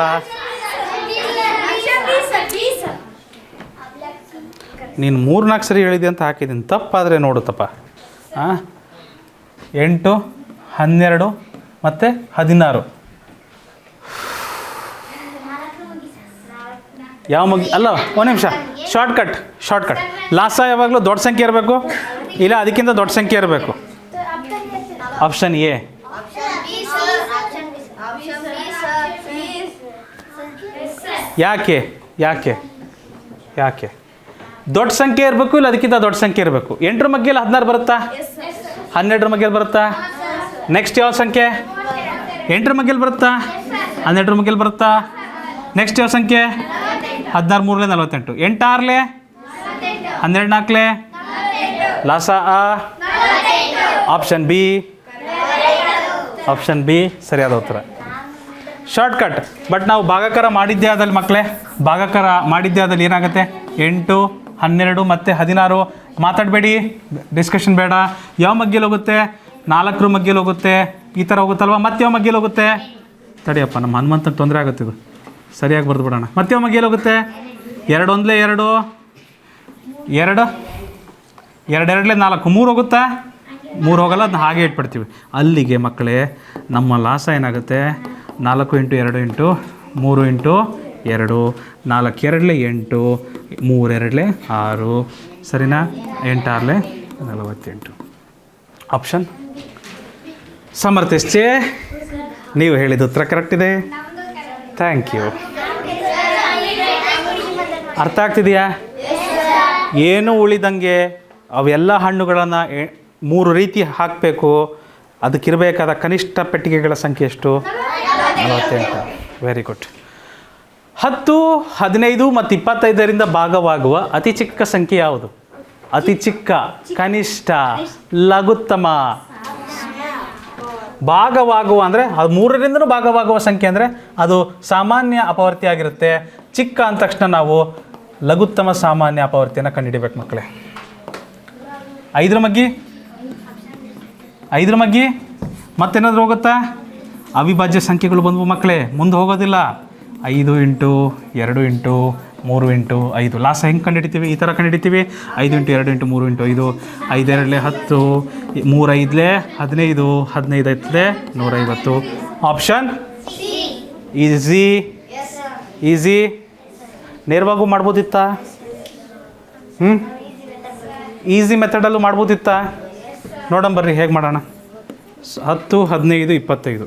ನೀನು 3-4 ಸರಿ ಹೇಳಿದೆ ಅಂತ ಹಾಕಿದ್ದೀನಿ, ತಪ್ಪಾದರೆ ನೋಡುತ್ತಪ್ಪ. 8, 12 ಮತ್ತು 16 ಯಾವ ಮಗ್ಗಿ? ಅಲ್ಲ, ಒಂದು ನಿಮಿಷ, ಶಾರ್ಟ್ಕಟ್. ಲಾಸ ಯಾವಾಗಲೂ ದೊಡ್ಡ ಸಂಖ್ಯೆ ಇರಬೇಕು, ಇಲ್ಲ ಅದಕ್ಕಿಂತ ದೊಡ್ಡ ಸಂಖ್ಯೆ ಇರಬೇಕು. Option A. ಯಾಕೆ ದೊಡ್ಡ ಸಂಖ್ಯೆ ಇರಬೇಕು, ಇಲ್ಲ ಅದಕ್ಕಿಂತ ದೊಡ್ಡ ಸಂಖ್ಯೆ ಇರಬೇಕು. 8ರ ಮಗ್ಗೆಯಲ್ಲಿ 16 ಬರುತ್ತಾ? 12ರ ಮಗ್ಗೆಯಲ್ಲಿ ಬರುತ್ತಾ? ನೆಕ್ಸ್ಟ್ ಯಾವ ಸಂಖ್ಯೆ? 8ರ ಮಗ್ಗೆಯಲ್ಲಿ ಬರುತ್ತಾ? 12ರ ಮಗ್ಗೆಯಲ್ಲಿ ಬರುತ್ತಾ? ನೆಕ್ಸ್ಟ್ ಯಾವ ಸಂಖ್ಯೆ? 16 3 48. 8 6 12 4 ಲಾಸ ಆಪ್ಷನ್ ಬಿ ಸರಿಯಾದ ಉತ್ತರ. ಶಾರ್ಟ್ಕಟ್. ಬಟ್ ನಾವು ಭಾಗಾಕಾರ ಮಾಡಿದ್ದೇ ಆದಲ್ಲಿ ಮಕ್ಕಳೇ, ಭಾಗಾಕಾರ ಮಾಡಿದ್ದೇ ಆದಲ್ಲಿ ಏನಾಗುತ್ತೆ? 8, 12 ಮತ್ತು 16. ಮಾತಾಡಬೇಡಿ, ಡಿಸ್ಕಷನ್ ಬೇಡ. ಯಾವ ಮಗ್ಗಿಯಲ್ಲಿ ಹೋಗುತ್ತೆ? 4ರ ಮಗ್ಗಿಯಲ್ಲಿ ಹೋಗುತ್ತೆ, ಈ ಥರ ಹೋಗುತ್ತಲ್ವ. ಮತ್ತೆ ಯಾವ ಮಗ್ಗಿಯಲ್ಲಿ ಹೋಗುತ್ತೆ? ತಡಿಯಪ್ಪ, ನಮ್ಮ ಹನುಮಂತಕ್ಕೆ ತೊಂದರೆ ಆಗುತ್ತಿದ್ದು, ಸರಿಯಾಗಿ ಬರೆದು ಬಿಡೋಣ. ಮತ್ತೆ ಯಾವ ಮಗ್ಗಿಯಲ್ಲಿ ಹೋಗುತ್ತೆ? 2 ಒಂದಲೇ 2, ಎರಡೆರಡಲೆ 4 3 ಹೋಗುತ್ತಾ? 3 ಹೋಗಲ್ಲ, ಅದನ್ನ ಹಾಗೆ ಇಟ್ಬಿಡ್ತೀವಿ. ಅಲ್ಲಿಗೆ ಮಕ್ಕಳೇ ನಮ್ಮ ಲಾಸ ಏನಾಗುತ್ತೆ? 4 × 2 × 3 × 2, 4 2 8, 3 2 6, ಸರಿನಾ? 8 6 48. ಆಪ್ಷನ್ ಸಮರ್ಥಿಸ್ತೆ. ನೀವು ಹೇಳಿದ ಉತ್ತರ ಕರೆಕ್ಟ್ ಇದೆ. Thank you. ಅರ್ಥ ಆಗ್ತಿದೆಯಾ? ಏನು ಉಳಿದಂಗೆ ಅವೆಲ್ಲ ಹಣ್ಣುಗಳನ್ನು 3 ರೀತಿ ಹಾಕಬೇಕು. ಅದಕ್ಕಿರಬೇಕಾದ ಕನಿಷ್ಠ ಪೆಟ್ಟಿಗೆಗಳ ಸಂಖ್ಯೆ ಎಷ್ಟು? 48. Very good. 10, 15 ಮತ್ತು 25ರಿಂದ ಭಾಗವಾಗುವ ಅತಿ ಚಿಕ್ಕ ಸಂಖ್ಯೆ ಯಾವುದು? ಅತಿ ಚಿಕ್ಕ, ಕನಿಷ್ಠ, ಲಘುತ್ತಮ. ಭಾಗವಾಗುವ ಅಂದರೆ ಅದು 3ರಿಂದನೂ ಭಾಗವಾಗುವ ಸಂಖ್ಯೆ ಅಂದರೆ ಅದು ಸಾಮಾನ್ಯ ಅಪವರ್ತಿ ಆಗಿರುತ್ತೆ. ಚಿಕ್ಕ ಅಂದ ತಕ್ಷಣ ನಾವು ಲಘುತ್ತಮ ಸಾಮಾನ್ಯ ಅಪವರ್ತಿಯನ್ನು ಕಂಡುಹಿಡಿಬೇಕು ಮಕ್ಕಳೇ. 5ರ ಮಗ್ಗಿ, 5ರ ಮಗ್ಗಿ ಮತ್ತೇನಾದರೂ ಹೋಗುತ್ತಾ? ಅವಿಭಾಜ್ಯ ಸಂಖ್ಯೆಗಳು ಬಂದವು ಮಕ್ಕಳೇ, ಮುಂದೆ ಹೋಗೋದಿಲ್ಲ. 5 × 2 × 3 × 5. ಲಾಸ ಹೆಂಗೆ ಕಂಡುಹಿಡಿತೀವಿ? ಈ ಥರ ಕಂಡುಹಿಡಿತೀವಿ. 5 × 2 × 3 × 5, 5 2 10, 3 5 15, 15 5 150. Option easy. ಈಸಿ. ನೇರವಾಗೂ ಮಾಡ್ಬೋದಿತ್ತಾ? ಈಸಿ ಮೆಥಡಲ್ಲೂ ಮಾಡ್ಬೋದಿತ್ತಾ? ನೋಡಂಬರ್ರಿ ಹೇಗೆ ಮಾಡೋಣ. 10, 15, 25.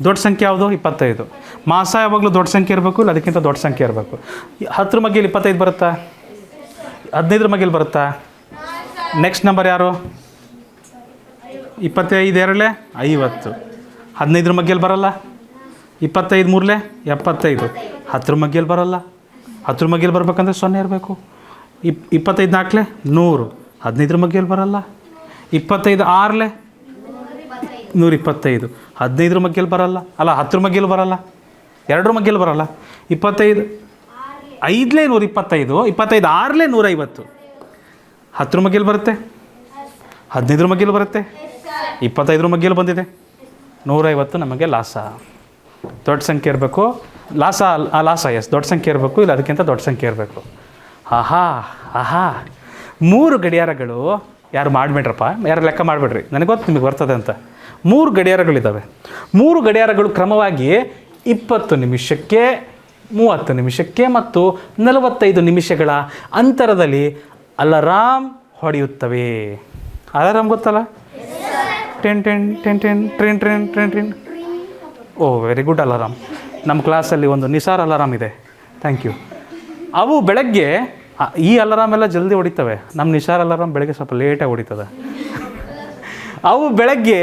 ದೊಡ್ಡ ಸಂಖ್ಯೆ ಯಾವುದು? 25. ಮಾಸ ಯಾವಾಗಲೂ ದೊಡ್ಡ ಸಂಖ್ಯೆ ಇರಬೇಕು, ಇಲ್ಲ ಅದಕ್ಕಿಂತ ದೊಡ್ಡ ಸಂಖ್ಯೆ ಇರಬೇಕು. 10ರ ಮಗ್ಗಿಯಲ್ಲಿ 25 ಬರುತ್ತಾ? 15ರ ಮಗ್ಗಿಯಲ್ಲಿ ಬರುತ್ತಾ? ನೆಕ್ಸ್ಟ್ ನಂಬರ್ ಯಾರು? 25 2 50. 15ರ ಮಗ್ಗಿಯಲ್ಲಿ ಬರಲ್ಲ. 25 3 75. 10ರ ಮಗ್ಗಿಯಲ್ಲಿ ಬರಲ್ಲ. 10ರ ಮಗ್ಗಿಯಲ್ಲಿ ಬರ್ಬೇಕಂದ್ರೆ 0 ಇರಬೇಕು. 25 4 100. 15ರ ಮಗ್ಗಿಯಲ್ಲಿ ಬರಲ್ಲ. 25 6 125. 15ರ ಮಗ್ಗಿಯಲ್ಲಿ ಬರಲ್ಲ. ಅಲ್ಲ 10ರ ಮಗ್ಗಿಯಲ್ಲಿ ಬರಲ್ಲ. 2ರ ಮಗ್ಗಿಯಲ್ಲಿ ಬರಲ್ಲ. 25 5 125. 25 6 150. 10ರ ಮಗ್ಗಿಯಲ್ಲಿ ಬರುತ್ತೆ. 15ರ ಮಗ್ಗಿಯಲ್ಲಿ ಬರುತ್ತೆ. 25ರ ಮಗ್ಗಿಯಲ್ಲಿ ಬಂದಿದೆ. 150 ನಮಗೆ ಲಾಸ. ದೊಡ್ಡ ಸಂಖ್ಯೆ ಇರಬೇಕು. ಲಾಸ ದೊಡ್ಡ ಸಂಖ್ಯೆ ಇರಬೇಕು, ಇಲ್ಲ ಅದಕ್ಕಿಂತ ದೊಡ್ಡ ಸಂಖ್ಯೆ ಇರಬೇಕು. ಆಹಾ ಆಹಾ 3 ಗಡಿಯಾರಗಳು. ಯಾರು ಮಾಡಿಬಿಡ್ರಪ್ಪ, ಯಾರು ಲೆಕ್ಕ ಮಾಡಿಬಿಡ್ರಿ, ನನಗೆ ಗೊತ್ತು ನಿಮಗೆ ಬರ್ತದೆ ಅಂತ. 3 ಗಡಿಯಾರಗಳಿದ್ದಾವೆ. 3 ಗಡಿಯಾರಗಳು ಕ್ರಮವಾಗಿ 20 ನಿಮಿಷಕ್ಕೆ, 30 ನಿಮಿಷಕ್ಕೆ ಮತ್ತು 45 ನಿಮಿಷಗಳ ಅಂತರದಲ್ಲಿ ಅಲಾರಾಮ್ ಹೊಡೆಯುತ್ತವೆ. ಅಲಾರಾಮ್ ಗೊತ್ತಲ್ಲ? ಟೆನ್ ಟೆನ್ ಟೆನ್ ಟೆನ್ ಟ್ರೆನ್ ಟ್ರೆನ್ ಟ್ರೆನ್ ಟ್ರೆನ್. Oh very good alarm. ನಮ್ಮ ಕ್ಲಾಸಲ್ಲಿ ಒಂದು ನಿಸಾರ್ ಅಲಾರಾಮ್ ಇದೆ. Thank you. ಅವು ಬೆಳಗ್ಗೆ ಈ ಅಲಾರಾಮ್ ಎಲ್ಲ ಜಲ್ದಿ ಹೊಡಿತವೆ. ನಮ್ಮ ನಿಸಾರ್ ಅಲಾರಾಮ್ ಬೆಳಗ್ಗೆ ಸ್ವಲ್ಪ ಲೇಟಾಗಿ ಹೊಡಿತದೆ. ಅವು ಬೆಳಗ್ಗೆ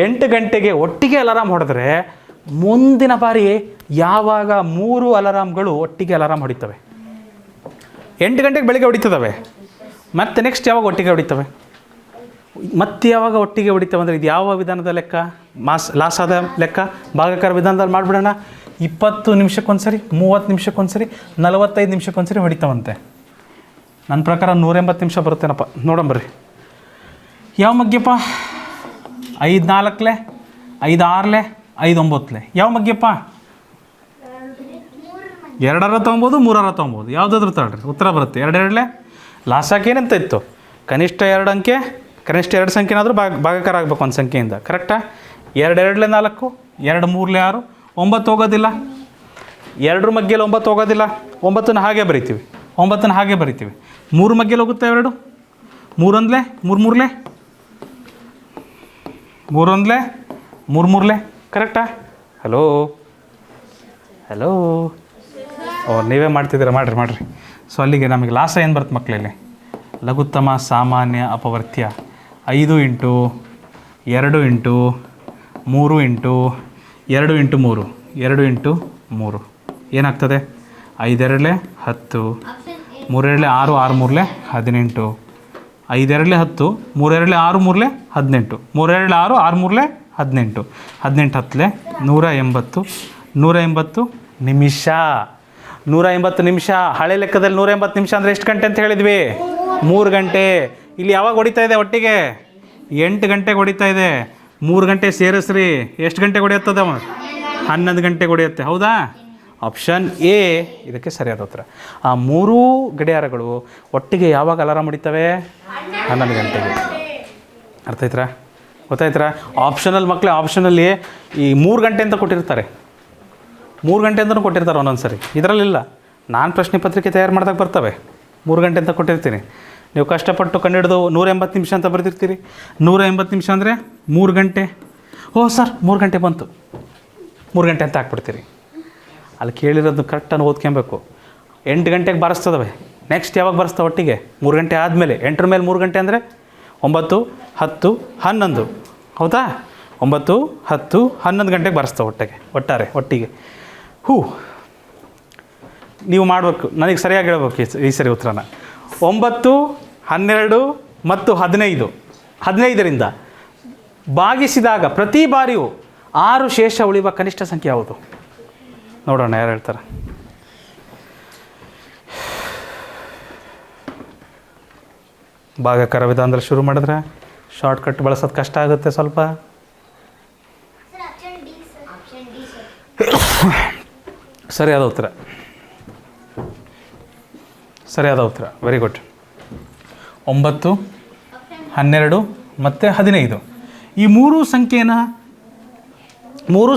8 ಗಂಟೆಗೆ ಒಟ್ಟಿಗೆ ಅಲಾರಾಮ್ ಹೊಡೆದ್ರೆ ಮುಂದಿನ ಬಾರಿ ಯಾವಾಗ 3 ಅಲಾರಾಮ್ಗಳು ಒಟ್ಟಿಗೆ ಅಲಾರಾಮ್ ಹೊಡಿತವೆ? 8 ಗಂಟೆಗೆ ಬೆಳಗ್ಗೆ ಹೊಡಿತದವೆ. ಮತ್ತು ನೆಕ್ಸ್ಟ್ ಯಾವಾಗ ಒಟ್ಟಿಗೆ ಹೊಡಿತವೆ? ಮತ್ತೆ ಯಾವಾಗ ಒಟ್ಟಿಗೆ ಹೊಡಿತವೆ ಅಂದರೆ ಇದು ಯಾವ ವಿಧಾನದ ಲೆಕ್ಕ? ಲಾಸಾದ ಲೆಕ್ಕ ಭಾಗಕಾರ ವಿಧಾನದಲ್ಲಿ ಮಾಡಿಬಿಡೋಣ. 20 ನಿಮಿಷಕ್ಕೊಂದ್ಸರಿ, 30 ನಿಮಿಷಕ್ಕೊಂದ್ಸರಿ, 45 ನಿಮಿಷಕ್ಕೊಂದ್ಸರಿ ಹೊಡಿತಾವಂತೆ. ನನ್ನ ಪ್ರಕಾರ 180 ನಿಮಿಷ ಬರುತ್ತೇನಪ್ಪ. ನೋಡಂಬರ್ರಿ ಯಾವ ಮಗ್ಯಪ್ಪ? 5 4 5 6 5 9. ಯಾವ ಮಗ್ಯಪ್ಪ? 2 ತೊಗೊಬೋದು, 3 ತೊಗೊಬೋದು. ಯಾವುದಾದ್ರೂ ತಗೊಳ್ರಿ, ಉತ್ತರ ಬರುತ್ತೆ. 2 2 ಲಾಸಾಕೇನಂತ ಇತ್ತು? ಕನಿಷ್ಠ 2 ಅಂಕೆ, ಕನಿಷ್ಠ 2 ಸಂಖ್ಯೆನಾದರೂ ಭಾಗಕಾರ ಆಗಬೇಕು ಒಂದು ಸಂಖ್ಯೆಯಿಂದ. ಕರೆಕ್ಟಾ? 2 2 4, 2 3 6, 9 ಹೋಗೋದಿಲ್ಲ. 2ರ ಮಗ್ಗೆಯಲ್ಲಿ 9 ಹೋಗೋದಿಲ್ಲ. 9ನ ಹಾಗೆ ಬರಿತೀವಿ. 9ನ ಹಾಗೆ ಬರಿತೀವಿ. 3 ಮಗ್ಗೆಯಲ್ಲಿ ಹೋಗುತ್ತೆ 2. 3 1 3 3 3 1 3 ಕರೆಕ್ಟಾ? Hello hello. ಓ ನೀವೇ ಮಾಡ್ತಿದ್ದೀರಾ, ಮಾಡಿರಿ. ಸೊ ಅಲ್ಲಿಗೆ ನಮಗೆ ಲಾಸ ಏನು ಬರುತ್ತೆ ಮಕ್ಕಳಲ್ಲಿ? ಲಘುತ್ತಮ ಸಾಮಾನ್ಯ ಅಪವರ್ತ್ಯ 5 × 2 × 3 × 2 × 3 2 × 3 ಏನಾಗ್ತದೆ? 5 2 10, 3 2 6, 6 3 18, 5 2 10, 3 2 6 3 18, 3 2 6 6 3 18, 18 10 180. 180 ನಿಮಿಷ. 180 ನಿಮಿಷ. ಹಳೆ ಲೆಕ್ಕದಲ್ಲಿ 180 ನಿಮಿಷ ಅಂದರೆ ಎಷ್ಟು ಗಂಟೆ ಅಂತ ಹೇಳಿದ್ವಿ? 3 ಗಂಟೆ. ಇಲ್ಲಿ ಯಾವಾಗ ಹೊಡಿತಾ ಇದೆ ಒಟ್ಟಿಗೆ? 8 ಗಂಟೆಗೆ ಹೊಡಿತಾ ಇದೆ. 3 ಗಂಟೆ ಸೇರಿಸ್ರಿ, ಎಷ್ಟು ಗಂಟೆಗೆ ಹೊಡೆಯುತ್ತದೆ? 11 ಗಂಟೆಗೆ ಹೊಡೆಯುತ್ತೆ. ಹೌದಾ? ಆಪ್ಷನ್ ಎ ಇದಕ್ಕೆ ಸರಿಯಾದ ಉತ್ತರ. ಆ 3 ಗಡಿಯಾರಗಳು ಒಟ್ಟಿಗೆ ಯಾವಾಗ ಅಲಾರಾಮ್ ಹೊಡಿತವೆ? 11 ಗಂಟೆಗೆ. ಅರ್ಥ ಆಯ್ತಾ? ಗೊತ್ತಾಯ್ತಾ? ಆಪ್ಷನಲ್ ಮಕ್ಕಳೇ, ಆಪ್ಷನಲ್ಲಿ ಈ 3 ಗಂಟೆ ಅಂತ ಕೊಟ್ಟಿರ್ತಾರೆ, 3 ಗಂಟೆ ಅಂತಲೂ ಕೊಟ್ಟಿರ್ತಾರೆ ಒಂದೊಂದು ಸರಿ. ಇದರಲ್ಲಿಲ್ಲ, ನಾನು ಪ್ರಶ್ನೆ ಪತ್ರಿಕೆ ತಯಾರು ಮಾಡಿದಾಗ ಬರ್ತವೆ 3 ಗಂಟೆ ಅಂತ ಕೊಟ್ಟಿರ್ತೀನಿ. ನೀವು ಕಷ್ಟಪಟ್ಟು ಕಂಡುಹಿಡಿದು 180 ನಿಮಿಷ ಅಂತ ಬರೆದಿರ್ತೀರಿ. 180 ನಿಮಿಷ ಅಂದರೆ 3 ಗಂಟೆ. ಓ ಸರ್ 3 ಗಂಟೆ ಬಂತು, 3 ಗಂಟೆ ಅಂತ ಹಾಕ್ಬಿಡ್ತೀರಿ. ಅಲ್ಲಿ ಕೇಳಿರೋದು ಕರೆಕ್ಟಾಗಿ ಓದ್ಕೊಬೇಕು. 8 ಗಂಟೆಗೆ ಬಾರಿಸ್ತದವೆ, ನೆಕ್ಸ್ಟ್ ಯಾವಾಗ ಬಾರಿಸ್ತಾವೆ ಒಟ್ಟಿಗೆ? 3 ಗಂಟೆ ಆದಮೇಲೆ. 8ರ ಮೇಲೆ 3 ಗಂಟೆ ಅಂದರೆ 9, 10, 11. ಹೌದಾ? 9, 10, 11 ಗಂಟೆಗೆ ಬಾರಿಸ್ತಾವೆ ಒಟ್ಟಿಗೆ. ನೀವು ಮಾಡಬೇಕು, ನನಗೆ ಸರಿಯಾಗಿ ಹೇಳ್ಬೇಕು ಈ ಸರಿ ಉತ್ತರನ. 9, 12 ಮತ್ತು 15, 15ರಿಂದ ಭಾಗಿಸಿದಾಗ ಪ್ರತಿ ಬಾರಿಯೂ 6 ಶೇಷ ಉಳಿಯುವ ಕನಿಷ್ಠ ಸಂಖ್ಯೆ ಯಾವುದು? ನೋಡೋಣ ಯಾರು ಹೇಳ್ತಾರೆ. ಭಾಗಕಾರ ವಿಧಾನದಲ್ಲಿ ಶುರು ಮಾಡಿದ್ರೆ ಶಾರ್ಟ್ಕಟ್ ಬಳಸೋದು ಕಷ್ಟ ಆಗುತ್ತೆ ಸ್ವಲ್ಪ. ಸರಿಯಾದ ಉತ್ತರ, ವೆರಿ ಗುಡ್. 9, 12 ಮತ್ತು 15, ಈ ಮೂರು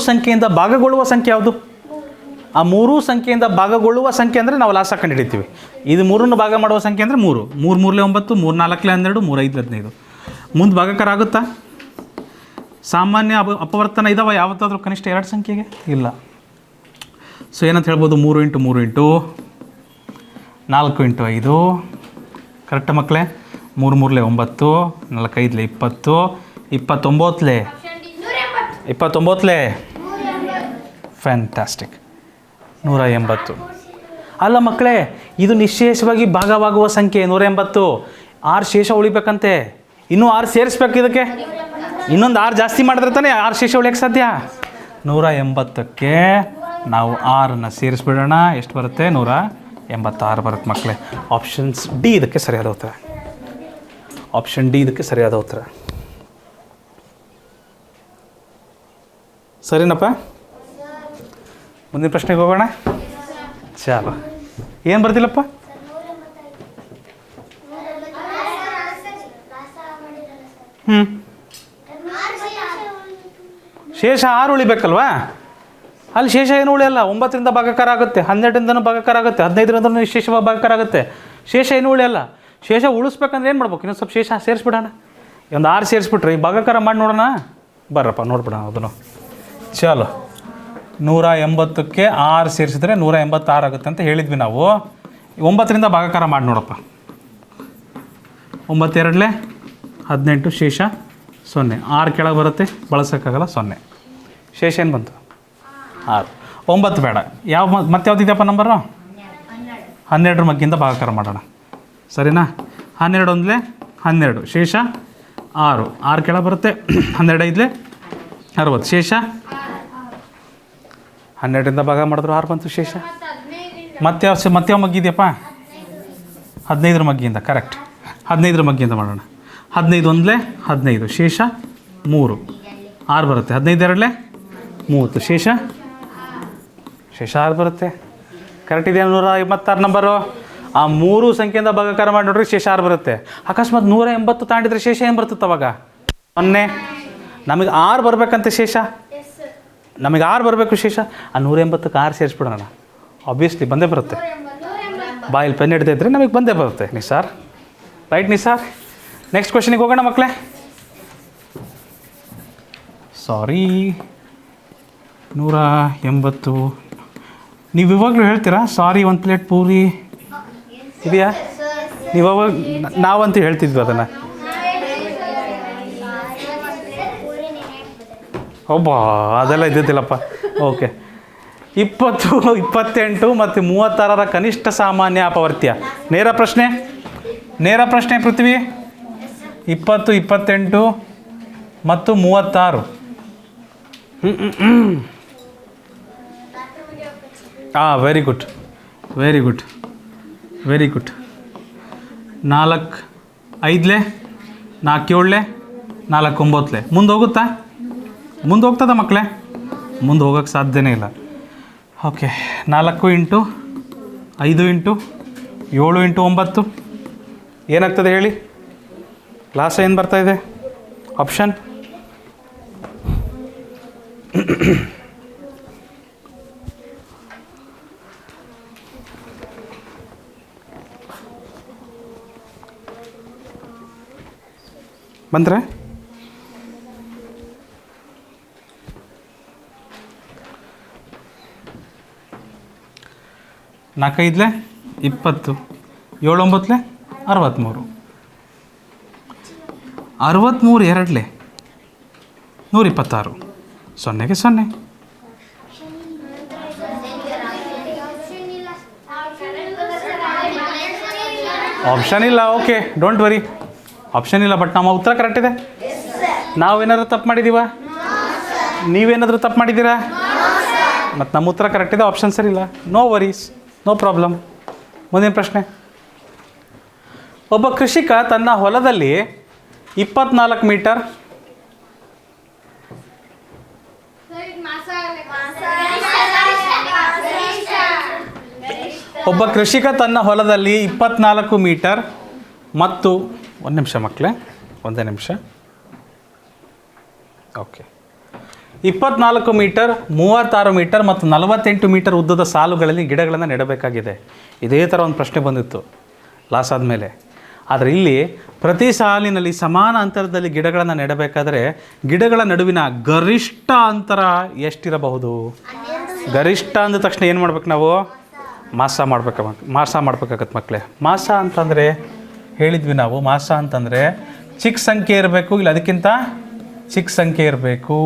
ಸಂಖ್ಯೆಯಿಂದ ಭಾಗಗೊಳ್ಳುವ ಸಂಖ್ಯೆ ಯಾವುದು? ಆ 3 ಸಂಖ್ಯೆಯಿಂದ ಭಾಗಗೊಳ್ಳುವ ಸಂಖ್ಯೆ ಅಂದರೆ ನಾವು ಲಾಸ ಕಂಡು ಹಿಡಿತೀವಿ. ಇದು 3ನ್ನು ಭಾಗ ಮಾಡುವ ಸಂಖ್ಯೆ ಅಂದರೆ 3. 3 3 9, 3 4 12, 3 5 15. ಮುಂದೆ ಭಾಗಕಾರ ಆಗುತ್ತಾ? ಸಾಮಾನ್ಯ ಅಪವರ್ತನ ಇದಾವ ಯಾವತ್ತಾದರೂ ಕನಿಷ್ಠ 2 ಸಂಖ್ಯೆಗೆ? ಇಲ್ಲ. ಸೊ ಏನಂತ ಹೇಳ್ಬೋದು? 3 × 3 × 4 × 5. ಕರೆಕ್ಟ ಮಕ್ಕಳೇ? 3 3 9, 4 5 20, 29 29. ಫ್ಯಾಂಟಾಸ್ಟಿಕ್. 180. ಅಲ್ಲ ಮಕ್ಕಳೇ, ಇದು ನಿಶ್ಶೇಷವಾಗಿ ಭಾಗವಾಗುವ ಸಂಖ್ಯೆ 180. 6 ಶೇಷ ಉಳಿಬೇಕಂತೆ, ಇನ್ನೂ 6 ಸೇರಿಸ್ಬೇಕು. ಇದಕ್ಕೆ ಇನ್ನೊಂದು 6 ಜಾಸ್ತಿ ಮಾಡಿದ್ರೆ ತಾನೇ 6 ಶೇಷ ಉಳಿಯೋಕ್ಕೆ ಸಾಧ್ಯ. 180ಕ್ಕೆ ನಾವು 6ನ್ನು ಸೇರಿಸ್ಬಿಡೋಣ. ಎಷ್ಟು ಬರುತ್ತೆ? 186 ಬರುತ್ತೆ ಮಕ್ಕಳೇ. ಆಪ್ಷನ್ಸ್ ಡಿ ಇದಕ್ಕೆ ಸರಿಯಾದ ಉತ್ತರ. ಆಪ್ಷನ್ ಡಿ ಇದಕ್ಕೆ ಸರಿಯಾದ ಉತ್ತರ. ಸರಿನಪ್ಪ? ಮುಂದಿನ ಪ್ರಶ್ನೆಗೆ ಹೋಗೋಣ. ಚಾಲು. ಏನು ಬರ್ತಿಲ್ಲಪ್ಪ? ಶೇಷ 6 ಉಳಿಬೇಕಲ್ವಾ? ಅಲ್ಲಿ ಶೇಷ ಏನು ಉಳಿಯಲ್ಲ. 9ರಿಂದ ಭಾಗಕಾರ ಆಗುತ್ತೆ, 12ರಿಂದನೂ ಭಾಗಕಾರ ಆಗುತ್ತೆ, 15ರಿಂದನೂ ನಿಶ್ಶೇಷವಾಗಿ ಭಾಗಕಾರ ಆಗುತ್ತೆ. ಶೇಷ ಏನು ಉಳಿಯಲ್ಲ. ಶೇಷ ಉಳಿಸ್ಬೇಕಂದ್ರೆ ಏನು ಮಾಡ್ಬೇಕು? ಇನ್ನೊಂದು ಸ್ವಲ್ಪ ಶೇಷ ಸೇರಿಸ್ಬಿಡೋಣ. ಒಂದು 6 ಸೇರಿಸ್ಬಿಟ್ರೆ ಈ ಭಾಗಕಾರ ಮಾಡಿ ನೋಡೋಣ. ಬರ್ರಪ್ಪ ನೋಡ್ಬಿಡೋಣ ಅದನ್ನು. ಚಲೋ. 180ಕ್ಕೆ 6 ಸೇರಿಸಿದ್ರೆ 186 ಆಗುತ್ತೆ ಅಂತ ಹೇಳಿದ್ವಿ ನಾವು. 9ರಿಂದ ಭಾಗಕಾರ ಮಾಡಿ ನೋಡಪ್ಪ. 9 2 18, ಶೇಷ 0. 6 ಕೆಳಗೆ ಬರುತ್ತೆ, ಬಳಸೋಕ್ಕಾಗಲ್ಲ, 0. ಶೇಷ ಏನು ಬಂತು? 6. 9 ಬೇಡ. ಮತ್ತೆ ಯಾವ್ದಿದೆಯಪ್ಪ ನಂಬರು? 12ರ ಮಗ್ಗಿಂದ ಭಾಗಕಾರ ಮಾಡೋಣ. ಸರಿನಾ? 12 1 12, ಶೇಷ 6. 6 ಕೆಳಗೆ ಬರುತ್ತೆ, 12 5 60, ಶೇಷ 12ರಿಂದ ಭಾಗ ಮಾಡಿದ್ರು 6 ಬಂತು ಶೇಷ. ಮತ್ತೆ ಮಗ್ಗಿದೆಯಪ್ಪ? 15ರ ಮಗ್ಗಿಯಿಂದ. ಕರೆಕ್ಟ್. 15ರ ಮಗ್ಗಿಯಿಂದ ಮಾಡೋಣ. 15 1 15, ಶೇಷ 3. 6 ಬರುತ್ತೆ. 15 2 30, ಶೇಷ 6 ಬರುತ್ತೆ. ಕರೆಕ್ಟ್ ಇದೆಯಾ? 186 ನಂಬರು. ಆ 3 ಸಂಖ್ಯೆಯಿಂದ ಭಾಗಕಾರ ಮಾಡಿ ನೋಡ್ರಿ, ಶೇಷ 6 ಬರುತ್ತೆ. ಅಕಸ್ಮಾತ್ 180 ತಾಂಡಿದ್ರೆ ಶೇಷ ಏನು ಬರ್ತದೆ ಅವಾಗ? 0. ನಮಗೆ 6 ಬರಬೇಕಂತೆ ಶೇಷ. ನಮಗೆ 6 ಬರಬೇಕು ಶೇಷ. ಆ 180ಕ್ಕೆ 6 ಸೇರಿಸ್ಬಿಡೋಣ. ಆಬ್ವಿಯಸ್ಲಿ ಬಂದೇ ಬರುತ್ತೆ. ಬಾಯಲ್ಲಿ ಪೆನ್ ಹಿಡ್ತಾ ಇದ್ದರೆ ನಮಗೆ ಬಂದೇ ಬರುತ್ತೆ. ನಿಸಾರ್, ರೈಟ್ ನಿಸಾರ್? ನೆಕ್ಸ್ಟ್ ಕ್ವೆಶನಿಗೆ ಹೋಗೋಣ ಮಕ್ಕಳೇ. ಸಾರಿ, 180. ನೀವು ಇವಾಗಲೂ ಹೇಳ್ತೀರಾ ಸಾರಿ 1 ಪ್ಲೇಟ್ ಪೂರಿ ಇದೆಯಾ? ನೀವು ಅವಾಗ ನಾವಂತೂ ಹೇಳ್ತಿದ್ವಿ ಅದನ್ನು. ಒಬ್ಬ ಅದೆಲ್ಲ ಇದ್ದಿದ್ದಿಲ್ಲಪ್ಪ. ಓಕೆ. 20, 28 ಮತ್ತು 36ರ ಕನಿಷ್ಠ ಸಾಮಾನ್ಯ ಅಪವರ್ತ್ಯ. ನೇರ ಪ್ರಶ್ನೆ ಪೃಥ್ವಿ. 20, 28 ಮತ್ತು 36. Very good. 4 5 4 7 4 9. ಮುಂದೆ ಹೋಗುತ್ತಾ? ಮುಂದೆ ಹೋಗ್ತದ ಮಕ್ಕಳೇ? ಮುಂದೆ ಹೋಗೋಕ್ಕೆ ಸಾಧ್ಯನೇ ಇಲ್ಲ. ಓಕೆ. 4 × 5 × 7 × 9 ಏನಾಗ್ತದೆ ಹೇಳಿ? ಲಾಸ ಏನು ಬರ್ತಾ ಇದೆ ಆಪ್ಷನ್? ಬಂದರೆ ನಾಲ್ಕೈದಲೆ 20, 7 9 63, 63 2 126, 0ಗೆ 0. ಆಪ್ಷನ್ ಇಲ್ಲ. ಓಕೆ, ಡೋಂಟ್ ವರಿ, ಆಪ್ಷನ್ ಇಲ್ಲ. ಬಟ್ ನಮ್ಮ ಉತ್ತರ ಕರೆಕ್ಟ್ ಇದೆ. ನಾವೇನಾದರೂ ತಪ್ಪು ಮಾಡಿದ್ದೀವ? ನೀವೇನಾದರೂ ತಪ್ಪು ಮಾಡಿದ್ದೀರಾ? ಮತ್ತು ನಮ್ಮ ಉತ್ತರ ಕರೆಕ್ಟ್ ಇದೆ, ಆಪ್ಷನ್ ಸರಿ ಇಲ್ಲ. No worries, no problem. ಮುಂದಿನ ಪ್ರಶ್ನೆ. ಒಬ್ಬ ಕೃಷಿಕ ತನ್ನ ಹೊಲದಲ್ಲಿ 24 ಮೀಟರ್ ಒಬ್ಬ ಕೃಷಿಕ ತನ್ನ ಹೊಲದಲ್ಲಿ 24 ಮೀಟರ್ ಮತ್ತು ಒಂದು ನಿಮಿಷ ಮಕ್ಕಳೇ, ಒಂದೇ ನಿಮಿಷ. ಓಕೆ, 24 ಮೀಟರ್, 36 ಮೀಟರ್ ಮತ್ತು 48 ಮೀಟರ್ ಉದ್ದದ ಸಾಲುಗಳಲ್ಲಿ ಗಿಡಗಳನ್ನು ನೆಡಬೇಕಾಗಿದೆ. ಇದೇ ಥರ ಒಂದು ಪ್ರಶ್ನೆ ಬಂದಿತ್ತು ಲಾಸ್ ಆದಮೇಲೆ. ಆದರೆ ಇಲ್ಲಿ ಪ್ರತಿ ಸಾಲಿನಲ್ಲಿ ಸಮಾನ ಅಂತರದಲ್ಲಿ ಗಿಡಗಳನ್ನು ನೆಡಬೇಕಾದರೆ ಗಿಡಗಳ ನಡುವಿನ ಗರಿಷ್ಠ ಅಂತರ ಎಷ್ಟಿರಬಹುದು? ಗರಿಷ್ಠ ಅಂದ ತಕ್ಷಣ ಏನು ಮಾಡ್ಬೇಕು ನಾವು? ಮಾಸ ಮಾಡ್ಬೇಕಾಗತ್ತೆ ಮಕ್ಕಳೇ. ಮಾಸ ಅಂತಂದರೆ ಹೇಳಿದ್ವಿ ನಾವು, ಮಾಸ ಅಂತಂದರೆ ಚಿಕ್ಕ ಸಂಖ್ಯೆ ಇರಬೇಕು, ಇಲ್ಲ ಅದಕ್ಕಿಂತ ಚಿಕ್ಕ ಸಂಖ್ಯೆ ಇರಬೇಕು.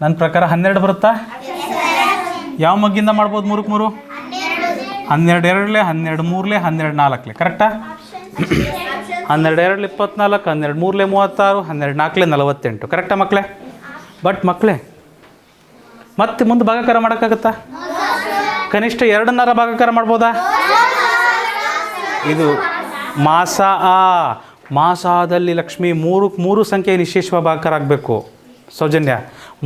ನನ್ನ ಪ್ರಕಾರ 12 ಬರುತ್ತಾ? ಯಾವ ಮಗ್ಗಿಂದ ಮಾಡ್ಬೋದು? 3ಕ್ಕೆ 3, 12 2 12 3 12 4. ಕರೆಕ್ಟಾ? 12 2 24, 12 3 36, 12 4 48. ಕರೆಕ್ಟಾ ಮಕ್ಕಳೇ? ಬಟ್ ಮಕ್ಕಳೇ, ಮತ್ತೆ ಮುಂದೆ ಭಾಗಾಕಾರ ಮಾಡೋಕ್ಕಾಗತ್ತಾ? ಕನಿಷ್ಠ 2 ಭಾಗಾಕಾರ ಮಾಡ್ಬೋದಾ? ಇದು ಮಾಸ. ಮಾಸದಲ್ಲಿ ಲಕ್ಷ್ಮಿ 3ಕ್ಕೆ 3 ಸಂಖ್ಯೆ ನಿಶೇಷವಾಗಿ ಭಾಗಾಕಾರ ಆಗಬೇಕು. ಸೌಜನ್ಯ,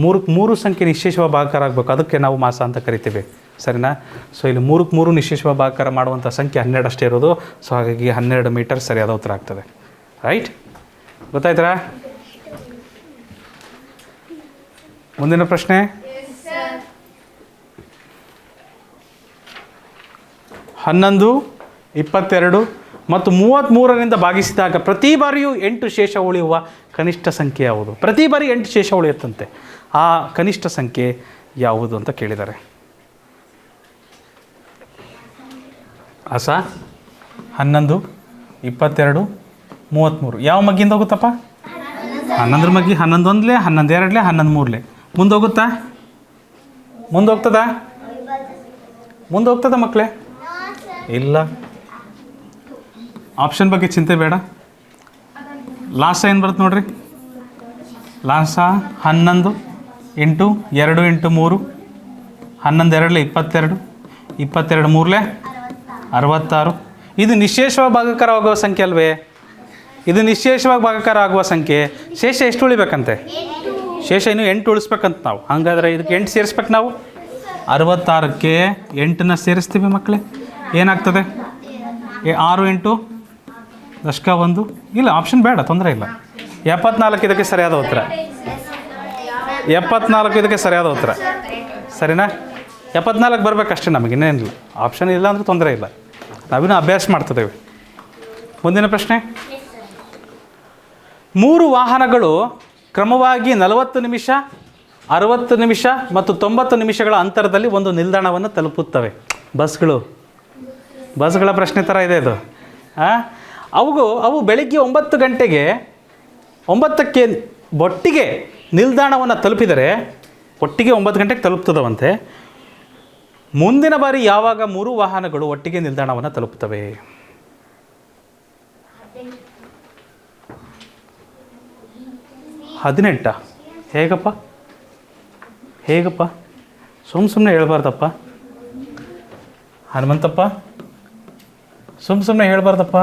3ಕ್ಕೆ 3 ಸಂಖ್ಯೆ ನಿಶೇಷವಾಗಿ ಭಾಗಾಕಾರ ಆಗಬೇಕು. ಅದಕ್ಕೆ ನಾವು ಮಾಸ ಅಂತ ಕರಿತೀವಿ. ಸರಿನಾ? ಸೊ ಇಲ್ಲಿ 3ಕ್ಕೆ 3 ನಿಶೇಷವಾಗಿ ಭಾಗಾಕಾರ ಮಾಡುವಂಥ ಸಂಖ್ಯೆ 12 ಅಷ್ಟೇ ಇರೋದು. ಸೊ ಹಾಗಾಗಿ 12 ಮೀಟರ್ ಸರಿಯಾದ ಉತ್ತರ ಆಗ್ತದೆ. ರೈಟ್? ಗೊತ್ತಾಯ್ತಾ? ಮುಂದಿನ ಪ್ರಶ್ನೆ. 11, 22 ಮತ್ತು 33ರಿಂದ ಭಾಗಿಸಿದಾಗ ಪ್ರತಿ ಬಾರಿಯೂ 8 ಶೇಷ ಉಳಿಯುವ ಕನಿಷ್ಠ ಸಂಖ್ಯೆ ಯಾವುದು? ಪ್ರತಿ ಬಾರಿ 8 ಶೇಷ ಉಳಿಯುತ್ತಂತೆ. ಆ ಕನಿಷ್ಠ ಸಂಖ್ಯೆ ಯಾವುದು ಅಂತ ಕೇಳಿದ್ದಾರೆ. ಆಸ 11, 22, 33 ಯಾವ ಮಗ್ಗಿಂದ ಹೋಗುತ್ತಪ್ಪ? 11 ಮಗ್ಗಿ. 11 1 11 2 11 3 ಮುಂದೆ ಹೋಗುತ್ತಾ? ಮುಂದೆ ಹೋಗ್ತದ ಮಕ್ಕಳೇ? ಇಲ್ಲ. ಆಪ್ಷನ್ ಬಗ್ಗೆ ಚಿಂತೆ ಬೇಡ. ಲಾಸ ಏನು ಬರುತ್ತೆ ನೋಡ್ರಿ. ಲಾಸ 11 ಇಂಟು 2 ಇಂಟು 3, 11 2 22, 22 3 66. ಇದು ನಿಶೇಷವಾಗಿ ಭಾಗಾಕಾರ ಆಗುವ ಸಂಖ್ಯೆ ಅಲ್ವೇ? ಇದು ನಿಶೇಷವಾಗಿ ಭಾಗಾಕಾರ ಆಗುವ ಸಂಖ್ಯೆ. ಶೇಷ ಎಷ್ಟು ಉಳಿಬೇಕಂತೆ? ಶೇಷ ಇನ್ನು 8 ಉಳಿಸ್ಬೇಕಂತ ನಾವು. ಹಾಗಾದರೆ ಇದಕ್ಕೆ 8 ಸೇರಿಸ್ಬೇಕು ನಾವು. 66ಕ್ಕೆ 8ನ ಸೇರಿಸ್ತೀವಿ ಮಕ್ಕಳೇ. ಏನಾಗ್ತದೆ? 6 8 ದಶಕ 1. ಇಲ್ಲ, ಆಪ್ಷನ್ ಬೇಡ, ತೊಂದರೆ ಇಲ್ಲ. 74 ಇದಕ್ಕೆ ಸರಿಯಾದ ಉತ್ತರ. 74 ಇದಕ್ಕೆ ಸರಿಯಾದ ಉತ್ತರ. ಸರಿನಾ? 74 ಬರಬೇಕಷ್ಟೇ, ನಮಗೆ ಇನ್ನೇನಿಲ್ಲ. ಆಪ್ಷನ್ ಇಲ್ಲ ಅಂದರೆ ತೊಂದರೆ ಇಲ್ಲ, ನಾವಿನ್ನೂ ಅಭ್ಯಾಸ ಮಾಡ್ತಿದ್ದೇವೆ. ಮುಂದಿನ ಪ್ರಶ್ನೆ. 3 ವಾಹನಗಳು ಕ್ರಮವಾಗಿ 40 ನಿಮಿಷ, 60 ನಿಮಿಷ ಮತ್ತು 90 ನಿಮಿಷಗಳ ಅಂತರದಲ್ಲಿ ಒಂದು ನಿಲ್ದಾಣವನ್ನು ತಲುಪುತ್ತವೆ. ಬಸ್ಗಳ ಪ್ರಶ್ನೆ ಥರ ಇದೆ ಇದು. ಅವು ಬೆಳಿಗ್ಗೆ 9 ಗಂಟೆಗೆ 9ಕ್ಕೆ ಒಟ್ಟಿಗೆ ನಿಲ್ದಾಣವನ್ನು ತಲುಪಿದರೆ ಒಟ್ಟಿಗೆ 9 ಗಂಟೆಗೆ ತಲುಪ್ತದವಂತೆ. ಮುಂದಿನ ಬಾರಿ ಯಾವಾಗ 3 ವಾಹನಗಳು ಒಟ್ಟಿಗೆ ನಿಲ್ದಾಣವನ್ನು ತಲುಪುತ್ತವೆ? 18. ಹೇಗಪ್ಪ? ಸುಮ್ಮನೆ ಹೇಳ್ಬಾರ್ದಪ್ಪ ಹನುಮಂತಪ್ಪ, ಸುಮ್ಮನೆ ಹೇಳ್ಬಾರ್ದಪ್ಪ,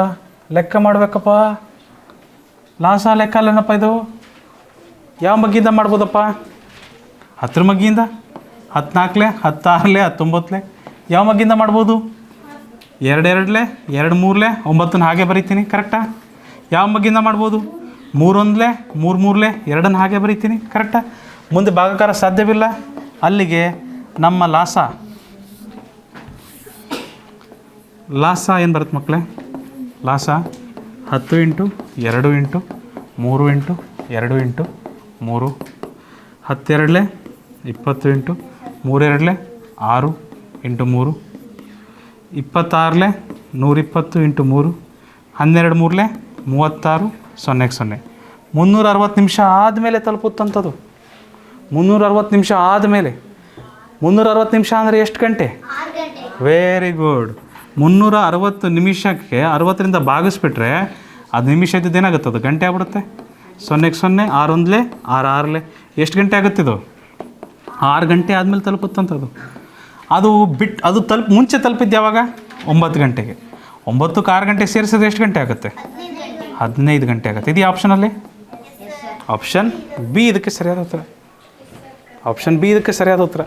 ಲೆಕ್ಕ ಮಾಡಬೇಕಪ್ಪ. ಲಾಸ ಲೆಕ್ಕ ಅಲ್ಲೇನಪ್ಪ ಇದು. ಯಾವ ಮಗ್ಗಿಂದ ಮಾಡ್ಬೋದಪ್ಪ? 10 ಮಗ್ಗಿಂದ, 14 16 19 ಯಾವ ಮಗ್ಗಿಂದ ಮಾಡ್ಬೋದು? 2 2 2 3 9 ಹಾಗೆ ಬರೀತೀನಿ. ಕರೆಕ್ಟಾ? ಯಾವ ಮಗ್ಗಿಂದ ಮಾಡ್ಬೋದು? 3 1 3 3 2 ಹಾಗೆ ಬರೀತೀನಿ. ಕರೆಕ್ಟಾ? ಮುಂದೆ ಭಾಗಾಕಾರ ಸಾಧ್ಯವಿಲ್ಲ. ಅಲ್ಲಿಗೆ ನಮ್ಮ ಲಾಸ ಏನು ಬರುತ್ತೆ ಮಕ್ಕಳೇ? ಲಾಸ 10 into 2 into 3 into 2 into 3, 10 2 20 into 3 2 6 into 3, 26 120 into 3, 12 3 36, 0 360 ನಿಮಿಷ ಆದಮೇಲೆ ತಲುಪುತ್ತಂಥದ್ದು. 360 ನಿಮಿಷ ಆದಮೇಲೆ. 360 ನಿಮಿಷ ಅಂದರೆ ಎಷ್ಟು ಗಂಟೆ? Very good. 360 ನಿಮಿಷಕ್ಕೆ 60ರಿಂದ ಭಾಗಿಸ್ಬಿಟ್ರೆ ಅದು ನಿಮಿಷ ಇದ್ದದ್ದು ಏನಾಗುತ್ತೆ? ಅದು ಗಂಟೆ ಆಗ್ಬಿಡುತ್ತೆ. 0 0 6 1 6 6 ಎಷ್ಟು ಗಂಟೆ ಆಗುತ್ತಿದ್ದು? 6 ಗಂಟೆ ಆದಮೇಲೆ ತಲುಪುತ್ತಂಥದ್ದು. ಅದು ಮುಂಚೆ ತಲುಪಿದ್ದು ಯಾವಾಗ? 9 ಗಂಟೆಗೆ. 9ಕ್ಕೆ 6 ಗಂಟೆ ಸೇರಿಸಿದ್ರೆ ಎಷ್ಟು ಗಂಟೆ ಆಗುತ್ತೆ? 15 ಗಂಟೆ ಆಗುತ್ತೆ. ಇದೆಯಾ ಆಪ್ಷನಲ್ಲಿ? ಆಪ್ಷನ್ ಬಿ ಇದಕ್ಕೆ ಸರಿಯಾದ ಉತ್ತರ. ಆಪ್ಷನ್ ಬಿ ಇದಕ್ಕೆ ಸರಿಯಾದ ಉತ್ತರ.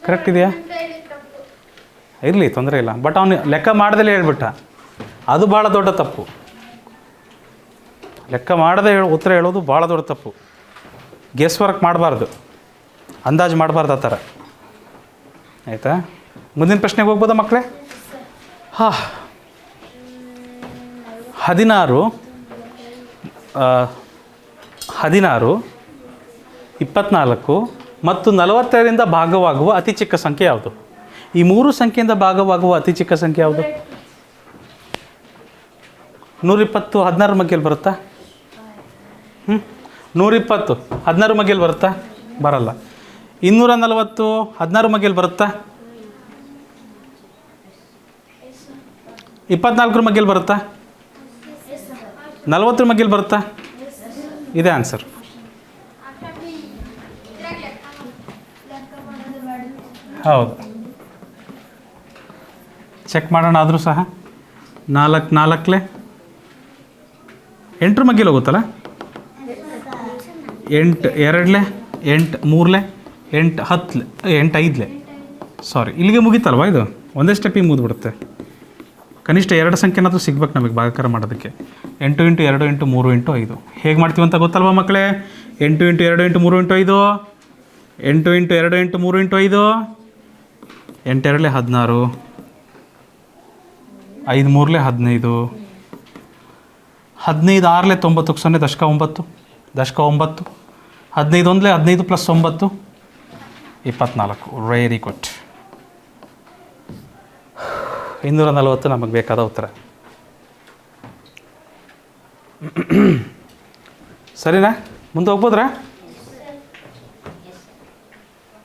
ಕರೆಕ್ಟ್ ಇದೆಯಾ? ಇರಲಿ, ತೊಂದರೆ ಇಲ್ಲ. ಬಟ್ ಅವನು ಲೆಕ್ಕ ಮಾಡ್ದಲೇ ಹೇಳ್ಬಿಟ್ಟ. ಅದು ಭಾಳ ದೊಡ್ಡ ತಪ್ಪು. ಲೆಕ್ಕ ಮಾಡದೆ ಉತ್ತರ ಹೇಳೋದು ಭಾಳ ದೊಡ್ಡ ತಪ್ಪು. ಗೆಸ್ ವರ್ಕ್ ಮಾಡಬಾರ್ದು, ಅಂದಾಜು ಮಾಡಬಾರ್ದು ಆ ಥರ. ಆಯಿತಾ? ಮುಂದಿನ ಪ್ರಶ್ನೆಗೆ ಹೋಗ್ಬೋದಾ ಮಕ್ಕಳೇ? 16 24 ಮತ್ತು 45ರಿಂದ ಭಾಗವಾಗುವ ಅತಿ ಚಿಕ್ಕ ಸಂಖ್ಯೆ ಯಾವುದು? ಈ 3 ಸಂಖ್ಯೆಯಿಂದ ಭಾಗವಾಗುವ ಅತಿ ಚಿಕ್ಕ ಸಂಖ್ಯೆ ಯಾವುದು? 120 16 ಮಗ್ಗೆಯಲ್ಲಿ ಬರುತ್ತಾ? 120 16 ಮಗ್ಗೆಯಲ್ಲಿ ಬರುತ್ತಾ? ಬರಲ್ಲ. 240 16 ಮಗ್ಗೆಯಲ್ಲಿ ಬರುತ್ತಾ? 24 ಮಗ್ಗೆಯಲ್ಲಿ ಬರುತ್ತಾ? 40 ಮಗ್ಗೆಯಲ್ಲಿ ಬರುತ್ತಾ? ಇದೇ ಆನ್ಸರ್. ಹೌದು, ಚೆಕ್ ಮಾಡೋಣ. ಆದರೂ ಸಹ 4 4 8 ಮಗ್ಗೆಲಿ ಹೋಗುತ್ತಲ್ಲ. 8 2 8 3 8 10 8 5 ಸಾರಿ, ಇಲ್ಲಿಗೆ ಮುಗೀತಲ್ವ ಇದು? ಒಂದೇ ಸ್ಟೆಪ್ಪಿಗೆ ಮುಗಿದ್ಬಿಡುತ್ತೆ. ಕನಿಷ್ಠ 2 ಸಂಖ್ಯೆನಾದರೂ ಸಿಗ್ಬೇಕು ನಮಗೆ ಭಾಗಾಕಾರ ಮಾಡೋದಕ್ಕೆ. 8 ಇಂಟು 2 ಇಂಟು 3 ಇಂಟು 5 ಹೇಗೆ ಮಾಡ್ತೀವಿ ಅಂತ ಗೊತ್ತಲ್ವ ಮಕ್ಕಳೇ? 8 into 2 into 3 into 5, 8 into 2 into 3 into 5, 8 2 16, 5 3 15, 15 6 90 0 ದಶಕ 9 ದಶಕ 9, 15 1 15 ಪ್ಲಸ್ 9 24. Very good. 240 ನಮಗೆ ಬೇಕಾದ ಉತ್ತರ. ಸರಿನಾ? ಮುಂದೆ ಹೋಗ್ಬೋದ್ರಾ?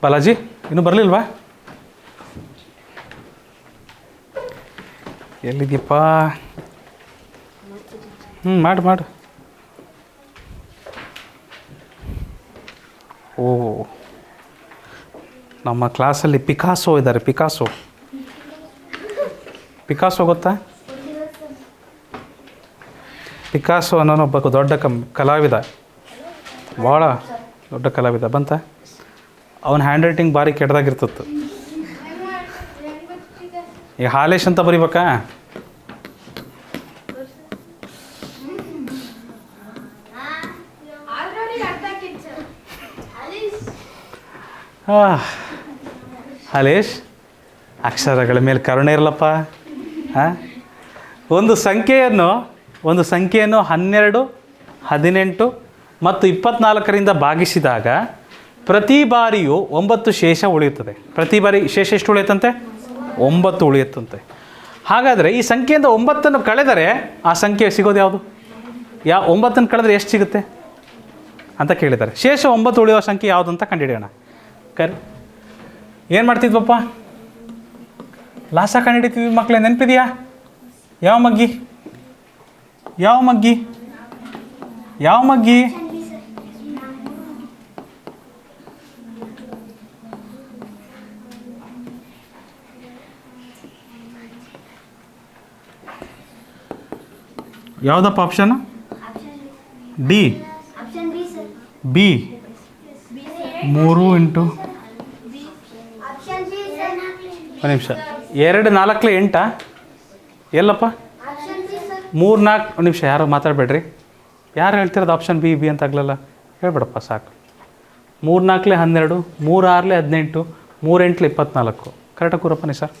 ಬಾಲಾಜಿ ಇನ್ನೂ ಬರಲಿಲ್ವಾ? ಎಲ್ಲಿದ್ಯಪ್ಪ? ಮಾಡು. ಓ, ನಮ್ಮ ಕ್ಲಾಸಲ್ಲಿ ಪಿಕಾಸೋ ಇದ್ದಾರೆ. ಪಿಕಾಸೋ ಗೊತ್ತಾ? ಪಿಕಾಸೋ ಅನ್ನೋನೊಬ್ಬ ದೊಡ್ಡ ಕಲಾವಿದ, ಭಾಳ ದೊಡ್ಡ ಕಲಾವಿದ. ಬಂತ? ಅವನ ಹ್ಯಾಂಡ್ ರೈಟಿಂಗ್ ಭಾರಿ ಕೆಟ್ಟದಾಗಿರ್ತಿತ್ತು. ಈಗ ಹಾಲೇಶ್ ಅಂತ ಬರಿಬೇಕಾ? ಹಾಲೇಶ್, ಅಕ್ಷರಗಳ ಮೇಲೆ ಕರುಣೆ ಇರಲಪ್ಪ. ಒಂದು ಸಂಖ್ಯೆಯನ್ನು 12, 18 ಮತ್ತು 24ರಿಂದ ಭಾಗಿಸಿದಾಗ ಪ್ರತಿ ಬಾರಿಯೂ 9 ಶೇಷ ಉಳಿಯುತ್ತದೆ. ಪ್ರತಿ ಬಾರಿ ಶೇಷ ಎಷ್ಟು ಉಳಿಯುತ್ತಂತೆ? 9 ಉಳಿಯುತ್ತಂತೆ. ಹಾಗಾದರೆ ಈ ಸಂಖ್ಯೆಯಿಂದ 9 ಕಳೆದರೆ ಆ ಸಂಖ್ಯೆ ಸಿಗೋದು ಯಾವುದು? 9 ಕಳೆದ್ರೆ ಎಷ್ಟು ಸಿಗುತ್ತೆ ಅಂತ ಕೇಳಿದ್ದಾರೆ. ಶೇಷ 9 ಉಳಿಯುವ ಸಂಖ್ಯೆ ಯಾವುದು ಅಂತ ಕಂಡುಹಿಡಿಯೋಣ. ಏನು ಮಾಡ್ತಿದ್ವಪ್ಪ? ಲಾಸ ಕಂಡುಹಿಡಿತೀವಿ ಮಕ್ಕಳೇ. ನೆನಪಿದೆಯಾ? ಯಾವ ಮಗ್ಗಿ? ಯಾವುದಪ್ಪ ಆಪ್ಷನ್? D, B. 3 ಇಂಟು ಒಂದು ನಿಮಿಷ. 2 4 8 ಎಲ್ಲಪ್ಪ 3-4 ನಿಮಿಷ ಯಾರು ಮಾತಾಡಬೇಡ್ರಿ. ಯಾರು ಹೇಳ್ತಿರೋದು ಆಪ್ಷನ್ ಬಿ ಬಿ ಅಂತ ಆಗಲಲ್ಲ, ಹೇಳ್ಬೇಡಪ್ಪ ಸಾಕು. 3-4 12, 3-6 18, 3-8 24. ಕರೆಕ್ಟಾಗಿ ಕೂರಪ್ಪನಿ ಸರ್.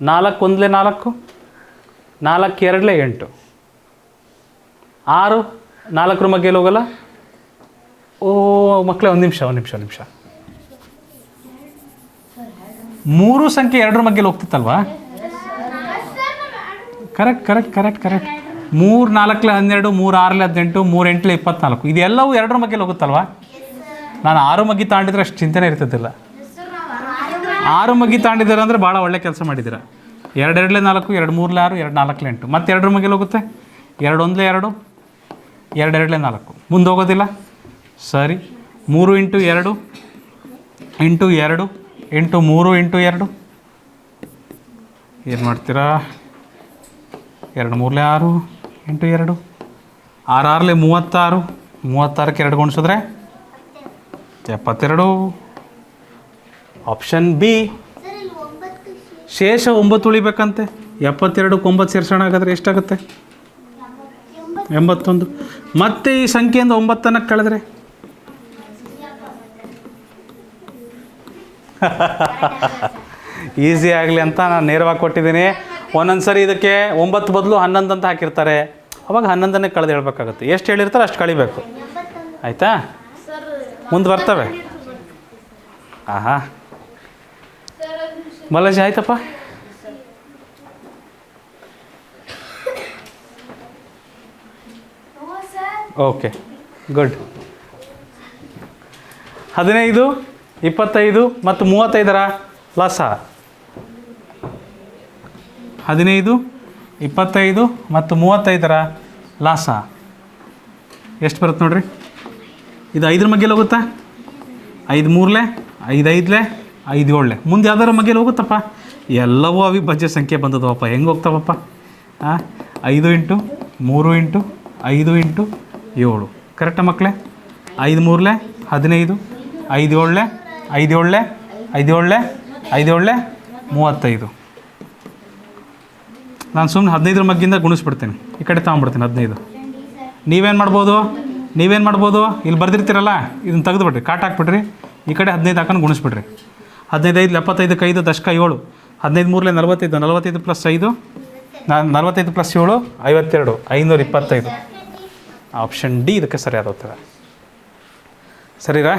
4-1 4, 4-2 8, 6 4 ಮಗ್ಗೆಲ್ಲಿ ಹೋಗಲ್ಲ. ಓ ಮಕ್ಕಳೇ ಒಂದು ನಿಮಿಷ 3 ಸಂಖ್ಯೆ 2 ಮಗ್ಗೆಲ್ಲಿ ಹೋಗ್ತಿತ್ತಲ್ವಾ? ಕರೆಕ್ಟ್ 3-4 12, 3-6 18, 3-8 24. ಇದೆಲ್ಲವೂ 2 ಮಗ್ಗೆಲ್ಲಿ ಹೋಗುತ್ತಲ್ವಾ? ನಾನು 6 ಮಗ್ಗಿ ತಾಂಡಿದ್ರೆ ಅಷ್ಟು ಚಿಂತೆನೇ ಇರ್ತಿದ್ದಿಲ್ಲ. 6 ಮಗ್ಗಿ ತಾಂಡಿದ್ದೀರ ಅಂದರೆ ಭಾಳ ಒಳ್ಳೆ ಕೆಲಸ ಮಾಡಿದ್ದೀರ. 2-2 4, 2-3 6, 2-4 8, ಮತ್ತೆ 2 ಮಗ್ಗೆಲ್ಲಿ ಹೋಗುತ್ತೆ. 2-1 2, 2-2 4, ಮುಂದೆ ಹೋಗೋದಿಲ್ಲ. ಸರಿ. 3 × 2 × 2 × 3 × 2 ಏನು ಮಾಡ್ತೀರಾ? 2-3 6 × 2, 6-6 36, 36ಕ್ಕೆ 2 ಗುಣಿಸಿದ್ರೆ 72. Option B. ಶೇಷ 9 ಉಳಿಬೇಕಂತೆ. 72ಕ್ಕೆ 9 ಸೇರ್ಸೋಣ ಹಾಗಾದ್ರೆ ಎಷ್ಟಾಗುತ್ತೆ? 81. ಮತ್ತೆ ಈ ಸಂಖ್ಯೆಯಿಂದ 9 ಕಳೆದ್ರೆ ಈಸಿ ಆಗಲಿ ಅಂತ ನಾನು ನೇರವಾಗಿ ಕೊಟ್ಟಿದ್ದೀನಿ. ಒಂದೊಂದು ಸರಿ ಇದಕ್ಕೆ 9 ಬದಲು 11 ಅಂತ ಹಾಕಿರ್ತಾರೆ, ಅವಾಗ 11ನೇ ಕಳೆದು ಹೇಳ್ಬೇಕಾಗುತ್ತೆ. ಎಷ್ಟು ಹೇಳಿರ್ತಾರೆ ಅಷ್ಟು ಕಳಿಬೇಕು. ಆಯಿತಾ? ಮುಂದೆ ಬರ್ತವೆ. ಆಹಾ ಮಲಜಿ ಆಯ್ತಪ್ಪ. Okay good. 15, 25 ಮತ್ತು 35ರ ಲಸ. 15, 25 ಮತ್ತು 35ರ ಲಾಸ ಎಷ್ಟು ಬರುತ್ತೆ ನೋಡ್ರಿ? ಇದು 5ರ ಮಗ್ಗೆಲ್ಲಿ ಹೋಗುತ್ತಾ? 5-3, 5-5, 5-7. ಮುಂದೆ ಯಾವ್ದಾರ ಮಗ್ಗೆಲ್ಲಿ ಹೋಗುತ್ತಪ್ಪ? ಎಲ್ಲವೂ ಅವಿಭಾಜ್ಯ ಸಂಖ್ಯೆ ಬಂದದವಪ್ಪ. ಹೆಂಗೆ ಹೋಗ್ತಾವಪ್ಪ? 5 × 3 × 5 × 7. ಕರೆಕ್ಟಾ ಮಕ್ಕಳೇ? 5-3 15, 5-7 5-7 5-7 5-7 35. ನಾನು ಸುಮ್ಮನೆ 15ರ ಮಗ್ಗಿಂದ ಗುಣಿಸ್ಬಿಡ್ತೀನಿ, ಈ ಕಡೆ ತಗೊಂಡ್ಬಿಡ್ತೀನಿ 15. ನೀವೇನು ಮಾಡ್ಬೋದು? ಇಲ್ಲಿ ಬರ್ದಿರ್ತೀರಲ್ಲ, ಇದನ್ನು ತೆಗೆದುಬಿಡ್ರಿ, ಕಾಟ್ ಹಾಕ್ಬಿಡ್ರಿ, ಈ ಕಡೆ 15 ಹಾಕೊಂಡು ಗುಣಿಸ್ಬಿಡ್ರಿ. 15 5 75 5 ದಶಕ 7. 15 3 45, 45 + 5 45 + 7 52, 525. ಆಪ್ಷನ್ ಡಿ ಇದಕ್ಕೆ ಸರಿಯಾದ ಉತ್ತರ. ಸರಿರಾ?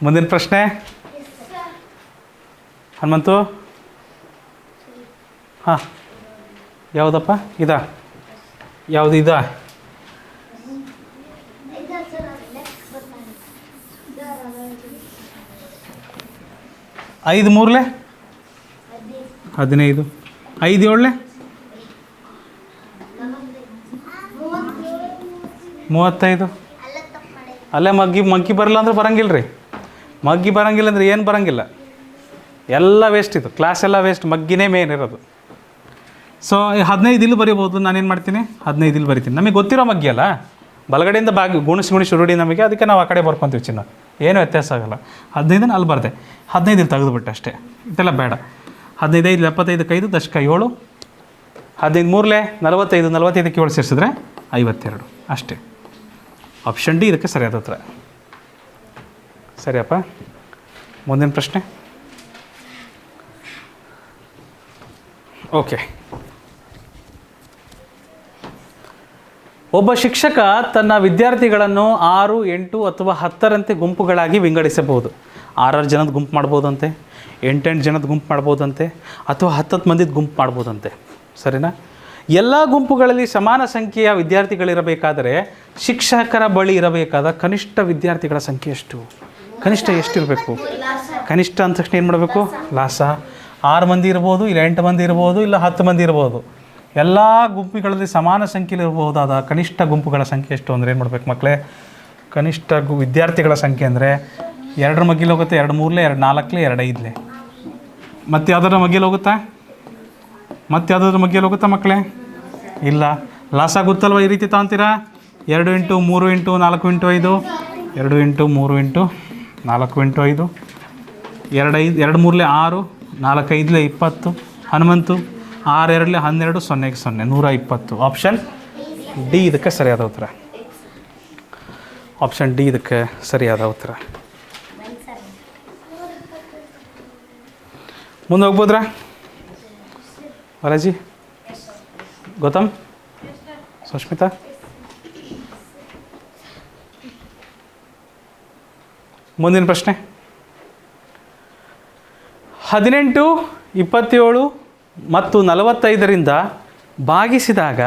ಮುಂದಿನ ಪ್ರಶ್ನೆ ಹನುಮಂತು. ಹಾಂ ಯಾವುದಪ್ಪ? ಯಾವುದು? 5-3 15, 5-7 35. ಅಲ್ಲೇ ಮಗ್ಗಿ ಬರಲ್ಲ ಅಂದ್ರೆ ಬರಂಗಿಲ್ಲ ರೀ. ಮಗ್ಗಿ ಬರಂಗಿಲ್ಲ ಅಂದರೆ ಏನು ಬರಂಗಿಲ್ಲ, ಎಲ್ಲ ವೇಸ್ಟ್. ಇದು ಕ್ಲಾಸ್ ಎಲ್ಲ ವೇಸ್ಟ್, ಮಗ್ಗಿನೇ ಮೇನ್ ಇರೋದು. ಸೊ 15 ಇಲ್ಲಿ ಬರೀಬೋದು. ನಾನೇನು ಮಾಡ್ತೀನಿ? 15 ಇಲ್ಲಿ ಬರಿತೀನಿ. ನಮಗೆ ಗೊತ್ತಿರೋ ಮಗ್ಗಿ ಅಲ್ಲ, ಬಲಗಡೆಯಿಂದ ಗುಣಿಸಿ ರೂಢಿ ನಮಗೆ, ಅದಕ್ಕೆ ನಾವು ಆ ಕಡೆ ಬರ್ಕೊತೀವಿ ಚಿನ್ನ, ಏನೂ ವ್ಯತ್ಯಾಸ ಆಗೋಲ್ಲ. 15 ಅಲ್ಲಿ ಬರದೆ 15 ಇಲ್ಲಿ ತೆಗೆದುಬಿಟ್ಟೆ ಅಷ್ಟೇ, ಇದೆಲ್ಲ ಬೇಡ. 15 5 75 5 ದಶಕ 7. 15 3 45, 45ಕ್ಕೆ 7 ಸೇರಿಸಿದ್ರೆ 52 ಅಷ್ಟೇ. ಆಪ್ಷನ್ ಡಿ ಇದಕ್ಕೆ ಸರಿಯಾದ ಉತ್ತರ. ಸರಿಯಪ್ಪ. ಮುಂದಿನ ಪ್ರಶ್ನೆ. ಓಕೆ. ಒಬ್ಬ ಶಿಕ್ಷಕ ತನ್ನ ವಿದ್ಯಾರ್ಥಿಗಳನ್ನು 6, 8 ಅಥವಾ 10ರಂತೆ ಗುಂಪುಗಳಾಗಿ ವಿಂಗಡಿಸಬಹುದು. 6 ಜನದ ಗುಂಪು ಮಾಡ್ಬೋದಂತೆ, 8 ಜನದ ಗುಂಪು ಮಾಡ್ಬೋದಂತೆ, ಅಥವಾ 10 ಮಂದಿದ ಗುಂಪು ಮಾಡ್ಬೋದಂತೆ. ಸರಿನಾ? ಎಲ್ಲ ಗುಂಪುಗಳಲ್ಲಿ ಸಮಾನ ಸಂಖ್ಯೆಯ ವಿದ್ಯಾರ್ಥಿಗಳಿರಬೇಕಾದರೆ ಶಿಕ್ಷಕರ ಬಳಿ ಇರಬೇಕಾದ ಕನಿಷ್ಠ ವಿದ್ಯಾರ್ಥಿಗಳ ಸಂಖ್ಯೆ ಎಷ್ಟು? ಕನಿಷ್ಠ ಎಷ್ಟಿರಬೇಕು? ಕನಿಷ್ಠ ಅಂದ ತಕ್ಷಣ ಏನು ಮಾಡಬೇಕು? ಲಾಸ. 6 ಮಂದಿ ಇರ್ಬೋದು, ಇಲ್ಲ 8 ಮಂದಿ ಇರ್ಬೋದು, ಇಲ್ಲ 10 ಮಂದಿ ಇರ್ಬೋದು. ಎಲ್ಲ ಗುಂಪುಗಳಲ್ಲಿ ಸಮಾನ ಸಂಖ್ಯೆಯಲ್ಲಿ ಇರಬಹುದಾದ ಕನಿಷ್ಠ ಗುಂಪುಗಳ ಸಂಖ್ಯೆ ಎಷ್ಟು ಅಂದರೆ ಏನು ಮಾಡಬೇಕು ಮಕ್ಕಳೇ? ಕನಿಷ್ಠ ವಿದ್ಯಾರ್ಥಿಗಳ ಸಂಖ್ಯೆ ಅಂದರೆ 2ರ ಮಗ್ಗಿಲಿ ಹೋಗುತ್ತೆ, 2 3 2 4 2 5. ಮತ್ತೆ ಯಾವುದಾದ್ರ ಮಗ್ಗಿಲಿ ಹೋಗುತ್ತಾ? ಮಕ್ಕಳೇ? ಇಲ್ಲ. ಲಾಸ ಗೊತ್ತಲ್ವ? ಈ ರೀತಿ ತಗೊಂತೀರಾ? 2 × 3 × 4 × 5, 2 × 3 × 4 ಇಂಟು 5, 2 ಮೂರಲೆ 6, 4 5 20, ಹನುಮಂತು 6 2 12, 0 0 120. ಆಪ್ಷನ್ ಡಿ ಇದಕ್ಕೆ ಸರಿಯಾದ ಉತ್ತರ. ಆಪ್ಷನ್ ಡಿ ಇದಕ್ಕೆ ಸರಿಯಾದ ಉತ್ತರ. ಮುಂದೆ ಹೋಗ್ಬೋದ್ರಾ ವರಾಜಿ? ಗೌತಮ್, ಸುಷ್ಮಿತಾ? ಮುಂದಿನ ಪ್ರಶ್ನೆ. 18, 27 ಮತ್ತು 45ರಿಂದ ಭಾಗಿಸಿದಾಗ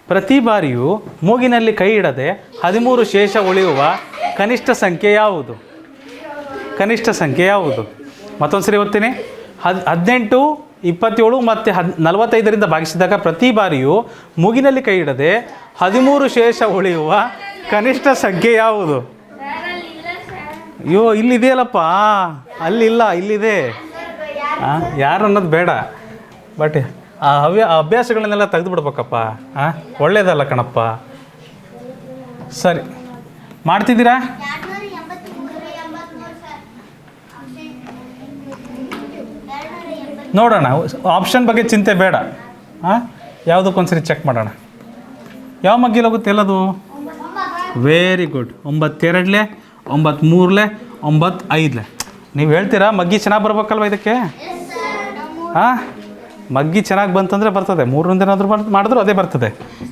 ಪ್ರತಿ ಬಾರಿಯೂ ಮೂಗಿನಲ್ಲಿ ಕೈ ಇಡದೆ 13 ಶೇಷ ಉಳಿಯುವ ಕನಿಷ್ಠ ಸಂಖ್ಯೆ ಯಾವುದು? ಕನಿಷ್ಠ ಸಂಖ್ಯೆ ಯಾವುದು? ಮತ್ತೊಂದು ಸರಿ ಓದ್ತೀನಿ. 18, 27 ಮತ್ತು 45ರಿಂದ ಭಾಗಿಸಿದಾಗ ಪ್ರತಿ ಬಾರಿಯೂ ಮೂಗಿನಲ್ಲಿ ಕೈ ಇಡದೆ 13 ಶೇಷ ಉಳಿಯುವ ಕನಿಷ್ಠ ಸಂಖ್ಯೆ ಯಾವುದು? ಅಯ್ಯೋ, ಇಲ್ಲಿದೆಯಲ್ಲಪ್ಪ, ಅಲ್ಲಿಲ್ಲ, ಇಲ್ಲಿದೆ. ಯಾರು ಅನ್ನೋದು ಬೇಡ, ಬಟ್ ಆ ಅಭ್ಯಾಸಗಳನ್ನೆಲ್ಲ ತೆಗೆದು ಬಿಡ್ಬೇಕಪ್ಪ. ಒಳ್ಳೇದಲ್ಲ ಕಣಪ್ಪ. ಸರಿ, ಮಾಡ್ತಿದ್ದೀರಾ? ನೋಡೋಣ, ಆಪ್ಷನ್ ಬಗ್ಗೆ ಚಿಂತೆ ಬೇಡ. ಯಾವುದಕ್ಕೊಂದ್ಸರಿ ಚೆಕ್ ಮಾಡೋಣ. ಯಾವ ಮಗ್ಗಿಲ್ ಹೋಗುತ್ತೆ ಎಲ್ಲದು? Very good. 9 2 9 3 9 5. ನೀವು ಹೇಳ್ತೀರಾ ಮಗ್ಗಿ ಚೆನ್ನಾಗಿ ಬರ್ಬೇಕಲ್ವ ಇದಕ್ಕೆ? ಮಗ್ಗಿ ಚೆನ್ನಾಗಿ ಬಂತಂದರೆ ಬರ್ತದೆ. 3ರಿಂದ ಏನಾದರೂ ಮಾಡಿದ್ರೂ ಅದೇ ಬರ್ತದೆ.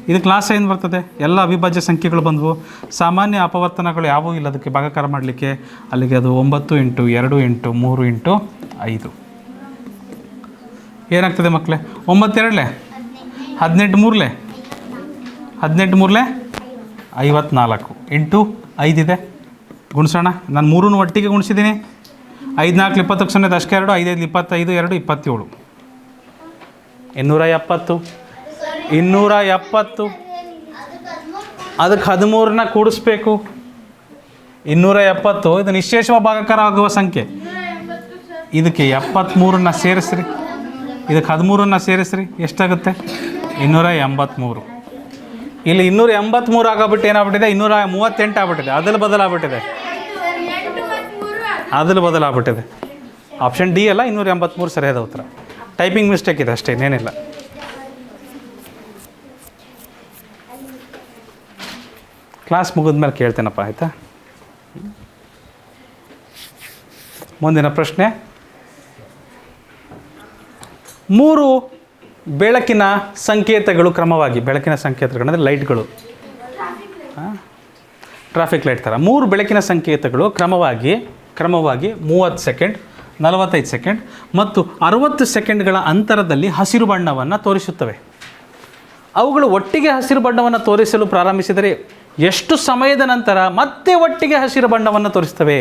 ಇದು ಕ್ಲಾಸ್ ಏನು ಬರ್ತದೆ? ಎಲ್ಲ ಅವಿಭಾಜ್ಯ ಸಂಖ್ಯೆಗಳು ಬಂದವು. ಸಾಮಾನ್ಯ ಅಪವರ್ತನಗಳು ಯಾವುವೂ ಇಲ್ಲ ಅದಕ್ಕೆ ಭಾಗಾಕಾರ ಮಾಡಲಿಕ್ಕೆ. ಅಲ್ಲಿಗೆ ಅದು 9 ಇಂಟು 2 ಇಂಟು 3 ಇಂಟು 5 ಏನಾಗ್ತದೆ ಮಕ್ಕಳೇ? 9 2 18 3 18 3 54 ಇಂಟು 5 ಇದೆ. ಗುಣಿಸೋಣ. ನಾನು 3 ಒಟ್ಟಿಗೆ ಗುಣಿಸಿದ್ದೀನಿ. 5 4 20 0 ಅಷ್ಟೇ 2, 5 5 25 2 27. 270. 270. ಅದಕ್ಕೆ 13ನ ಕೂಡಿಸ್ಬೇಕು. 270 ಇದು ನಿಶ್ಶೇಷ ಭಾಗಾಕಾರ ಆಗುವ ಸಂಖ್ಯೆ. ಇದಕ್ಕೆ 73ನ್ನ ಸೇರಿಸ್ರಿ, ಇದಕ್ಕೆ 13ನ್ನ ಸೇರಿಸ್ರಿ, ಎಷ್ಟಾಗುತ್ತೆ? 283. ಇಲ್ಲಿ 283 ಆಗೋಗ್ಬಿಟ್ಟು ಏನಾಗ್ಬಿಟ್ಟಿದೆ? 238 ಆಗ್ಬಿಟ್ಟಿದೆ. ಅದಲು ಬದಲಾಗ್ಬಿಟ್ಟಿದೆ. ಆಪ್ಷನ್ ಡಿ ಅಲ್ಲ, 283 ಸರಿಯಾದ ಉತ್ತರ. ಟೈಪಿಂಗ್ ಮಿಸ್ಟೇಕ್ ಇದೆ ಅಷ್ಟೇ, ಇನ್ನೇನಿಲ್ಲ. ಕ್ಲಾಸ್ ಮುಗಿದ್ಮೇಲೆ ಕೇಳ್ತೇನಪ್ಪ, ಆಯಿತಾ? ಮುಂದಿನ ಪ್ರಶ್ನೆ. 3 ಬೆಳಕಿನ ಸಂಕೇತಗಳು ಕ್ರಮವಾಗಿ, ಬೆಳಕಿನ ಸಂಕೇತಗಳು ಅಂದರೆ ಲೈಟ್ಗಳು, ಟ್ರಾಫಿಕ್ ಲೈಟ್ ಥರ 3 ಬೆಳಕಿನ ಸಂಕೇತಗಳು ಕ್ರಮವಾಗಿ 30 ಸೆಕೆಂಡ್, 45 ಸೆಕೆಂಡ್ ಮತ್ತು 60 ಸೆಕೆಂಡ್ಗಳ ಅಂತರದಲ್ಲಿ ಹಸಿರು ಬಣ್ಣವನ್ನು ತೋರಿಸುತ್ತವೆ. ಅವುಗಳು ಒಟ್ಟಿಗೆ ಹಸಿರು ಬಣ್ಣವನ್ನು ತೋರಿಸಲು ಪ್ರಾರಂಭಿಸಿದರೆ ಎಷ್ಟು ಸಮಯದ ನಂತರ ಮತ್ತೆ ಒಟ್ಟಿಗೆ ಹಸಿರು ಬಣ್ಣವನ್ನು ತೋರಿಸ್ತವೆ?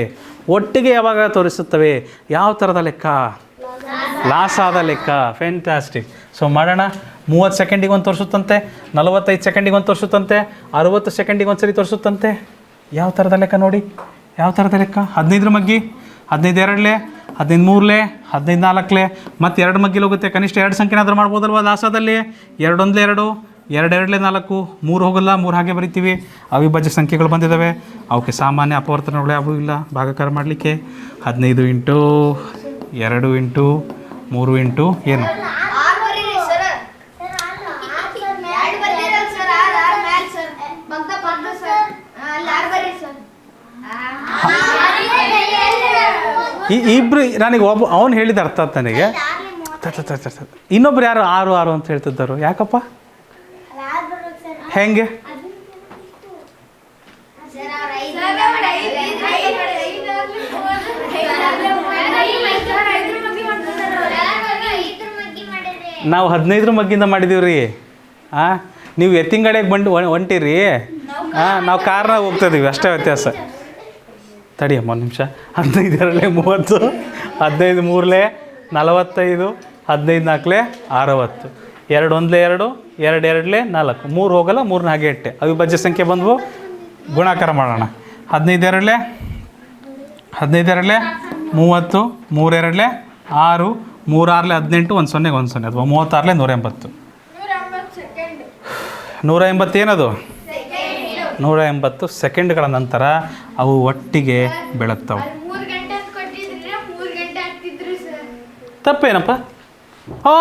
ಒಟ್ಟಿಗೆ ಯಾವಾಗ ತೋರಿಸುತ್ತವೆ? ಯಾವ ಥರದ ಲೆಕ್ಕ? ಲಾಸಾದ ಲೆಕ್ಕ. ಫ್ಯಾಂಟಾಸ್ಟಿಕ್. ಸೊ ಮಾಡೋಣ. 30 ಸೆಕೆಂಡಿಗೆ ಒಂದು ತೋರಿಸುತ್ತಂತೆ, 45 ಸೆಕೆಂಡಿಗೆ ಒಂದು ತೋರಿಸುತ್ತಂತೆ, 60 ಸೆಕೆಂಡಿಗೆ ಒಂದು ಸರಿ ತೋರಿಸುತ್ತಂತೆ. ಯಾವ ಥರದ ಲೆಕ್ಕ ನೋಡಿ? ಯಾವ ಥರದ ಲೆಕ್ಕ? 15 ಮಗ್ಗಿ, 15 2 15 3 15 4 ಮತ್ತು 2 ಮಗ್ಗಿಲ್ ಹೋಗುತ್ತೆ. ಕನಿಷ್ಠ 2 ಸಂಖ್ಯೆನಾದರೂ ಮಾಡ್ಬೋದಲ್ವ ಲಾಸಾದಲ್ಲಿ? 2 1 2 2 2 4 3 ಹೋಗಲ್ಲ, 3 ಹಾಗೆ ಬರಿತೀವಿ. ಅವಿಭಾಜ್ಯ ಸಂಖ್ಯೆಗಳು ಬಂದಿದ್ದಾವೆ, ಅವಕ್ಕೆ ಸಾಮಾನ್ಯ ಅಪವರ್ತನಗಳು ಯಾವುದೂ ಇಲ್ಲ ಭಾಗಾಕಾರ ಮಾಡಲಿಕ್ಕೆ. 15 ಇಂಟು 2 ಇಂಟು 3 ಇಂಟು ಏನು? ಈ ಇಬ್ಬರು ನನಗೆ ಅವನು ಹೇಳಿದ ಅರ್ಥ ಆಯ್ತು ನನಗೆ. ಇನ್ನೊಬ್ರು ಯಾರು 6 6 ಅಂತ ಹೇಳ್ತಿದ್ದರು, ಯಾಕಪ್ಪ? ಹೆಂಗೆ? ನಾವು 15 ಮಗ್ಗಿಂದ ಮಾಡಿದೀವಿ ರೀ. ನೀವು ಎತ್ತಿಂಗಡೆಗೆ ಹೊಂಟಿರಿ, ನಾವು ಕಾರ್ನಾಗ ಹೋಗ್ತಿದ್ದೀವಿ, ಅಷ್ಟೇ ವ್ಯತ್ಯಾಸ. ತಡಿಯಮ್ಮ ಒಂದು ನಿಮಿಷ. 15 2 30, 15 3 45, 15 4 60, 2 1 2 2 2 4, 3 ಹೋಗಲ್ಲ, 3ನ ಹಾಗೆ ಇಟ್ಟೆ. ಅವಿಭಾಜ್ಯ ಸಂಖ್ಯೆ ಬಂದವು, ಗುಣಾಕಾರ ಮಾಡೋಣ. 15 2 15 2 30, 3 2 6, 3 6 18, 1 0 1 0 ಅಥವಾ 36 180. 180 ಏನದು? 180 ಸೆಕೆಂಡ್ಗಳ ನಂತರ ಅವು ಒಟ್ಟಿಗೆ ಬೆಳಗ್ತವೆ. ತಪ್ಪೇನಪ್ಪ? ಓ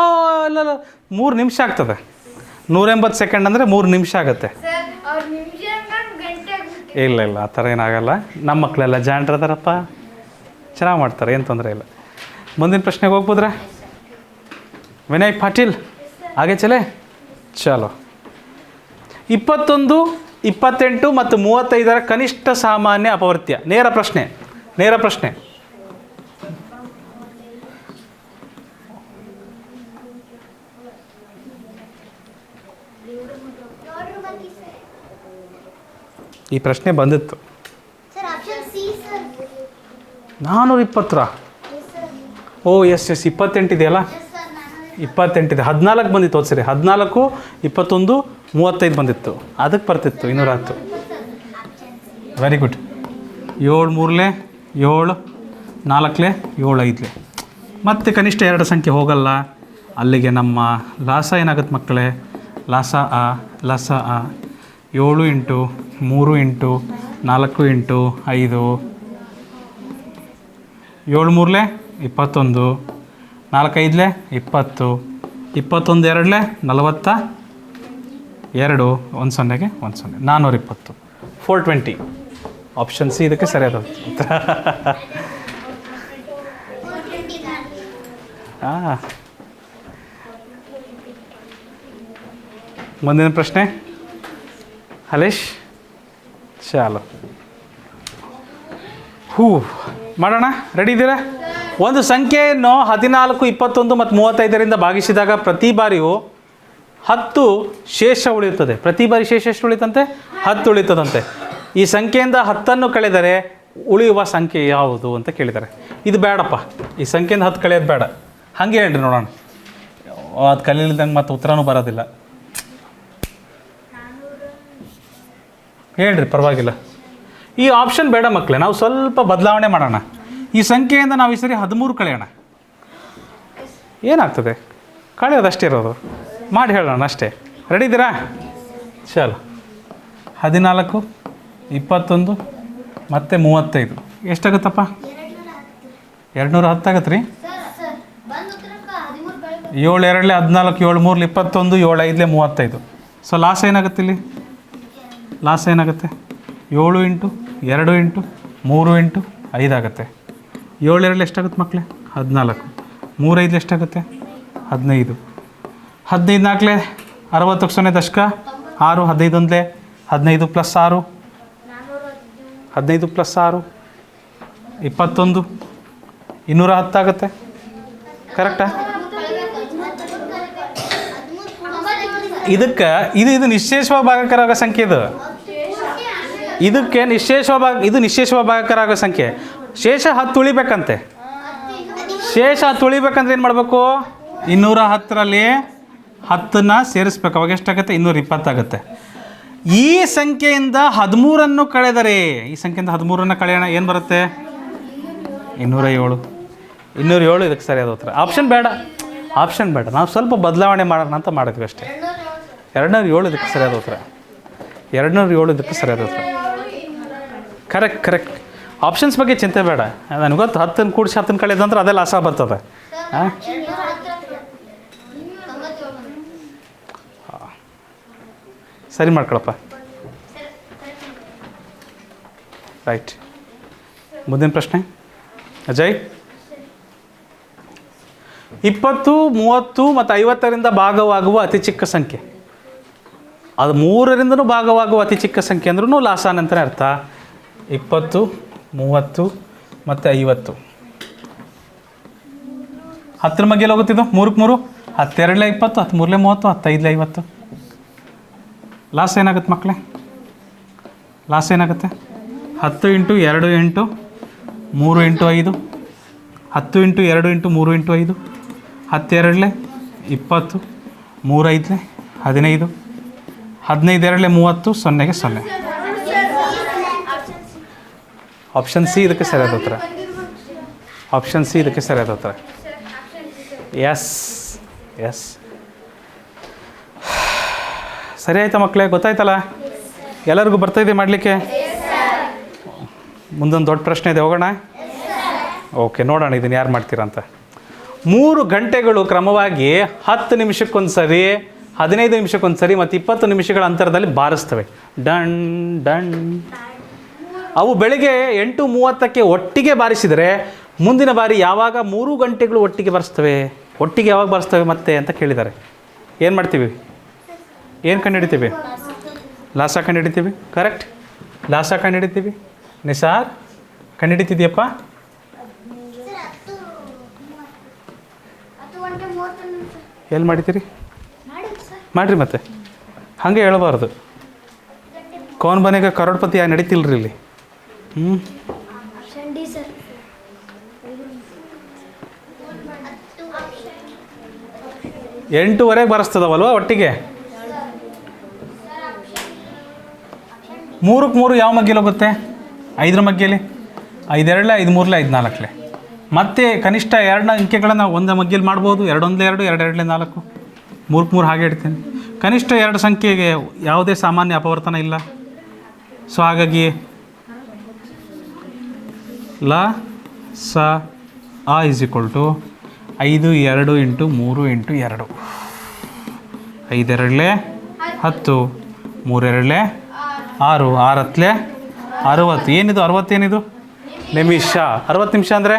ಇಲ್ಲ 3 ನಿಮಿಷ ಆಗ್ತದೆ. 180 ಸೆಕೆಂಡ್ ಅಂದರೆ 3 ನಿಮಿಷ ಆಗುತ್ತೆ. ಇಲ್ಲ ಆ ಥರ ಏನಾಗಲ್ಲ. ನಮ್ಮ ಮಕ್ಕಳೆಲ್ಲ ಜಾಣ್ರು ಅದಾರಪ್ಪ, ಚೆನ್ನಾಗಿ ಮಾಡ್ತಾರೆ, ಏನು ತೊಂದರೆ ಇಲ್ಲ. ಮುಂದಿನ ಪ್ರಶ್ನೆಗೆ ಹೋಗ್ಬೋದ್ರಾ? ವಿನಯ್ ಪಾಟೀಲ್ ಹಾಗೆ ಚಲೋ. 21, 28 ಮತ್ತು 35ರ ಕನಿಷ್ಠ ಸಾಮಾನ್ಯ ಅಪವರ್ತ್ಯ. ನೇರ ಪ್ರಶ್ನೆ. ಈ ಪ್ರಶ್ನೆ ಬಂದಿತ್ತು. 420. ಓ ಎಸ್ 28 ಇದೆಯಲ್ಲ, 28 ಇದೆ. 14 ಬಂದಿತ್ತು ಹೋದ ಸರಿ. 14, 21, 35 ಬಂದಿತ್ತು. ಅದಕ್ಕೆ ಬರ್ತಿತ್ತು 210. Very good. 7 3 7, 4 7 5. ಮತ್ತೆ ಕನಿಷ್ಠ 2 ಸಂಖ್ಯೆ ಹೋಗಲ್ಲ. ಅಲ್ಲಿಗೆ ನಮ್ಮ ಲಾಸ ಏನಾಗುತ್ತೆ ಮಕ್ಕಳೇ? ಲಾಸ ಆ 7 ಇಂಟು 3 ಇಂಟು 4 ಇಂಟು 5. 7 3 21, 4 5 20, 21 2 42, 1 0ಗೆ 1 0. 420. 420. ಆಪ್ಷನ್ ಸಿ ಇದಕ್ಕೆ ಸರಿಯಾದ ಉತ್ತರ. ಮುಂದಿನ ಪ್ರಶ್ನೆ ಹಲೇಶ್. ಚಾಲು ಮಾಡೋಣ. ರೆಡಿ ಇದ್ದೀರಾ? ಒಂದು ಸಂಖ್ಯೆಯನ್ನು 14, 21 ಮತ್ತು 35ರಿಂದ ಭಾಗಿಸಿದಾಗ ಪ್ರತಿ ಬಾರಿಯೂ 10 ಶೇಷ ಉಳಿಯುತ್ತದೆ. ಪ್ರತಿ ಬಾರಿ ಶೇಷ ಎಷ್ಟು ಉಳಿತಂತೆ? 10 ಉಳಿತದಂತೆ. ಈ ಸಂಖ್ಯೆಯಿಂದ 10 ಕಳೆದರೆ ಉಳಿಯುವ ಸಂಖ್ಯೆ ಯಾವುದು ಅಂತ ಕೇಳಿದ್ದಾರೆ. ಇದು ಬೇಡಪ್ಪ, ಈ ಸಂಖ್ಯೆಯಿಂದ 10 ಕಳೆಯೋದು ಬೇಡ. ಹಾಗೆ ಹೇಳ್ರಿ ನೋಡೋಣ. ಅದು ಕಲೀಲಿದ್ದಂಗೆ ಮತ್ತು ಉತ್ತರನೂ ಬರೋದಿಲ್ಲ. ಹೇಳ್ರಿ, ಪರವಾಗಿಲ್ಲ. ಈ ಆಪ್ಷನ್ ಬೇಡ ಮಕ್ಕಳೇ, ನಾವು ಸ್ವಲ್ಪ ಬದಲಾವಣೆ ಮಾಡೋಣ. ಈ ಸಂಖ್ಯೆಯಿಂದ ನಾವು ಈ ಸರಿ 13 ಕಳೆಯೋಣ. ಏನಾಗ್ತದೆ? ಕಳೆಯೋದಷ್ಟೇ ಇರೋದು. ಮಾಡಿ ಹೇಳೋಣ ಅಷ್ಟೇ. ರೆಡಿ ಇದ್ದೀರಾ? ಚಲೋ. 14, 21 ಮತ್ತು 35 ಎಷ್ಟಾಗುತ್ತಪ್ಪ? 210 ಆಗತ್ತೆ ರೀ. 7 2 14, 7 3 21, 7 5 35. ಸೊ ಲಾಸ್ ಏನಾಗುತ್ತೆ ಇಲ್ಲಿ? ಲಾಸ್ ಏನಾಗುತ್ತೆ? 7 ಇಂಟು 2 ಇಂಟು 3 ಇಂಟು 5 ಆಗುತ್ತೆ. 7 2 ಎಷ್ಟಾಗುತ್ತೆ ಮಕ್ಕಳೇ? 14. 3 5 ಎಷ್ಟಾಗುತ್ತೆ? 15. 15 4 60 0 ದಶಕ 6. 15 1 15 ಪ್ಲಸ್ 6 15 ಪ್ಲಸ್ 6 21. 210 ಆಗುತ್ತೆ. ಕರೆಕ್ಟಾ? ಇದಕ್ಕೆ ಇದು ನಿಶ್ಶೇಷವಾಗಿ ಭಾಗಕಾರ ಆಗೋ ಸಂಖ್ಯೆ. ಇದಕ್ಕೆ ನಿಶ್ಶೇಷವಾಗಿ ಭಾಗಕಾರ ಆಗೋ ಸಂಖ್ಯೆ. ಶೇಷ 10 ಉಳಿಬೇಕಂತೆ. ಶೇಷ 10 ಉಳಿಬೇಕಂದ್ರೆ ಏನು ಮಾಡಬೇಕು? 210ರಲ್ಲಿ 10ನ್ನು ಸೇರಿಸ್ಬೇಕು. ಅವಾಗ ಎಷ್ಟಾಗುತ್ತೆ? 220 ಆಗುತ್ತೆ. ಈ ಸಂಖ್ಯೆಯಿಂದ 13 ಕಳೆದರೆ, ಈ ಸಂಖ್ಯೆಯಿಂದ 13 ಕಳೆಯೋಣ. ಏನು ಬರುತ್ತೆ? 207. 207 ಇದಕ್ಕೆ ಸರಿಯಾದ ಉತ್ತರ. ಆಪ್ಷನ್ ಬೇಡ, ನಾವು ಸ್ವಲ್ಪ ಬದಲಾವಣೆ ಮಾಡೋಣ ಅಂತ ಮಾಡಿದ್ವಿ ಅಷ್ಟೇ. 207 ಇದಕ್ಕೆ ಸರಿಯಾದ ಉತ್ತರ. 207 ಇದಕ್ಕೆ ಸರಿಯಾದ ಉತ್ತರ. ಕರೆಕ್ಟ್. ಆಪ್ಷನ್ಸ್ ಬಗ್ಗೆ ಚಿಂತೆ ಬೇಡ. ನನಗೆ ಗೊತ್ತು 10 ಕೂಡಿಸಿ 10 ಕಳೆದಂದ್ರೆ ಅದೆಲ್ಲ ಲಾಸ ಬರ್ತದೆ. ಸರಿ ಮಾಡ್ಕೊಳಪ್ಪ. ರೈಟ್. ಮುಂದಿನ ಪ್ರಶ್ನೆ ಅಜಯ್. 20, 30 ಮತ್ತು 50ರಿಂದ ಭಾಗವಾಗುವ ಅತಿ ಚಿಕ್ಕ ಸಂಖ್ಯೆ. ಅದು 3ರಿಂದನೂ ಭಾಗವಾಗುವ ಅತಿ ಚಿಕ್ಕ ಸಂಖ್ಯೆ ಅಂದ್ರೂ ಲಾಸಾನ್ ಅಂತಲೇ ಅರ್ಥ. 20, 30 ಮತ್ತು 50. 10ರ ಮಗ್ಗೆಲ್ಲಿ ಹೋಗುತ್ತಿದ್ದು? 3 3, 10 2 20, 10 3 30, 10 5 50. ಲಾಸ್ ಏನಾಗುತ್ತೆ ಮಕ್ಕಳೇ? ಲಾಸ್ ಏನಾಗುತ್ತೆ? 10 into 2 into 3 into 5. 10 into 2 into 3 into 5. 10 2 20, 3 5 15, 15 2 30, 0ಗೆ 0. ಆಪ್ಷನ್ ಸಿ ಇದಕ್ಕೆ ಸರಿಯಾದ ಉತ್ತರ. ಆಪ್ಷನ್ ಸಿ ಇದಕ್ಕೆ ಸರಿಯಾದ ಉತ್ತರ. ಎಸ್ ಸರಿ ಆಯ್ತಾ ಮಕ್ಕಳೇ? ಗೊತ್ತಾಯ್ತಲ್ಲ? ಎಲ್ಲರಿಗೂ ಬರ್ತಾಯಿದೆ ಮಾಡಲಿಕ್ಕೆ? ಮುಂದೊಂದು ದೊಡ್ಡ ಪ್ರಶ್ನೆ ಇದೆ, ಹೋಗೋಣ? ಓಕೆ, ನೋಡೋಣ ಇದನ್ನು ಯಾರು ಮಾಡ್ತೀರಾ ಅಂತ. 3 ಗಂಟೆಗಳು ಕ್ರಮವಾಗಿ 10 ನಿಮಿಷಕ್ಕೊಂದು ಸರಿ, 15 ನಿಮಿಷಕ್ಕೊಂದು ಸರಿ ಮತ್ತು 20 ನಿಮಿಷಗಳ ಅಂತರದಲ್ಲಿ ಬಾರಿಸ್ತವೆ. ಡಣ್ ಡಣ್. ಅವು ಬೆಳಿಗ್ಗೆ 8:30ಕ್ಕೆ ಒಟ್ಟಿಗೆ ಬಾರಿಸಿದರೆ ಮುಂದಿನ ಬಾರಿ ಯಾವಾಗ 3 ಗಂಟೆಗಳು ಒಟ್ಟಿಗೆ ಬಾರಿಸ್ತವೆ, ಒಟ್ಟಿಗೆ ಯಾವಾಗ ಬಾರಿಸ್ತವೆ ಮತ್ತೆ ಅಂತ ಕೇಳಿದ್ದಾರೆ. ಏನು ಮಾಡ್ತೀವಿ? ಏನು ಕಂಡುಹಿಡಿತೀವಿ? ಲಾಸ ಕಂಡುಹಿಡಿತೀವಿ. ಕರೆಕ್ಟ್, ಲಾಸ ಕಂಡುಹಿಡಿತೀವಿ. ನಿಸಾರ್ ಕಂಡುಹಿಡಿತಿದ್ಯಪ್ಪ? ಎಲ್ಲಿ ಮಾಡಿತೀರಿ? ಮಾಡಿರಿ ಮತ್ತೆ ಹಾಗೆ ಹೇಳಬಾರ್ದು. ಕೌನ್ ಬನೆಗ ಕರೋಡ್ಪತಿ ಯಾರು ನಡೀತಿಲ್ರಿ ಇಲ್ಲಿ. 8:30 ಬರೆಸ್ತದವಲ್ವ ಒಟ್ಟಿಗೆ. 3ಕ್ಕೆ 3 ಯಾವ ಮಗ್ಗೇಲಿ ಹೋಗುತ್ತೆ? 5ರ ಮಗ್ಗೇಲಿ 5 2 5 3 5 4. ಮತ್ತೆ ಕನಿಷ್ಠ 2 ಅಂಕೆಗಳನ್ನು ಒಂದು ಮಗ್ಗೇಲಿ ಮಾಡ್ಬೋದು. 2 1 2 2 2 4 3ಕ್ಕೆ 3 ಹಾಗೆ ಇಡ್ತೀನಿ. ಕನಿಷ್ಠ 2 ಸಂಖ್ಯೆಗೆ ಯಾವುದೇ ಸಾಮಾನ್ಯ ಅಪವರ್ತನ ಇಲ್ಲ. ಸೊ ಹಾಗಾಗಿ ಲ ಸ ಆ = 5 2 × 3 × 2. 5 2 10, 3 2 6, 6 60. ಏನಿದು 60? ಏನಿದು ನಿಮಿಷ. 60 ನಿಮಿಷ ಅಂದರೆ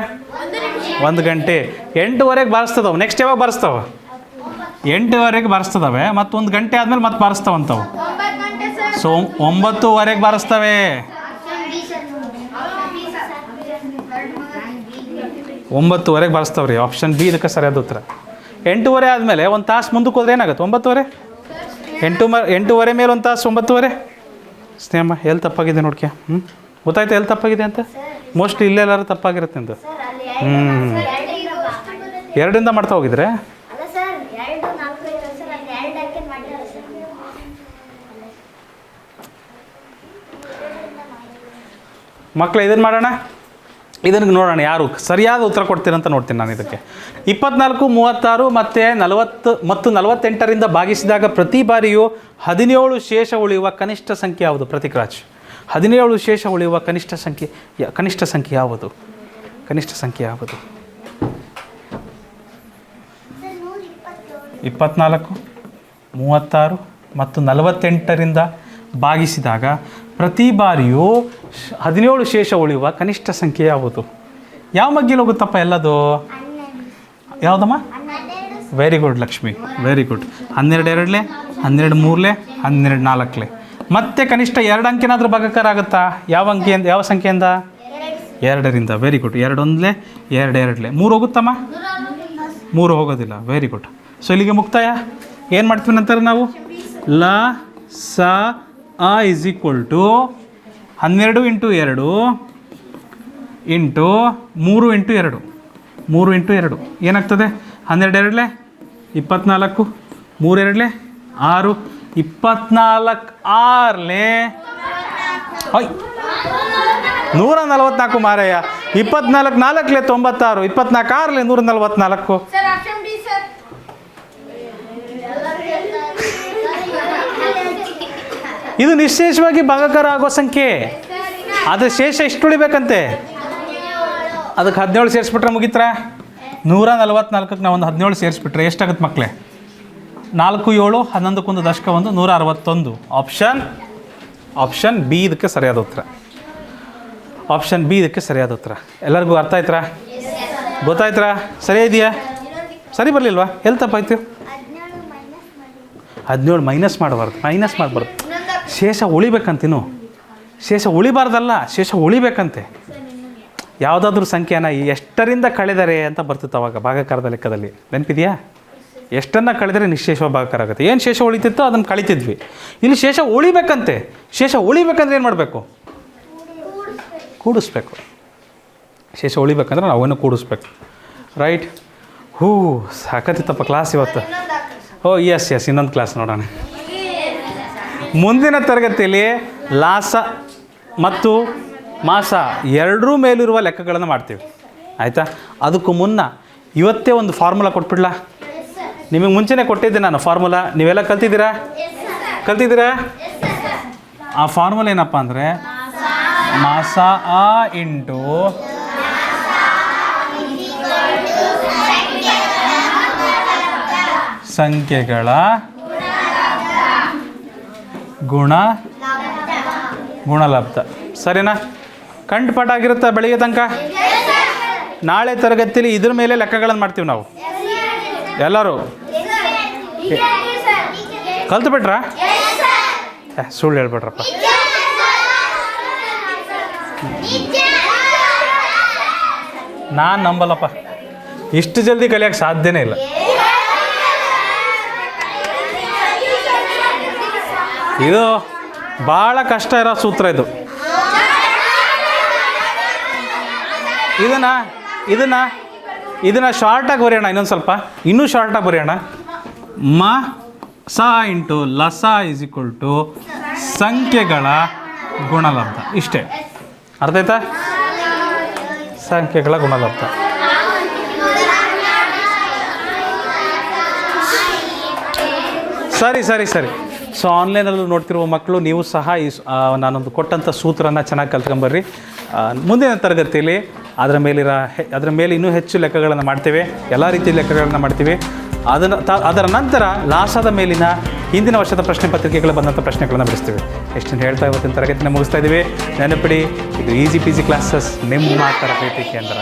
1 ಗಂಟೆ. 8:30ಗೆ ಬಾರಿಸ್ತದವು. ನೆಕ್ಸ್ಟ್ ಯಾವಾಗ ಬಾರಿಸ್ತಾವೆ? 8:00ಗೆ ಬಾರಿಸ್ತದವೆ. ಮತ್ತು 1 ಗಂಟೆ ಆದಮೇಲೆ ಮತ್ತೆ ಬಾರಿಸ್ತಾವಂತವು. ಸೊ 9:00ಗೆ ಬಾರಿಸ್ತವೆ. 9:00ಗೆ ಬಾರಿಸ್ತಾವ್ರಿ. ಆಪ್ಷನ್ ಬಿ ಇದಕ್ಕೆ ಸರಿಯಾದ ಉತ್ತರ. 8:30 ಆದಮೇಲೆ 1 ತಾಸು ಮುಂದಕ್ಕೆ ಹೋದ್ರೆ ಏನಾಗುತ್ತೆ? 9:30. 8:30 ಮೇಲೆ 1 ತಾಸು 9:30. ಸ್ನೇಹಮ್ಮ ಎಲ್ಲಿ ತಪ್ಪಾಗಿದೆ ನೋಡ್ಕೆ. ಗೊತ್ತಾಯ್ತು ಎಲ್ಲಿ ತಪ್ಪಾಗಿದೆ ಅಂತ? ಮೋಸ್ಟ್ಲಿ ಇಲ್ಲೆಲ್ಲಾರು ತಪ್ಪಾಗಿರುತ್ತೆ ಅಂತ. 2ರಿಂದ ಮಾಡ್ತಾ ಹೋಗಿದ್ರೆ ಮಕ್ಕಳು ಇದನ್ನು ಮಾಡೋಣ. ಇದನ್ನು ನೋಡೋಣ ಯಾರು ಸರಿಯಾದ ಉತ್ತರ ಕೊಡ್ತೀರಂತ ನೋಡ್ತೀನಿ ನಾನು ಇದಕ್ಕೆ. 24, 36 ಮತ್ತು 48ರಿಂದ ಭಾಗಿಸಿದಾಗ ಪ್ರತಿ ಬಾರಿಯೂ 17 ಶೇಷ ಉಳಿಯುವ ಕನಿಷ್ಠ ಸಂಖ್ಯೆ ಯಾವುದು? ಪ್ರತಿಕ್ರಾಜ್. 17 ಶೇಷ ಉಳಿಯುವ ಕನಿಷ್ಠ ಸಂಖ್ಯೆ ಯಾವುದು? ಕನಿಷ್ಠ ಸಂಖ್ಯೆ ಯಾವುದು? 24, 36 ಮತ್ತು 48ರಿಂದ ಭಾಗಿಸಿದಾಗ ಪ್ರತಿ ಬಾರಿಯೂ 17 ಶೇಷ ಉಳಿಯುವ ಕನಿಷ್ಠ ಸಂಖ್ಯೆ ಯಾವುದು? ಯಾವ ಮಗ್ಗಿಲಿ ಹೋಗುತ್ತಪ್ಪ ಎಲ್ಲದು? ಯಾವುದಮ್ಮ? Very good Lakshmi, very good. 12 2, 12 3, 12 4. ಮತ್ತೆ ಕನಿಷ್ಠ 2 ಅಂಕೆನಾದರೂ ಭಾಗಕಾರ ಆಗುತ್ತಾ? ಯಾವ ಅಂಕೆಯಿಂದ, ಯಾವ ಸಂಖ್ಯೆಯಿಂದ? 2ರಿಂದ. Very good. 2 1, 2 2. 3 ಹೋಗುತ್ತಮ್ಮ? 3 ಹೋಗೋದಿಲ್ಲ. Very good. ಸೊ ಇಲ್ಲಿಗೆ ಮುಕ್ತಾಯ. ಏನು ಮಾಡ್ತೀವಿ ನಂತರ ನಾವು? ಲ ಸ ಆ = 12 × 2 × 3 × 2. 3 × 2 ಏನಾಗ್ತದೆ? 12 2 24, 3 2 6, 24 6 144 ಮಾರಯ್ಯ. 24 4 96, 24 6 144. ಇದು ನಿಶ್ಶೇಷವಾಗಿ ಭಾಗಾಕಾರ ಆಗೋ ಸಂಖ್ಯೆ. ಆದರೆ ಶೇಷ ಎಷ್ಟು ಉಳಿಬೇಕಂತೆ? ಅದಕ್ಕೆ 17 ಸೇರಿಸ್ಬಿಟ್ರೆ ಮುಗಿತ್ರ. 144ಕ್ಕೆ ನಾವು ಒಂದು 17 ಸೇರಿಸ್ಬಿಟ್ರೆ ಎಷ್ಟಾಗುತ್ತೆ ಮಕ್ಕಳೇ? 4 7 11 ದಶಕ 1 161. ಆಪ್ಷನ್ ಬಿ ಇದಕ್ಕೆ ಸರಿಯಾದ ಉತ್ತರ. ಆಪ್ಷನ್ ಬಿ ಇದಕ್ಕೆ ಸರಿಯಾದ ಉತ್ತರ. ಎಲ್ಲರಿಗೂ ಅರ್ಥ ಆಯ್ತಾ? ಗೊತ್ತಾಯ್ತಾ? ಸರಿ ಇದೆಯಾ? ಸರಿ ಬರಲಿಲ್ವಾ? ಎಲ್ಲಿ ತಪ್ಪಾಯ್ತು? 17 ಮೈನಸ್ ಮಾಡಬಾರ್ದು. ಶೇಷ ಉಳಿಬೇಕಂತೀನು. ಶೇಷ ಉಳಿಬಾರ್ದಲ್ಲ, ಶೇಷ ಉಳಿಬೇಕಂತೆ. ಯಾವುದಾದ್ರೂ ಸಂಖ್ಯೆನ ಎಷ್ಟರಿಂದ ಕಳೆದರೆ ಅಂತ ಬರ್ತಿತ್ತು ಅವಾಗ ಭಾಗಾಕಾರದ ಲೆಕ್ಕದಲ್ಲಿ. ನೆನಪಿದೆಯಾ? ಎಷ್ಟನ್ನು ಕಳೆದರೆ ನಿಶ್ಶೇಷವಾಗಿ ಭಾಗಾಕಾರ ಆಗುತ್ತೆ. ಏನು ಶೇಷ ಉಳಿತಿತ್ತೋ ಅದನ್ನು ಕಳಿತಿದ್ವಿ. ಇಲ್ಲಿ ಶೇಷ ಉಳಿಬೇಕಂತೆ. ಶೇಷ ಉಳಿಬೇಕಂದ್ರೆ ಏನು ಮಾಡಬೇಕು? ಕೂಡಿಸ್ಬೇಕು. ಶೇಷ ಉಳಿಬೇಕಂದ್ರೆ ನಾವು ಅವನ್ನು ಕೂಡಿಸ್ಬೇಕು. ರೈಟ್. ಸಾಕತ್ತಿತ್ತಪ್ಪ ಕ್ಲಾಸ್ ಇವತ್ತು. ಎಸ್ ಇನ್ನೊಂದು ಕ್ಲಾಸ್ ನೋಡೋಣ. ಮುಂದಿನ ತರಗತಿಯಲ್ಲಿ ಲಾಸ ಮತ್ತು ಮಾಸ ಎರಡರೂ ಮೇಲಿರುವ ಲೆಕ್ಕಗಳನ್ನು ಮಾಡ್ತೀವಿ. ಆಯಿತಾ? ಅದಕ್ಕೂ ಮುನ್ನ ಇವತ್ತೇ ಒಂದು ಫಾರ್ಮುಲಾ ಕೊಟ್ಬಿಡ್ಲಾ? ನಿಮಗೆ ಮುಂಚೆನೇ ಕೊಟ್ಟಿದ್ದೆ ನಾನು ಫಾರ್ಮುಲಾ. ನೀವೆಲ್ಲ ಕಲ್ತಿದ್ದೀರಾ? ಆ ಫಾರ್ಮುಲಾ ಏನಪ್ಪ ಅಂದರೆ ಮಾಸ ಆ ಇಂಟು ಸಂಖ್ಯೆಗಳ ಗುಣಲಬ್ಧ. ಸರಿನಾ? ಕಂಠಪಾಠ ಆಗಿರುತ್ತಾ ಬೆಳಿಗ್ಗೆ ತನಕ? ನಾಳೆ ತರಗತಿಯಲ್ಲಿ ಇದ್ರ ಮೇಲೆ ಲೆಕ್ಕಗಳನ್ನು ಮಾಡ್ತೀವಿ ನಾವು ಎಲ್ಲರೂ. ಕಲ್ತು ಬಿಟ್ರಾ? ಸುಳ್ಳು ಹೇಳ್ಬಿಟ್ರಪ್ಪ. ನಾನು ನಂಬಲ್ಲಪ್ಪ, ಇಷ್ಟು ಜಲ್ದಿ ಕಲಿಯೋಕ್ಕೆ ಸಾಧ್ಯನೇ ಇಲ್ಲ. ಇದು ಭಾಳ ಕಷ್ಟ ಇರೋ ಸೂತ್ರ ಇದು. ಇದನ್ನು ಶಾರ್ಟಾಗಿ ಬರೆಯೋಣ, ಇನ್ನೊಂದು ಸ್ವಲ್ಪ ಇನ್ನೂ ಶಾರ್ಟಾಗಿ ಬರೆಯೋಣ. ಸ ಇಂಟು ಲಸ ಇಸ್ ಈಕ್ವಲ್ ಟು ಸಂಖ್ಯೆಗಳ ಗುಣಲಬ್ಧ. ಇಷ್ಟೇ, ಅರ್ಥ ಆಯ್ತಾ? ಸಂಖ್ಯೆಗಳ ಗುಣಲಬ್ಧ. ಸರಿ ಸರಿ ಸರಿ. ಸೊ ಆನ್ಲೈನಲ್ಲೂ ನೋಡ್ತಿರುವ ಮಕ್ಕಳು ನೀವು ಸಹ ಈ ನಾನೊಂದು ಕೊಟ್ಟಂಥ ಸೂತ್ರನ ಚೆನ್ನಾಗಿ ಕಲ್ತ್ಕೊಂಬರ್ರಿ. ಮುಂದಿನ ತರಗತಿಯಲ್ಲಿ ಅದರ ಮೇಲೆ ಇನ್ನೂ ಹೆಚ್ಚು ಲೆಕ್ಕಗಳನ್ನು ಮಾಡ್ತೇವೆ, ಎಲ್ಲ ರೀತಿಯ ಲೆಕ್ಕಗಳನ್ನು ಮಾಡ್ತೀವಿ. ಅದರ ನಂತರ ಲಾಸದ ಮೇಲಿನ ಹಿಂದಿನ ವರ್ಷದ ಪ್ರಶ್ನೆ ಪತ್ರಿಕೆಗಳು ಬಂದಂಥ ಪ್ರಶ್ನೆಗಳನ್ನು ಬಿಡಿಸ್ತೀವಿ. ಎಷ್ಟನ್ನು ಹೇಳ್ತಾ ಇವತ್ತಿನ ತರಗತಿನ ಮುಗಿಸ್ತಾ ಇದ್ದೀವಿ. ನೆನಪಿಡಿ, ಇದು ಈಸಿ ಪೀಸಿ ಕ್ಲಾಸಸ್, ನಿಮ್ಮ ತರಬೇತಿ ಕೇಂದ್ರ.